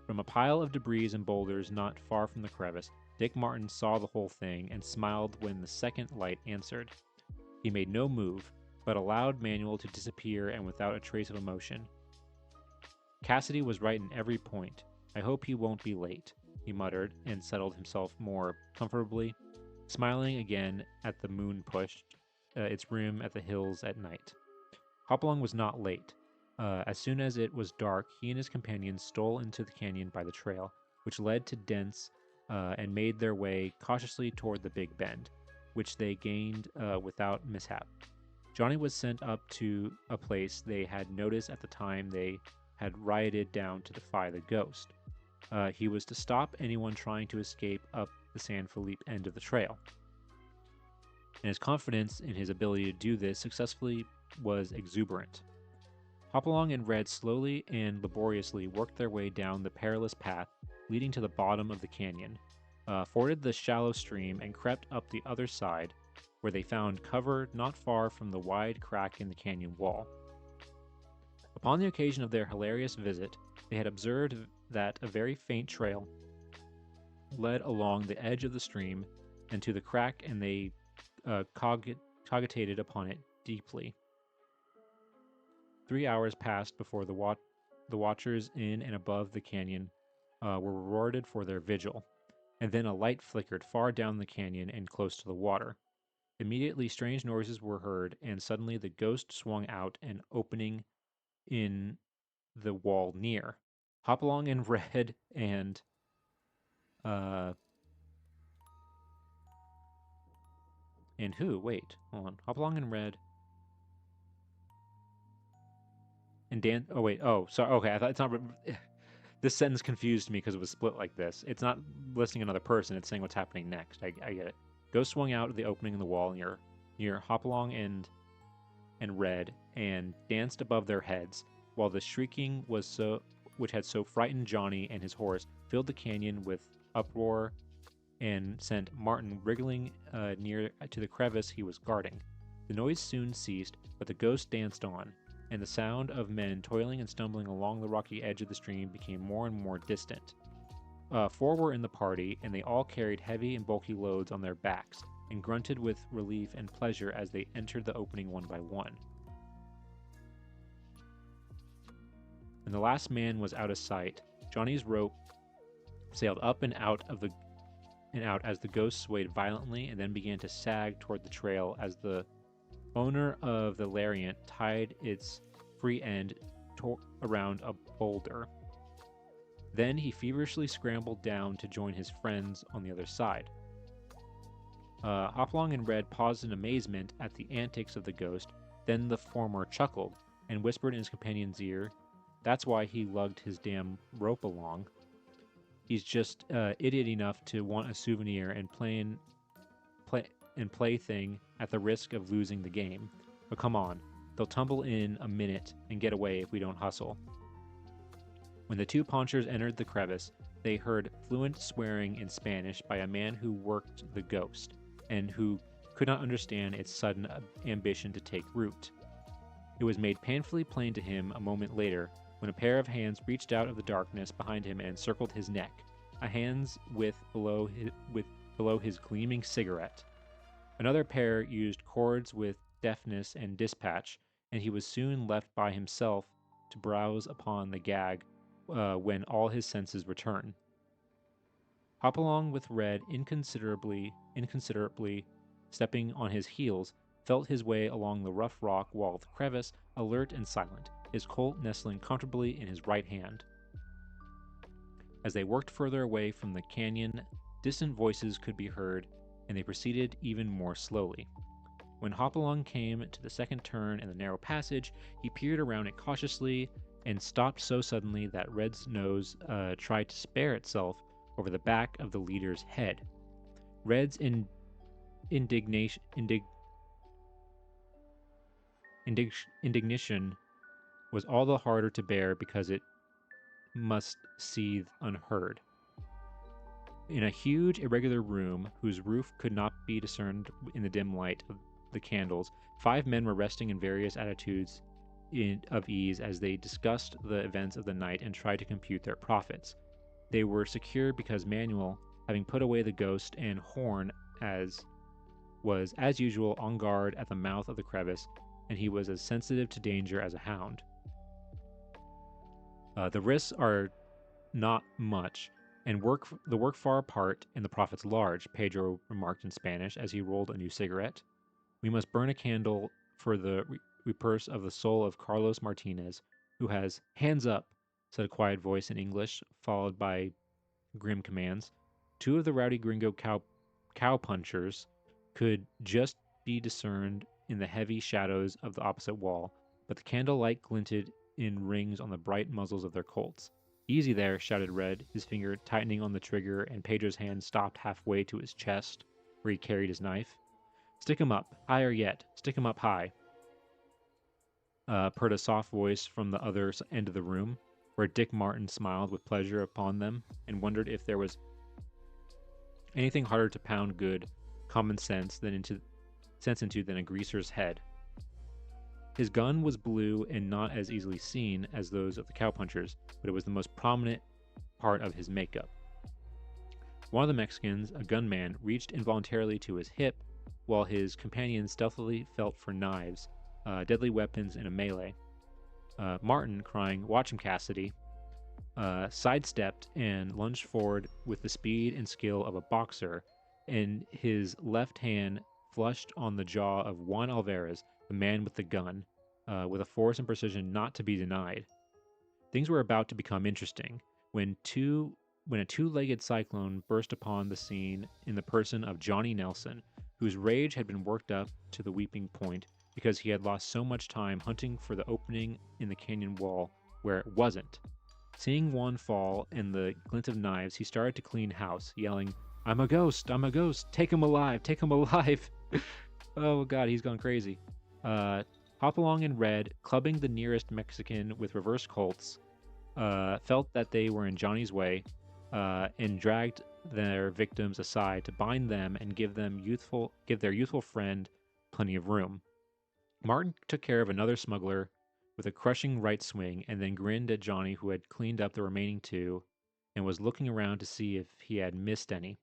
From a pile of debris and boulders not far from the crevice, Dick Martin saw the whole thing and smiled when the second light answered. He made no move, but allowed Manuel to disappear and without a trace of emotion. Cassidy was right in every point. I hope he won't be late, he muttered, and settled himself more comfortably, smiling again at the moon pushed its rim at the hills at night. Hopalong was not late. As soon as it was dark, he and his companions stole into the canyon by the trail, which led to Dents, and made their way cautiously toward the Big Bend, which they gained without mishap. Johnny was sent up to a place they had noticed at the time they had rioted down to defy the ghost. He was to stop anyone trying to escape up the San Felipe end of the trail. And his confidence in his ability to do this successfully was exuberant. Hopalong and Red slowly and laboriously worked their way down the perilous path leading to the bottom of the canyon, forded the shallow stream, and crept up the other side, where they found cover not far from the wide crack in the canyon wall. Upon the occasion of their hilarious visit, they had observed that a very faint trail led along the edge of the stream and to the crack, and they cogitated upon it deeply. 3 hours passed before the watchers in and above the canyon were rewarded for their vigil, and then a light flickered far down the canyon and close to the water. Immediately strange noises were heard, and suddenly the ghost swung out an opening in the wall near. Hopalong and Red and who? Wait, hold on. Hopalong and Red and Dan. Oh wait. Oh, sorry. Okay, I thought it's not. This sentence confused me because it was split like this. It's not listing another person. It's saying what's happening next. I get it. Ghost swung out of the opening in the wall near Hopalong and Red, and danced above their heads, while the shrieking which had so frightened Johnny and his horse filled the canyon with uproar and sent Martin wriggling near to the crevice he was guarding. The noise soon ceased, but the ghost danced on, and the sound of men toiling and stumbling along the rocky edge of the stream became more and more distant. 4 were in the party, and they all carried heavy and bulky loads on their backs, and grunted with relief and pleasure as they entered the opening one by one. When the last man was out of sight, Johnny's rope sailed up and out as the ghost swayed violently and then began to sag toward the trail as the owner of the lariat tied its free end around a boulder. Then he feverishly scrambled down to join his friends on the other side. Hopalong and Red paused in amazement at the antics of the ghost. Then the former chuckled and whispered in his companion's ear, "That's why he lugged his damn rope along. He's just idiot enough to want a souvenir and plaything at the risk of losing the game. But come on, they'll tumble in a minute and get away if we don't hustle." When the 2 paunchers entered the crevice, they heard fluent swearing in Spanish by a man who worked the ghost, and who could not understand its sudden ambition to take root. It was made painfully plain to him a moment later, when a pair of hands reached out of the darkness behind him and encircled his neck, a hand's width below his gleaming cigarette. Another pair used cords with deftness and dispatch, and he was soon left by himself to browse upon the gag when all his senses returned. Hopalong with Red inconsiderately stepping on his heels, felt his way along the rough rock wall of the crevice, alert and silent, his Colt nestling comfortably in his right hand. As they worked further away from the canyon, distant voices could be heard, and they proceeded even more slowly. When Hopalong came to the second turn in the narrow passage, he peered around it cautiously and stopped so suddenly that Red's nose tried to spare itself over the back of the leader's head. Red's indignation, indignation was all the harder to bear because it must seethe unheard. In a huge, irregular room whose roof could not be discerned in the dim light of the candles, 5 men were resting in various attitudes of ease as they discussed the events of the night and tried to compute their profits. They were secure because Manuel, having put away the ghost and Horn, was as usual on guard at the mouth of the crevice, and he was as sensitive to danger as a hound. The risks are not much, and the work far apart, and the profits large, Pedro remarked in Spanish as he rolled a new cigarette. We must burn a candle for the repurse of the soul of Carlos Martinez, who has hands up, said a quiet voice in English, followed by grim commands. 2 of the rowdy gringo cowpunchers could just be discerned in the heavy shadows of the opposite wall, but the candlelight glinted in rings on the bright muzzles of their Colts. Easy there, shouted Red, his finger tightening on the trigger, and Pedro's hand stopped halfway to his chest, where he carried his knife. Stick 'em up, higher yet, stick 'em up high, purred a soft voice from the other end of the room, where Dick Martin smiled with pleasure upon them and wondered if there was anything harder to pound good common sense into than a greaser's head. His gun was blue and not as easily seen as those of the cowpunchers, but it was the most prominent part of his makeup. One of the Mexicans, a gunman, reached involuntarily to his hip, while his companion stealthily felt for knives, deadly weapons in a melee. Martin, crying, "Watch him, Cassidy," sidestepped and lunged forward with the speed and skill of a boxer, and his left hand flushed on the jaw of Juan Alvarez, the man with the gun, with a force and precision not to be denied. Things were about to become interesting when a two-legged cyclone burst upon the scene in the person of Johnny Nelson, whose rage had been worked up to the weeping point because he had lost so much time hunting for the opening in the canyon wall where it wasn't. Seeing Juan fall and the glint of knives, he started to clean house, yelling, I'm a ghost, take him alive, take him alive." Oh god, he's gone crazy. Hopalong and Red, clubbing the nearest Mexican with reverse Colts, felt that they were in Johnny's way, and dragged their victims aside to bind them and give their youthful friend plenty of room. Martin took care of another smuggler with a crushing right swing, and then grinned at Johnny, who had cleaned up the remaining 2 and was looking around to see if he had missed any.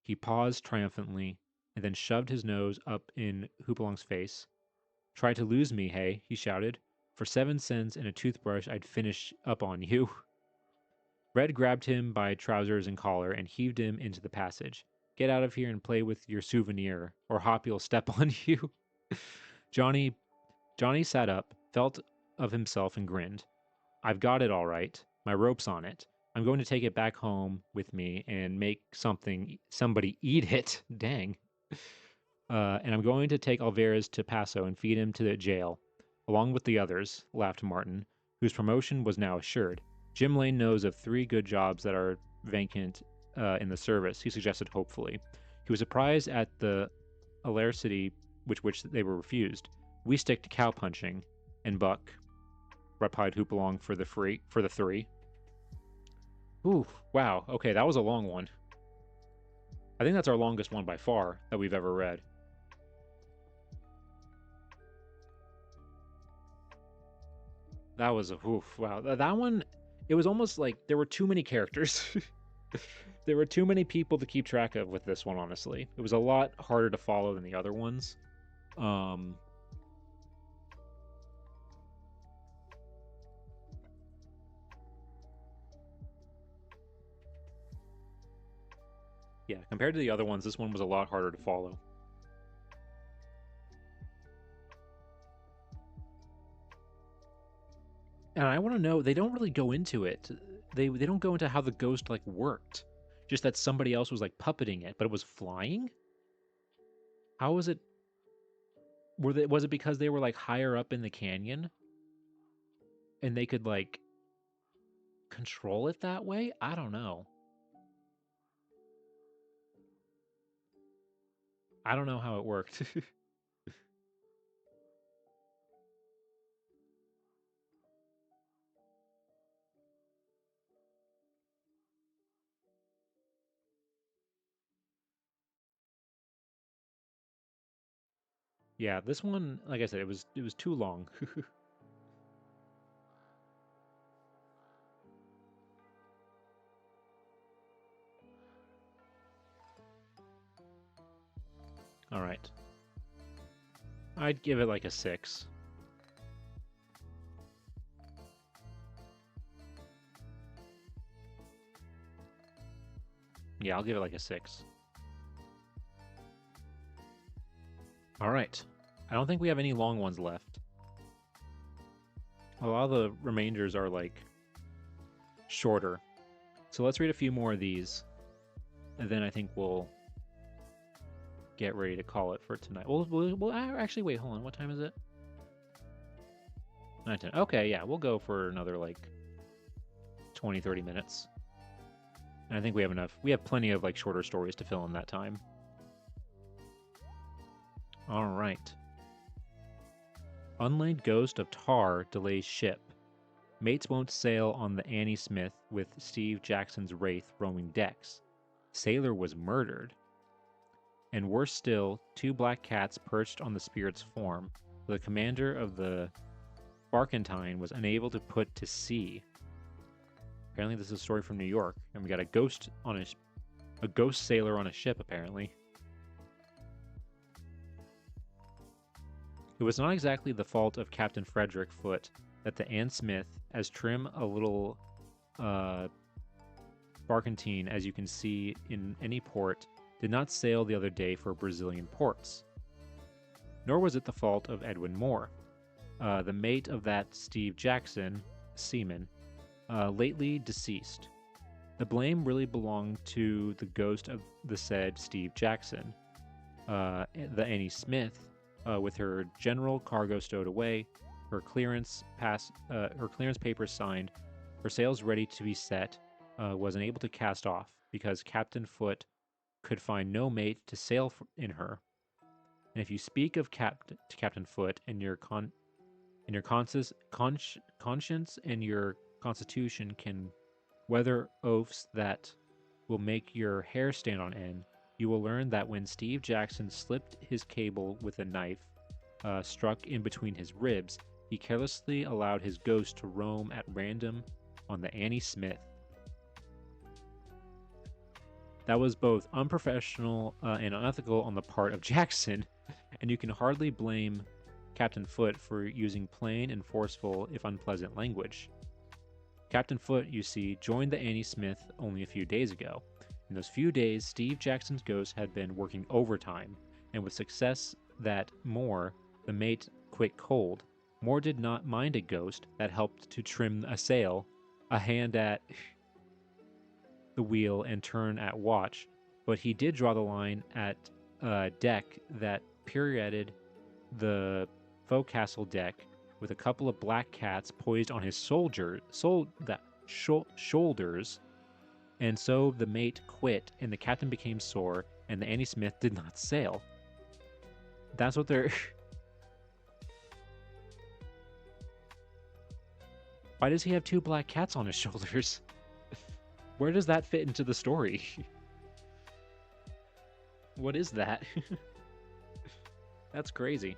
He paused triumphantly and then shoved his nose up in Hopalong's face. "Try to lose me, hey?" he shouted. "For 7 cents and a toothbrush, I'd finish up on you." Red grabbed him by trousers and collar and heaved him into the passage. "Get out of here and play with your souvenir, or Hoppy'll step on you." Johnny sat up, felt of himself, and grinned. "I've got it all right. My rope's on it. I'm going to take it back home with me and make somebody eat it." Dang. "And I'm going to take Alvarez to Paso and feed him to the jail, along with the others," laughed Martin, whose promotion was now assured. "Jim Lane knows of 3 good jobs that are vacant in the service," he suggested hopefully. He was surprised at the alacrity with which they were refused. "We stick to cow punching, and Buck," replied Hopalong for the 3. Ooh, wow. Okay, that was a long one. I think that's our longest one by far that we've ever read. That was a wow. That one, it was almost like there were too many characters. There were too many people to keep track of with this one, honestly. It was a lot harder to follow than the other ones. Yeah, compared to the other ones, this one was a lot harder to follow. And I want to know, they don't really go into it. They don't go into how the ghost like worked. Just that somebody else was like puppeting it, but it was flying? How was it? Was it because they were like higher up in the canyon and they could like control it that way. I don't know. I don't know how it worked. Yeah, this one, like I said, it was too long. All right. I'd give it like a 6. Yeah, I'll give it like a 6. All right. I don't think we have any long ones left. A lot of the remainders are like shorter. So let's read a few more of these, and then I think we'll get ready to call it for tonight. We'll actually wait. Hold on. What time is it? 9:10. Okay, yeah, we'll go for another like 20, 30 minutes. And I think we have enough. We have plenty of like shorter stories to fill in that time. All right. Unlaid ghost of Tar delays ship. Mates won't sail on the Annie Smith with Steve Jackson's wraith roaming decks. Sailor was murdered. And worse still, 2 black cats perched on the spirit's form. The commander of the Barkentine was unable to put to sea. Apparently, this is a story from New York, and we got a ghost sailor on a ship. Apparently, it was not exactly the fault of Captain Frederick Foote that the Anne Smith, as trim a little barkentine as you can see in any port, did not sail the other day for Brazilian ports. Nor was it the fault of Edwin Moore, the mate of that Steve Jackson, seaman, lately deceased. The blame really belonged to the ghost of the said Steve Jackson. The Annie Smith, with her general cargo stowed away, her clearance papers signed, her sails ready to be set, was unable to cast off because Captain Foote could find no mate to sail in her. And if you speak of to Captain Foote and your conscience and your constitution can weather oaths that will make your hair stand on end, you will learn that when Steve Jackson slipped his cable with a knife struck in between his ribs, he carelessly allowed his ghost to roam at random on the Annie Smith. That was both unprofessional and unethical on the part of Jackson, and you can hardly blame Captain Foote for using plain and forceful, if unpleasant, language. Captain Foote, you see, joined the Annie Smith only a few days ago. In those few days, Steve Jackson's ghost had been working overtime, and with success that Moore, the mate, quit cold. Moore did not mind a ghost that helped to trim a sail, a hand at the wheel and turn at watch, but he did draw the line at a deck that perioded the forecastle deck with a couple of black cats poised on his shoulders, and so the mate quit and the captain became sore and the Annie Smith did not sail. That's what they're... Why does he have 2 black cats on his shoulders? Where does that fit into the story? What is that? That's crazy.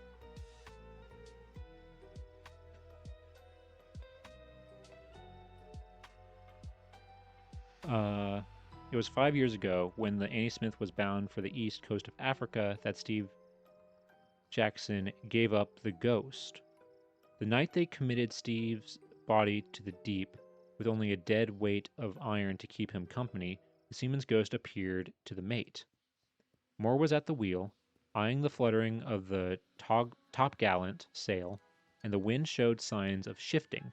It was 5 years ago when the Annie Smith was bound for the east coast of Africa that Steve Jackson gave up the ghost. The night they committed Steve's body to the deep, with only a dead weight of iron to keep him company, the seaman's ghost appeared to the mate. Moore was at the wheel, eyeing the fluttering of the topgallant sail, and the wind showed signs of shifting.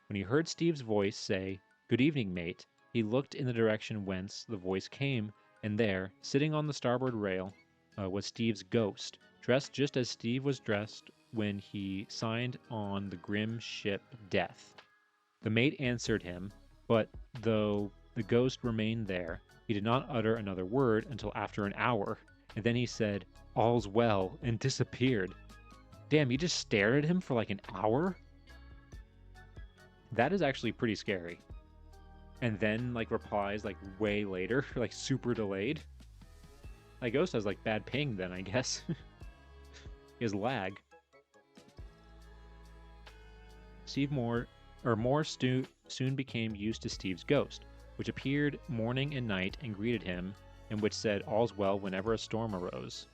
When he heard Steve's voice say, "Good evening, mate," he looked in the direction whence the voice came, and there, sitting on the starboard rail, was Steve's ghost, dressed just as Steve was dressed when he signed on the grim ship Death. The mate answered him, but though the ghost remained there, he did not utter another word until after an hour, and then he said, "All's well," and disappeared. Damn, he just stared at him for like an hour? That is actually pretty scary. And then, like, replies, like, way later, like, super delayed. Like, Ghost has, like, bad ping then, I guess. His lag. Steve Moore, or Moore soon became used to Steve's ghost, which appeared morning and night and greeted him, and which said all's well whenever a storm arose.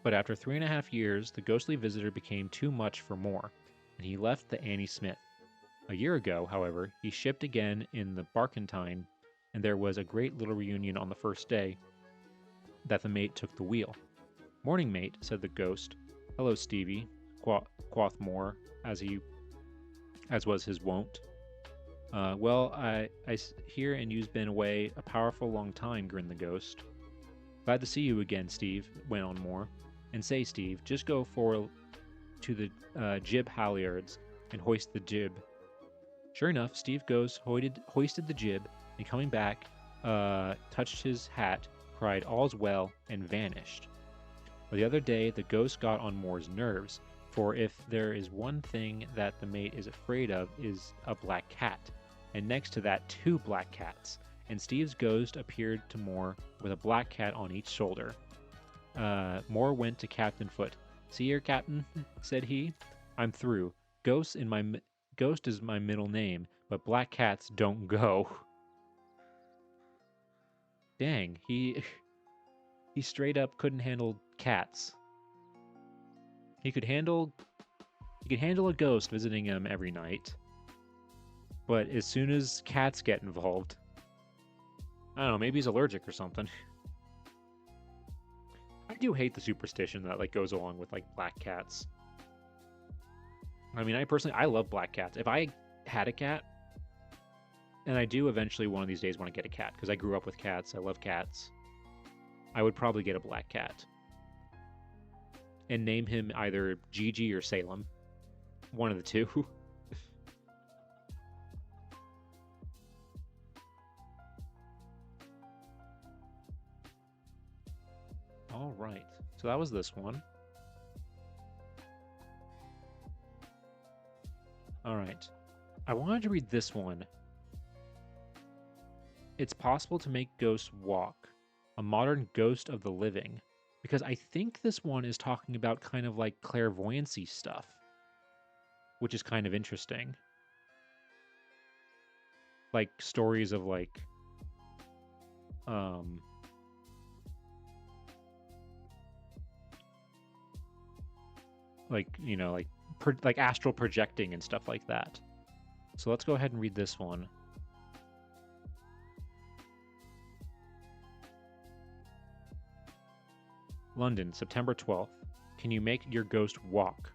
But after 3.5 years, the ghostly visitor became too much for Moore, and he left the Annie Smith. A year ago, however, he shipped again in the Barkentine, and there was a great little reunion on the first day that the mate took the wheel. "Morning, mate," said the ghost. "Hello, Stevie," quoth Moore, as was his wont. Well, I hear and you's been away a powerful long time," grinned the ghost. "Glad to see you again, Steve," went on Moore. "And say, Steve, just go for to the jib halyards and hoist the jib." Sure enough, Steve Ghost hoisted the jib, and coming back, touched his hat, cried all's well, and vanished. But the other day, the ghost got on Moore's nerves, for if there is one thing that the mate is afraid of is a black cat, and next to that 2 black cats, and Steve's ghost appeared to Moore with a black cat on each shoulder. Moore went to Captain Foot. "See here, Captain," said he, "I'm through. Ghost is my middle name, but black cats don't go." Dang, he straight up couldn't handle cats. He could handle a ghost visiting him every night, but as soon as cats get involved, I don't know, maybe he's allergic or something. I do hate the superstition that like goes along with like black cats. I mean, I love black cats. If I had a cat, and I do eventually one of these days want to get a cat because I grew up with cats, I love cats, I would probably get a black cat and name him either Gigi or Salem. One of the two. All right. So that was this one. All right. I wanted to read this one. It's possible to make ghosts walk. A modern ghost of the living. Because I think this one is talking about kind of like clairvoyancy stuff, which is kind of interesting. Like stories of like you know, like astral projecting and stuff like that. So let's go ahead and read this one. London, September 12th. Can you make your ghost walk?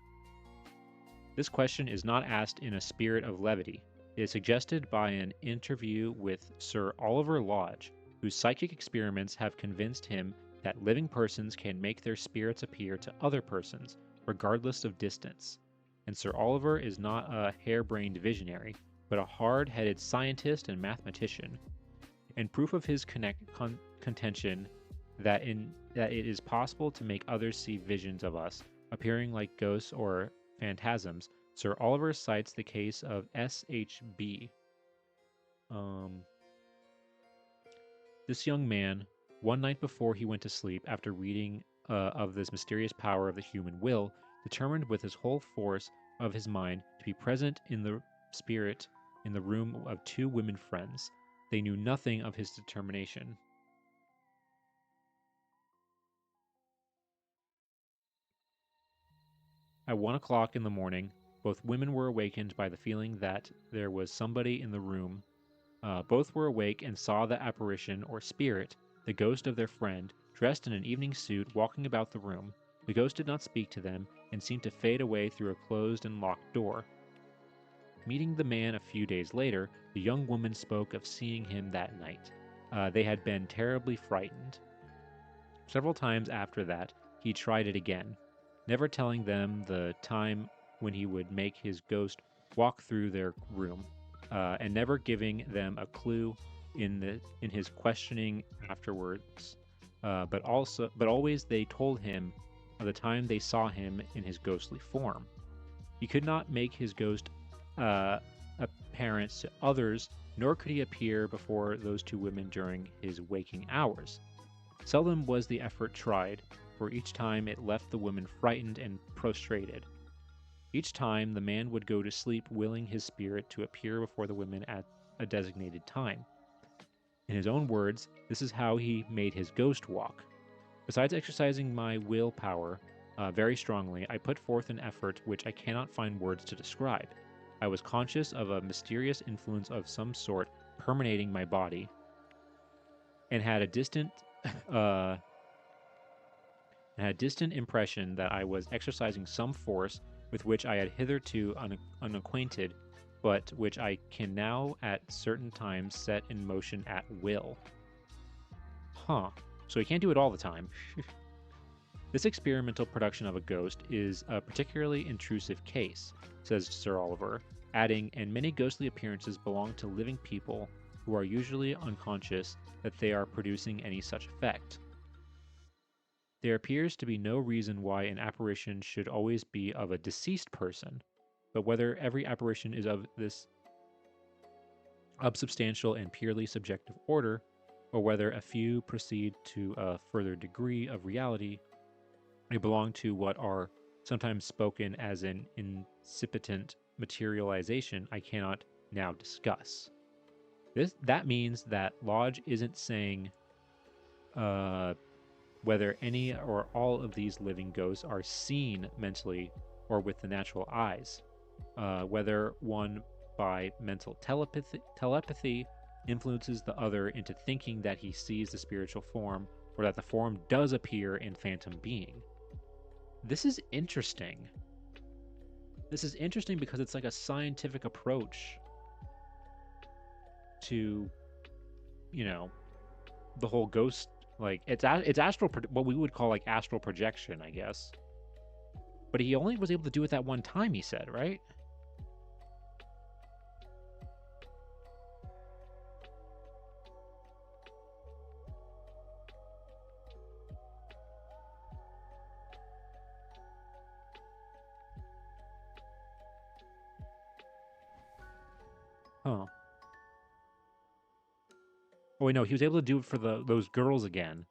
This question is not asked in a spirit of levity. It is suggested by an interview with Sir Oliver Lodge, whose psychic experiments have convinced him that living persons can make their spirits appear to other persons, regardless of distance. And Sir Oliver is not a harebrained visionary, but a hard-headed scientist and mathematician. In proof of his contention that it is possible to make others see visions of us, appearing like ghosts or phantasms, Sir Oliver cites the case of SHB. This young man, one night before he went to sleep after reading of this mysterious power of the human will, determined with his whole force of his mind to be present in the spirit in the room of 2 women friends. They knew nothing of his determination. At 1 o'clock in the morning, both women were awakened by the feeling that there was somebody in the room. Both were awake and saw the apparition or spirit, the ghost of their friend, dressed in an evening suit, walking about the room. The ghost did not speak to them and seemed to fade away through a closed and locked door. Meeting the man a few days later, the young woman spoke of seeing him that night. They had been terribly frightened. Several times after that, he tried it again, never telling them the time when he would make his ghost walk through their room, and never giving them a clue in his questioning afterwards. But always they told him of the time they saw him in his ghostly form. He could not make his ghost uh, appearance to others, nor could he appear before those two women during his waking hours. Seldom was the effort tried, for each time it left the women frightened and prostrated. Each time the man would go to sleep, willing his spirit to appear before the women at a designated time. In his own words, this is how he made his ghost walk. Besides exercising my willpower very strongly, I put forth an effort which I cannot find words to describe. I was conscious of a mysterious influence of some sort permeating my body, and had a distant, uh, impression that I was exercising some force with which I had hitherto unacquainted, but which I can now at certain times set in motion at will. Huh. So he can't do it all the time. This experimental production of a ghost is a particularly intrusive case, says Sir Oliver, adding, and many ghostly appearances belong to living people who are usually unconscious that they are producing any such effect. There appears to be no reason why an apparition should always be of a deceased person, but whether every apparition is of this unsubstantial and purely subjective order, or whether a few proceed to a further degree of reality, they belong to what are sometimes spoken as an incipient materialization, I cannot now discuss. That means that Lodge isn't saying whether any or all of these living ghosts are seen mentally or with the natural eyes, whether one by mental telepathy influences the other into thinking that he sees the spiritual form, or that the form does appear in phantom being. This is interesting. This is interesting because it's like a scientific approach to, the whole ghost. Like it's astral, what we would call like astral projection, I guess. But he only was able to do it that one time, he said, right? Huh. Oh wait, no, he was able to do it for those girls again.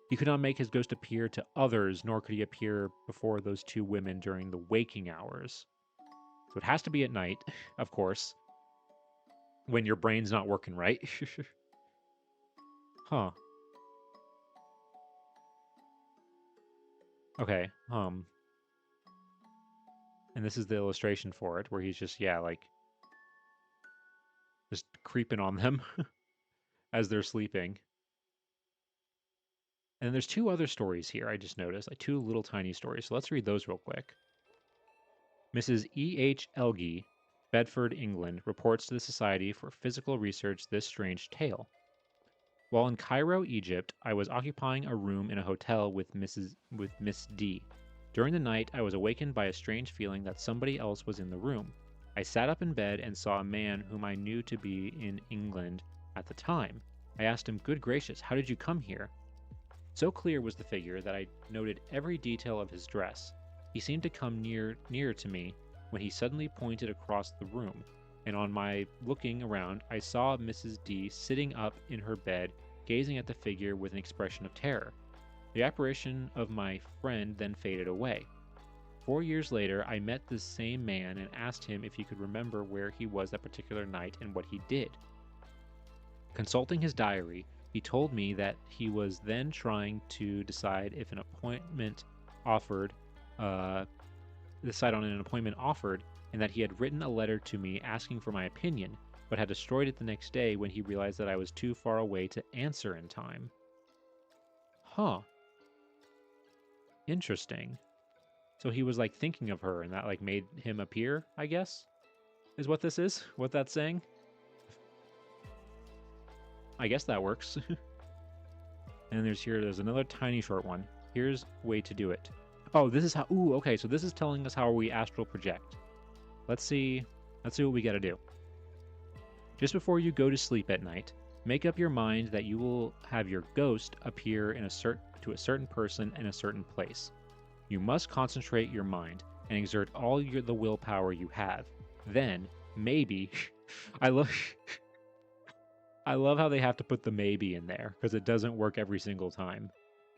He could not make his ghost appear to others, nor could he appear before those two women during the waking hours. So it has to be at night, of course, when your brain's not working right. Huh. Okay. And this is the illustration for it, where he's just, yeah, like, just creeping on them as they're sleeping. And then there's two other stories here I just noticed, like two little tiny stories. So let's read those real quick. Mrs. E.H. Elgie, Bedford, England, reports to the Society for Physical Research this strange tale. While in Cairo, Egypt, I was occupying a room in a hotel with Miss D. During the night, I was awakened by a strange feeling that somebody else was in the room. I sat up in bed and saw a man whom I knew to be in England at the time. I asked him, "Good gracious, how did you come here?" So clear was the figure that I noted every detail of his dress. He seemed to come nearer to me when he suddenly pointed across the room, and on my looking around, I saw Mrs. D sitting up in her bed, gazing at the figure with an expression of terror. The apparition of my friend then faded away. 4 years later, I met this same man and asked him if he could remember where he was that particular night and what he did. Consulting his diary, he told me that he was then trying to decide if an appointment offered, decide on an appointment offered, and that he had written a letter to me asking for my opinion, but had destroyed it the next day when he realized that I was too far away to answer in time. Huh. Interesting. So he was like thinking of her, and that like made him appear, I guess, is what this is, what that's saying. I guess that works. And there's another tiny short one. Here's way to do it. Oh, this is how. Ooh, okay. So this is telling us how we astral project. Let's see. Let's see what we got to do. Just before you go to sleep at night, make up your mind that you will have your ghost appear to a certain person in a certain place. You must concentrate your mind and exert all the willpower you have. Then, maybe, I love, I love how they have to put the maybe in there because it doesn't work every single time.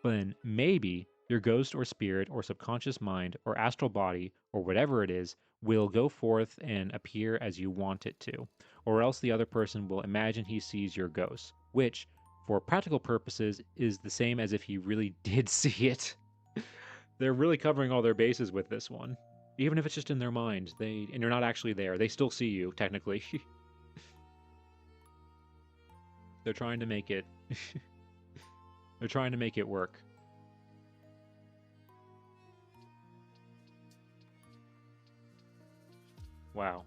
But then maybe your ghost or spirit or subconscious mind or astral body or whatever it is will go forth and appear as you want it to, or else the other person will imagine he sees your ghost, which, for practical purposes, is the same as if he really did see it. They're really covering all their bases with this one. Even if it's just in their mind, and you're not actually there, they still see you, technically. They're trying to make it they're trying to make it work. Wow.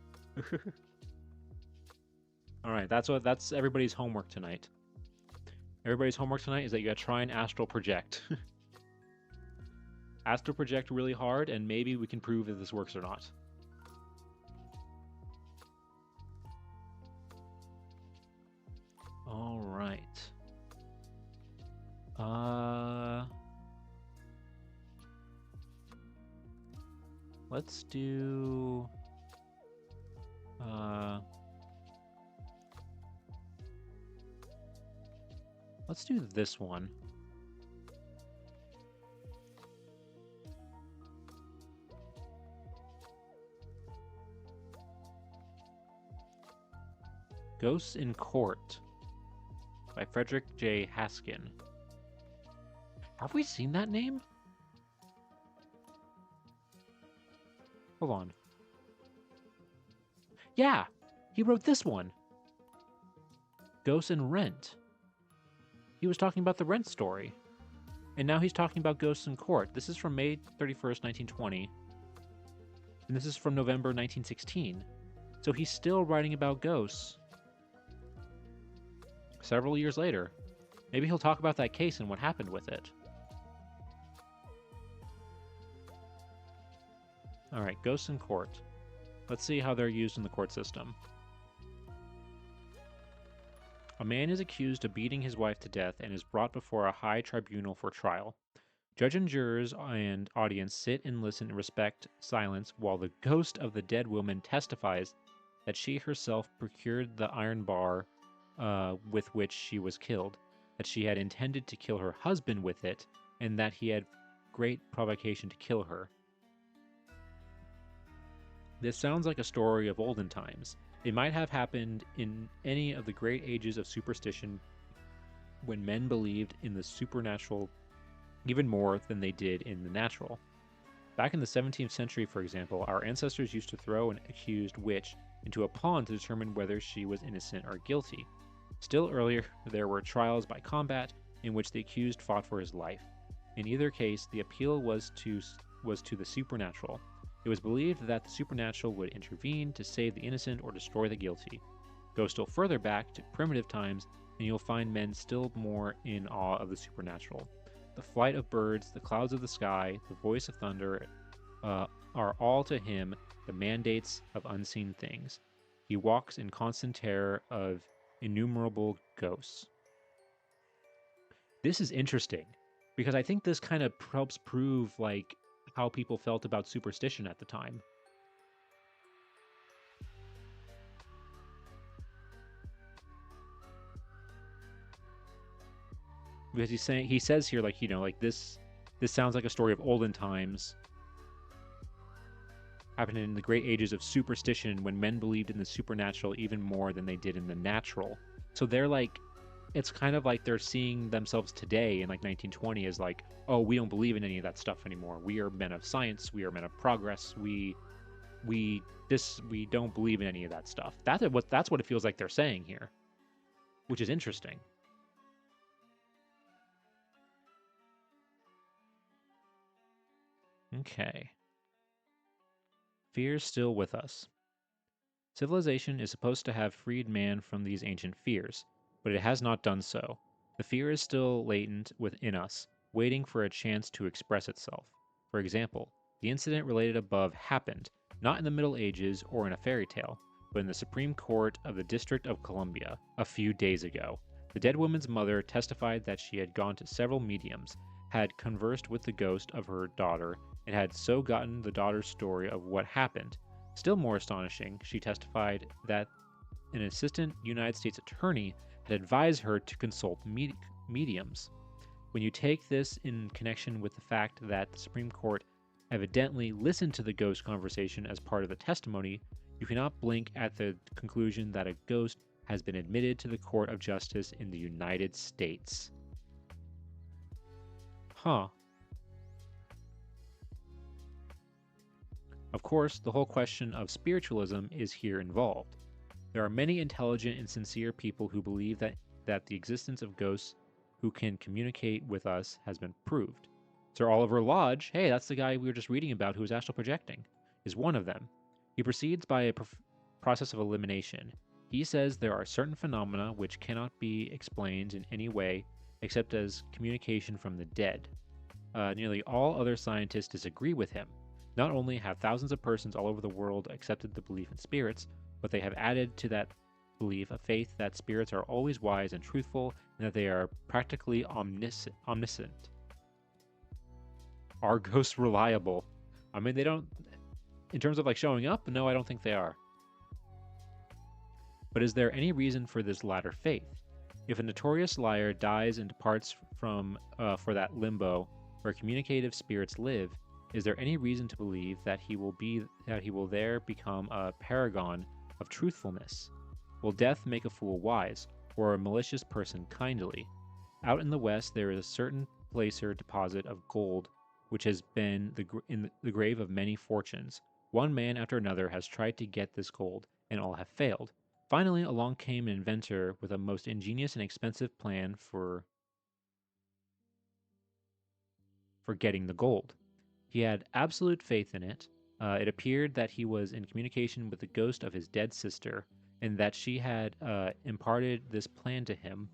Alright, that's everybody's homework tonight. Everybody's homework tonight is that you gotta try and astral project. Astral project really hard, and maybe we can prove if this works or not. Alright. Let's do... Let's do this one. Ghosts in Court by Frederick J. Haskin. Have we seen that name? Hold on. Yeah, he wrote this one. Ghosts in Rent. He was talking about the Rent story. And now he's talking about Ghosts in Court. This is from May 31st, 1920. And this is from November 1916. So he's still writing about ghosts. Several years later. Maybe he'll talk about that case and what happened with it. Alright, Ghosts in Court. Let's see how they're used in the court system. A man is accused of beating his wife to death and is brought before a high tribunal for trial. Judge and jurors and audience sit and listen in silence while the ghost of the dead woman testifies that she herself procured the iron bar with which she was killed, that she had intended to kill her husband with it, and that he had great provocation to kill her. This sounds like a story of olden times. It might have happened in any of the great ages of superstition when men believed in the supernatural even more than they did in the natural. Back in the 17th century, for example, our ancestors used to throw an accused witch into a pond to determine whether she was innocent or guilty. Still earlier, there were trials by combat in which the accused fought for his life. In either case, the appeal was to the supernatural. It was believed that the supernatural would intervene to save the innocent or destroy the guilty. Go still further back to primitive times, and you'll find men still more in awe of the supernatural. The flight of birds, the clouds of the sky, the voice of thunder are all to him the mandates of unseen things. He walks in constant terror of innumerable ghosts. This is interesting, because I think this kind of helps prove, like, how people felt about superstition at the time. Because he says here, like, like this sounds like a story of olden times, happened in the great ages of superstition when men believed in the supernatural even more than they did in the natural. So they're like, it's kind of like they're seeing themselves today in like 1920 as like, oh, we don't believe in any of that stuff anymore. We are men of science. We are men of progress. We don't believe in any of that stuff. That's what it feels like they're saying here, which is interesting. Okay. Fears still with us. Civilization is supposed to have freed man from these ancient fears, but it has not done so. The fear is still latent within us, waiting for a chance to express itself. For example, the incident related above happened not in the Middle Ages or in a fairy tale, but in the Supreme Court of the District of Columbia a few days ago. The dead woman's mother testified that she had gone to several mediums, had conversed with the ghost of her daughter, and had so gotten the daughter's story of what happened. Still more astonishing, she testified that an assistant United States attorney had advised her to consult mediums. When you take this in connection with the fact that the Supreme Court evidently listened to the ghost conversation as part of the testimony, you cannot blink at the conclusion that a ghost has been admitted to the Court of Justice in the United States. Huh. Of course, the whole question of spiritualism is here involved. There are many intelligent and sincere people who believe that the existence of ghosts who can communicate with us has been proved. Sir Oliver Lodge, hey, that's the guy we were just reading about who was astral projecting, is one of them. He proceeds by a process of elimination. He says there are certain phenomena which cannot be explained in any way except as communication from the dead. Nearly all other scientists disagree with him. Not only have thousands of persons all over the world accepted the belief in spirits, but they have added to that belief a faith that spirits are always wise and truthful and that they are practically omniscient. Are ghosts reliable? I mean, they don't... In terms of like showing up, no, I don't think they are. But is there any reason for this latter faith? If a notorious liar dies and departs from for that limbo where communicative spirits live, is there any reason to believe that he will there become a paragon of truthfulness? Will death make a fool wise, or a malicious person kindly? Out in the west there is a certain placer deposit of gold which has been in the grave of many fortunes. One man after another has tried to get this gold, and all have failed. Finally, along came an inventor with a most ingenious and expensive plan for getting the gold. He had absolute faith in it. It appeared that he was in communication with the ghost of his dead sister, and that she had imparted this plan to him,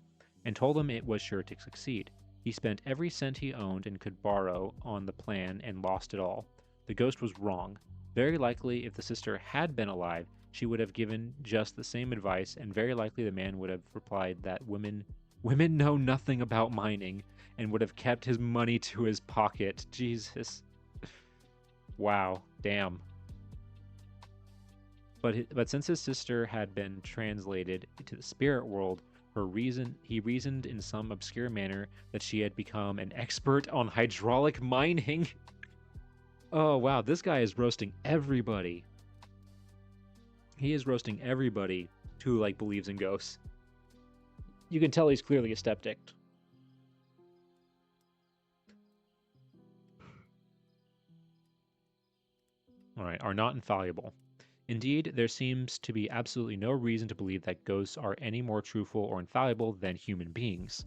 and told him it was sure to succeed. He spent every cent he owned and could borrow on the plan and lost it all. The ghost was wrong. Very likely, if the sister had been alive, she would have given just the same advice, and very likely the man would have replied that women know nothing about mining, and would have kept his money to his pocket. Jesus. Wow. Damn. But since his sister had been translated to the spirit world, he reasoned in some obscure manner that she had become an expert on hydraulic mining. Oh wow, this guy is roasting everybody. He is roasting everybody who like believes in ghosts. You can tell he's clearly a skeptic. Alright, are not infallible. Indeed, there seems to be absolutely no reason to believe that ghosts are any more truthful or infallible than human beings.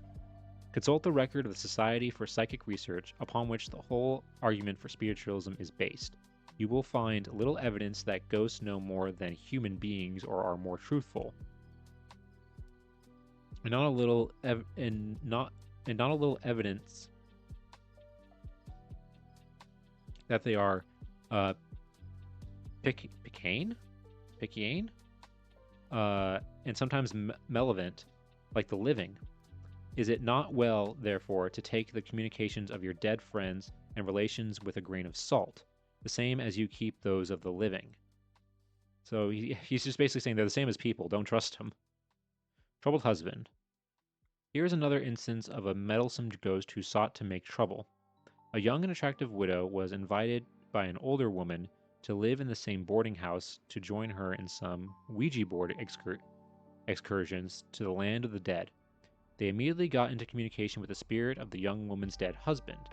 Consult the record of the Society for Psychic Research, upon which the whole argument for spiritualism is based. You will find little evidence that ghosts know more than human beings or are more truthful. And not a little evidence that they are Picayne, and sometimes malevolent, like the living. Is it not well, therefore, to take the communications of your dead friends and relations with a grain of salt, the same as you keep those of the living? So he's just basically saying they're the same as people. Don't trust them. Troubled husband. Here is another instance of a meddlesome ghost who sought to make trouble. A young and attractive widow was invited by an older woman to live in the same boarding house to join her in some Ouija board excursions to the land of the dead. They immediately got into communication with the spirit of the young woman's dead husband.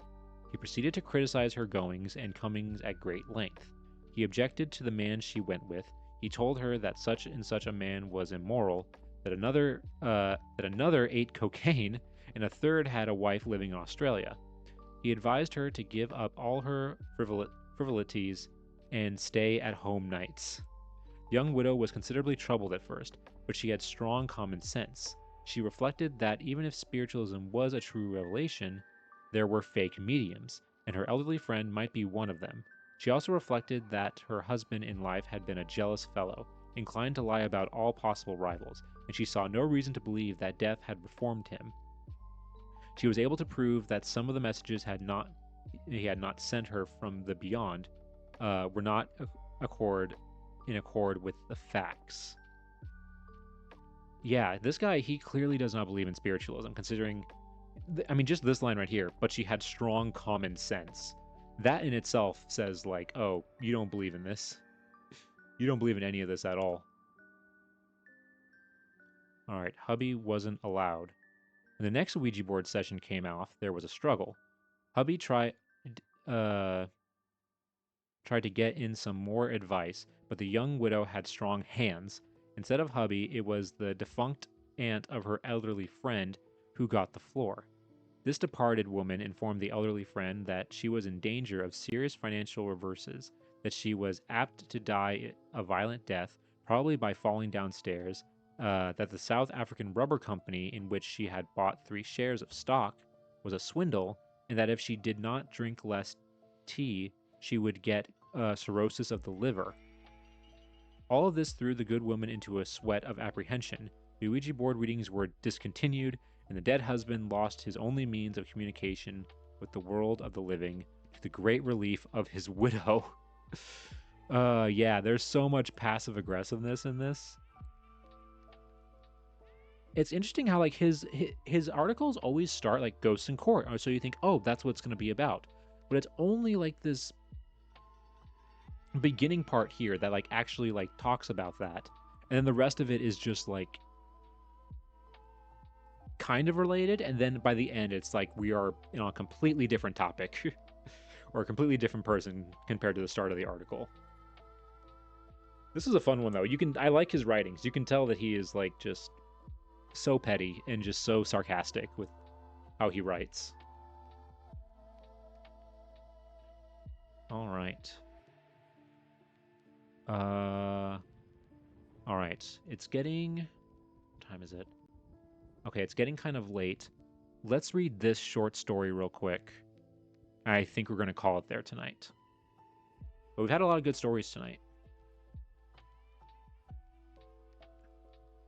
He proceeded to criticize her goings and comings at great length. He objected to the man she went with. He told her that such and such a man was immoral, that another ate cocaine, and a third had a wife living in Australia. He advised her to give up all her frivolities and stay at home nights. The young widow was considerably troubled at first, but she had strong common sense. She reflected that even if spiritualism was a true revelation, there were fake mediums, and her elderly friend might be one of them. She also reflected that her husband in life had been a jealous fellow, inclined to lie about all possible rivals, and she saw no reason to believe that death had reformed him. She was able to prove that some of the messages he had not sent her from the beyond were not in accord with the facts. Yeah, this guy, he clearly does not believe in spiritualism, considering, I mean, just this line right here, but she had strong common sense. That in itself says, like, oh, you don't believe in this. You don't believe in any of this at all. All right, hubby wasn't allowed. When the next Ouija board session came off, there was a struggle. Hubby uh, tried to get in some more advice, but the young widow had strong hands. Instead of hubby, it was the defunct aunt of her elderly friend who got the floor. This departed woman informed the elderly friend that she was in danger of serious financial reverses, that she was apt to die a violent death, probably by falling downstairs, that the South African Rubber Company, in which she had bought 3 shares of stock, was a swindle, and that if she did not drink less tea, she would get cirrhosis of the liver. All of this threw the good woman into a sweat of apprehension. The Ouija board readings were discontinued, and the dead husband lost his only means of communication with the world of the living, to the great relief of his widow. Yeah, there's so much passive aggressiveness in this. It's interesting how like his articles always start like ghosts in court, so you think, oh, that's what it's going to be about, but it's only like this beginning part here that like actually like talks about that, and then the rest of it is just like kind of related, and then by the end it's like we are on a completely different topic or a completely different person compared to the start of the article. This is a fun one though. I like his writings. You can tell that he is like just so petty and just so sarcastic with how he writes. All right. All right. It's getting. What time is it? Okay, it's getting kind of late. Let's read this short story real quick. I think we're going to call it there tonight. But we've had a lot of good stories tonight.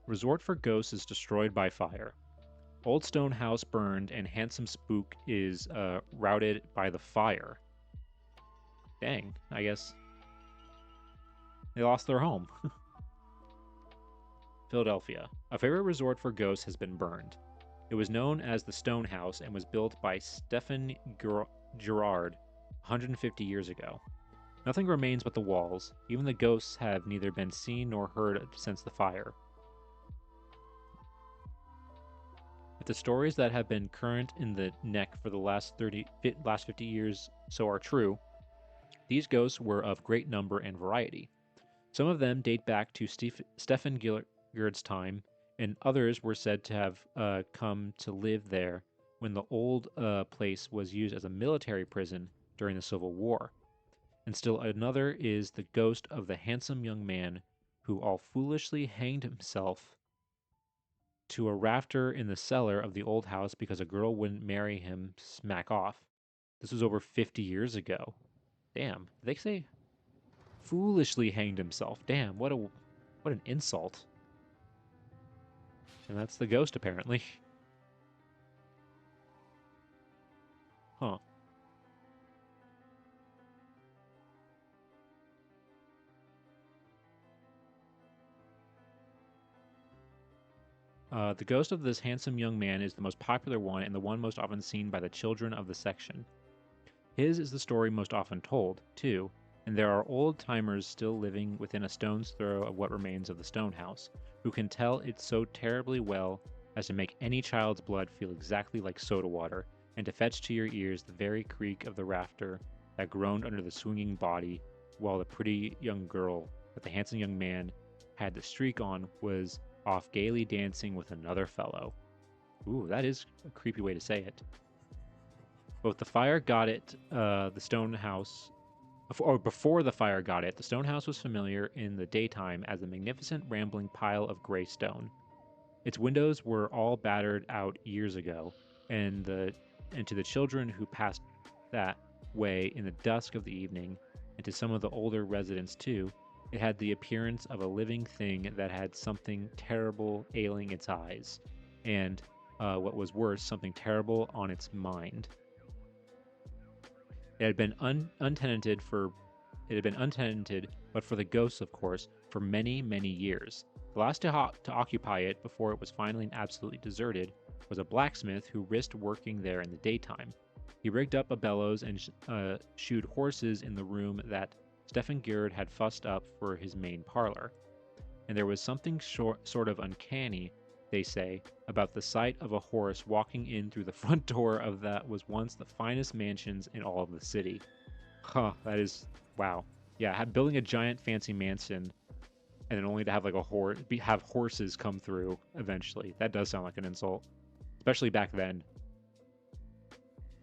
Resort for Ghosts is destroyed by fire. Old stone house burned and handsome spook is routed by the fire. Dang, I guess they lost their home. Philadelphia. A favorite resort for ghosts has been burned. It was known as the Stone House and was built by Stephen Girard 150 years ago. Nothing remains but the walls. Even the ghosts have neither been seen nor heard since the fire. If the stories that have been current in the neck for the last 50 years so are true, these ghosts were of great number and variety. Some of them date back to Stephen Gillard's time, and others were said to have come to live there when the old place was used as a military prison during the Civil War. And still another is the ghost of the handsome young man who all foolishly hanged himself to a rafter in the cellar of the old house because a girl wouldn't marry him smack off. This was over 50 years ago. Damn, did they say foolishly hanged himself? Damn, what an insult. And that's the ghost, apparently. Huh. The ghost of this handsome young man is the most popular one and the one most often seen by the children of the section. His is the story most often told, too, and there are old-timers still living within a stone's throw of what remains of the stone house, who can tell it so terribly well as to make any child's blood feel exactly like soda water, and to fetch to your ears the very creak of the rafter that groaned under the swinging body, while the pretty young girl that the handsome young man had the streak on was off gaily dancing with another fellow. Ooh, that is a creepy way to say it. Both the fire got it, the stone house, or before the fire got it, the stone house was familiar in the daytime as a magnificent rambling pile of gray stone. Its windows were all battered out years ago, and to the children who passed that way in the dusk of the evening, and to some of the older residents too, it had the appearance of a living thing that had something terrible ailing its eyes, and what was worse, something terrible on its mind. It had been untenanted for it had been untenanted, but for the ghosts, of course, for many, many years. The last to occupy it before it was finally and absolutely deserted was a blacksmith who risked working there in the daytime. He rigged up a bellows and shoed horses in the room that Stefan Gerd had fussed up for his main parlor. And there was something sort of uncanny, they say, about the sight of a horse walking in through the front door of that was once the finest mansions in all of the city. Huh, that is wow. Yeah, building a giant fancy mansion and then only to have like have horses come through eventually. That does sound like an insult, especially back then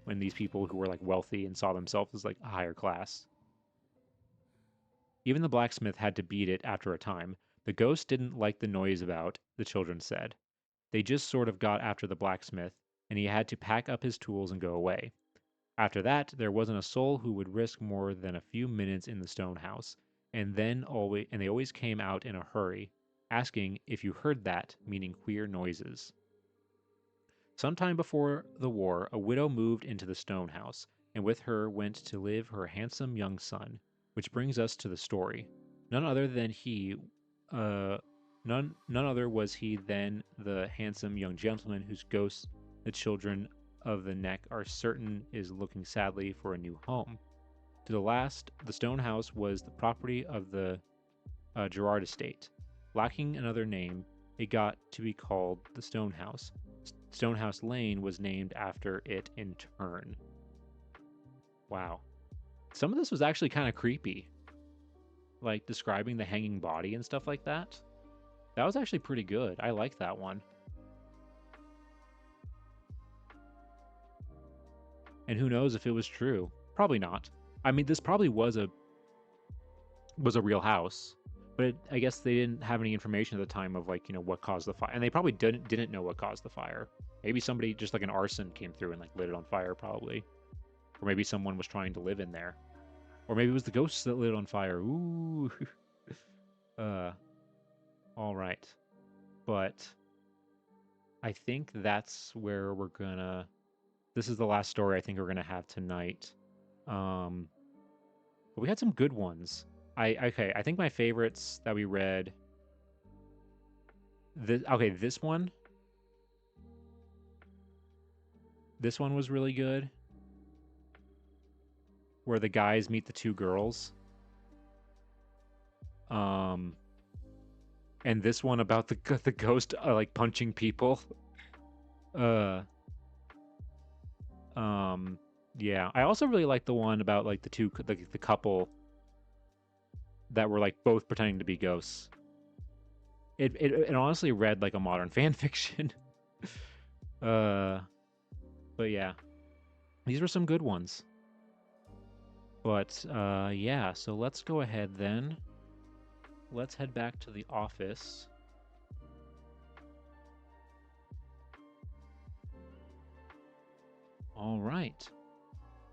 when these people who were like wealthy and saw themselves as like a higher class. Even the blacksmith had to beat it after a time. The ghost didn't like the noise about, the children said. They just sort of got after the blacksmith, and he had to pack up his tools and go away. After that, there wasn't a soul who would risk more than a few minutes in the stone house, and they always came out in a hurry, asking if you heard that, meaning queer noises. Sometime before the war, a widow moved into the stone house, and with her went to live her handsome young son, which brings us to the story. None other than he, uh, none other was he than the handsome young gentleman whose ghost the children of the neck are certain is looking sadly for a new home. To the last, the stone house was the property of the Gerard estate. Lacking another name, it got to be called the Stone House. Stonehouse Lane was named after it in turn. Wow. Some of this was actually kind of creepy. Like describing the hanging body and stuff like that. That was actually pretty good. I like that one. And who knows if it was true? Probably not. I mean, this probably was a real house, but I guess they didn't have any information at the time of like what caused the fire, and they probably didn't know what caused the fire. Maybe somebody just like an arson came through and like lit it on fire, probably, or maybe someone was trying to live in there, or maybe it was the ghosts that lit it on fire. Ooh, all right, but I think that's where we're gonna. This is the last story I think we're gonna have tonight. But we had some good ones. I think my favorites that we read. This one. This one was really good. Where the guys meet the two girls. And this one about the ghost like punching people. Yeah. I also really like the one about like the couple that were like both pretending to be ghosts. It honestly read like a modern fan fiction. But yeah, these were some good ones. But yeah, so let's go ahead then. Let's head back to the office. All right.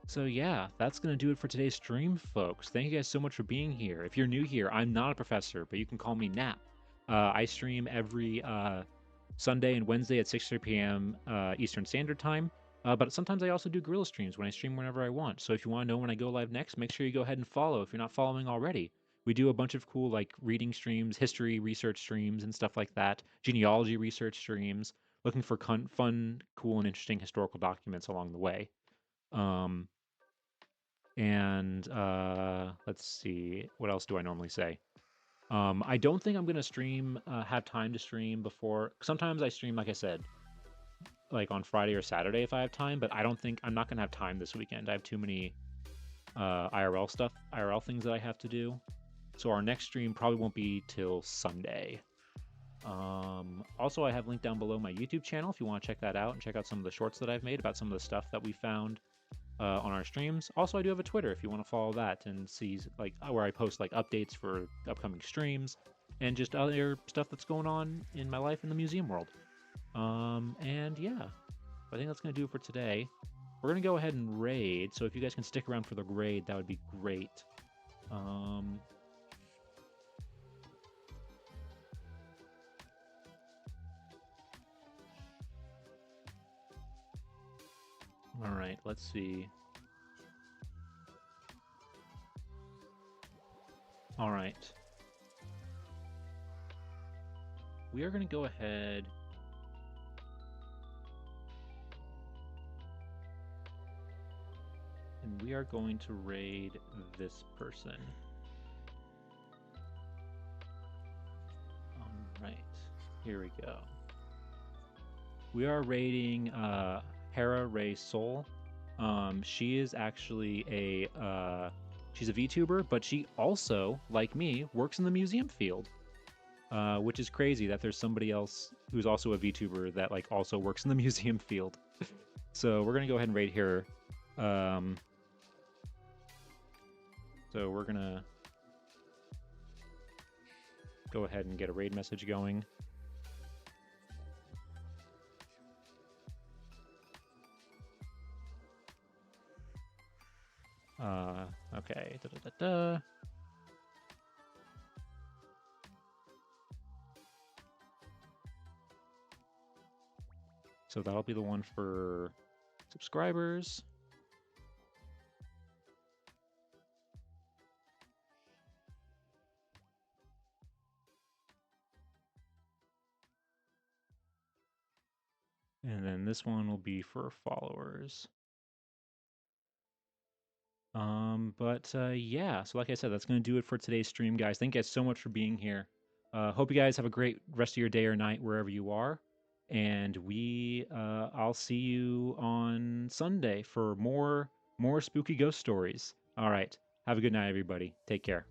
So yeah, that's going to do it for today's stream, folks. Thank you guys so much for being here. If you're new here, I'm not a professor, but you can call me Nap. I stream every Sunday and Wednesday at 6:30 p.m. Eastern Standard Time. But sometimes I also do guerrilla streams when I stream whenever I want. So if you want to know when I go live next, make sure you go ahead and follow if you're not following already. We do a bunch of cool like reading streams, history research streams, and stuff like that, genealogy research streams, looking for fun, cool, and interesting historical documents along the way. And let's see, what else do I normally say? I don't think I'm gonna stream, have time to stream before. Sometimes I stream, like I said, like on Friday or Saturday if I have time, but I'm not gonna have time this weekend. I have too many IRL things that I have to do. So our next stream probably won't be till Sunday. Also, I have linked down below my YouTube channel if you want to check that out and check out some of the shorts that I've made about some of the stuff that we found on our streams. Also, I do have a Twitter if you want to follow that and see like where I post like updates for upcoming streams and just other stuff that's going on in my life in the museum world. And yeah, I think that's gonna do it for today. we're gonna go ahead and raid. So if you guys can stick around for the raid, that would be great. All right, let's see. All right. We are going to go ahead. And we are going to raid this person. All right. Here we go. We are raiding Hera Ray Soul. She is actually she's a VTuber, but she also, like me, works in the museum field. Which is crazy that there's somebody else who's also a VTuber that like also works in the museum field. So we're gonna go ahead and raid here. So we're gonna go ahead and get a raid message going. Okay. So that'll be the one for subscribers. And then this one will be for followers. Yeah, so like I said, that's going to do it for today's stream, guys. Thank you guys so much for being here. Hope you guys have a great rest of your day or night wherever you are. And I'll see you on Sunday for more spooky ghost stories. All right. Have a good night, everybody. Take care.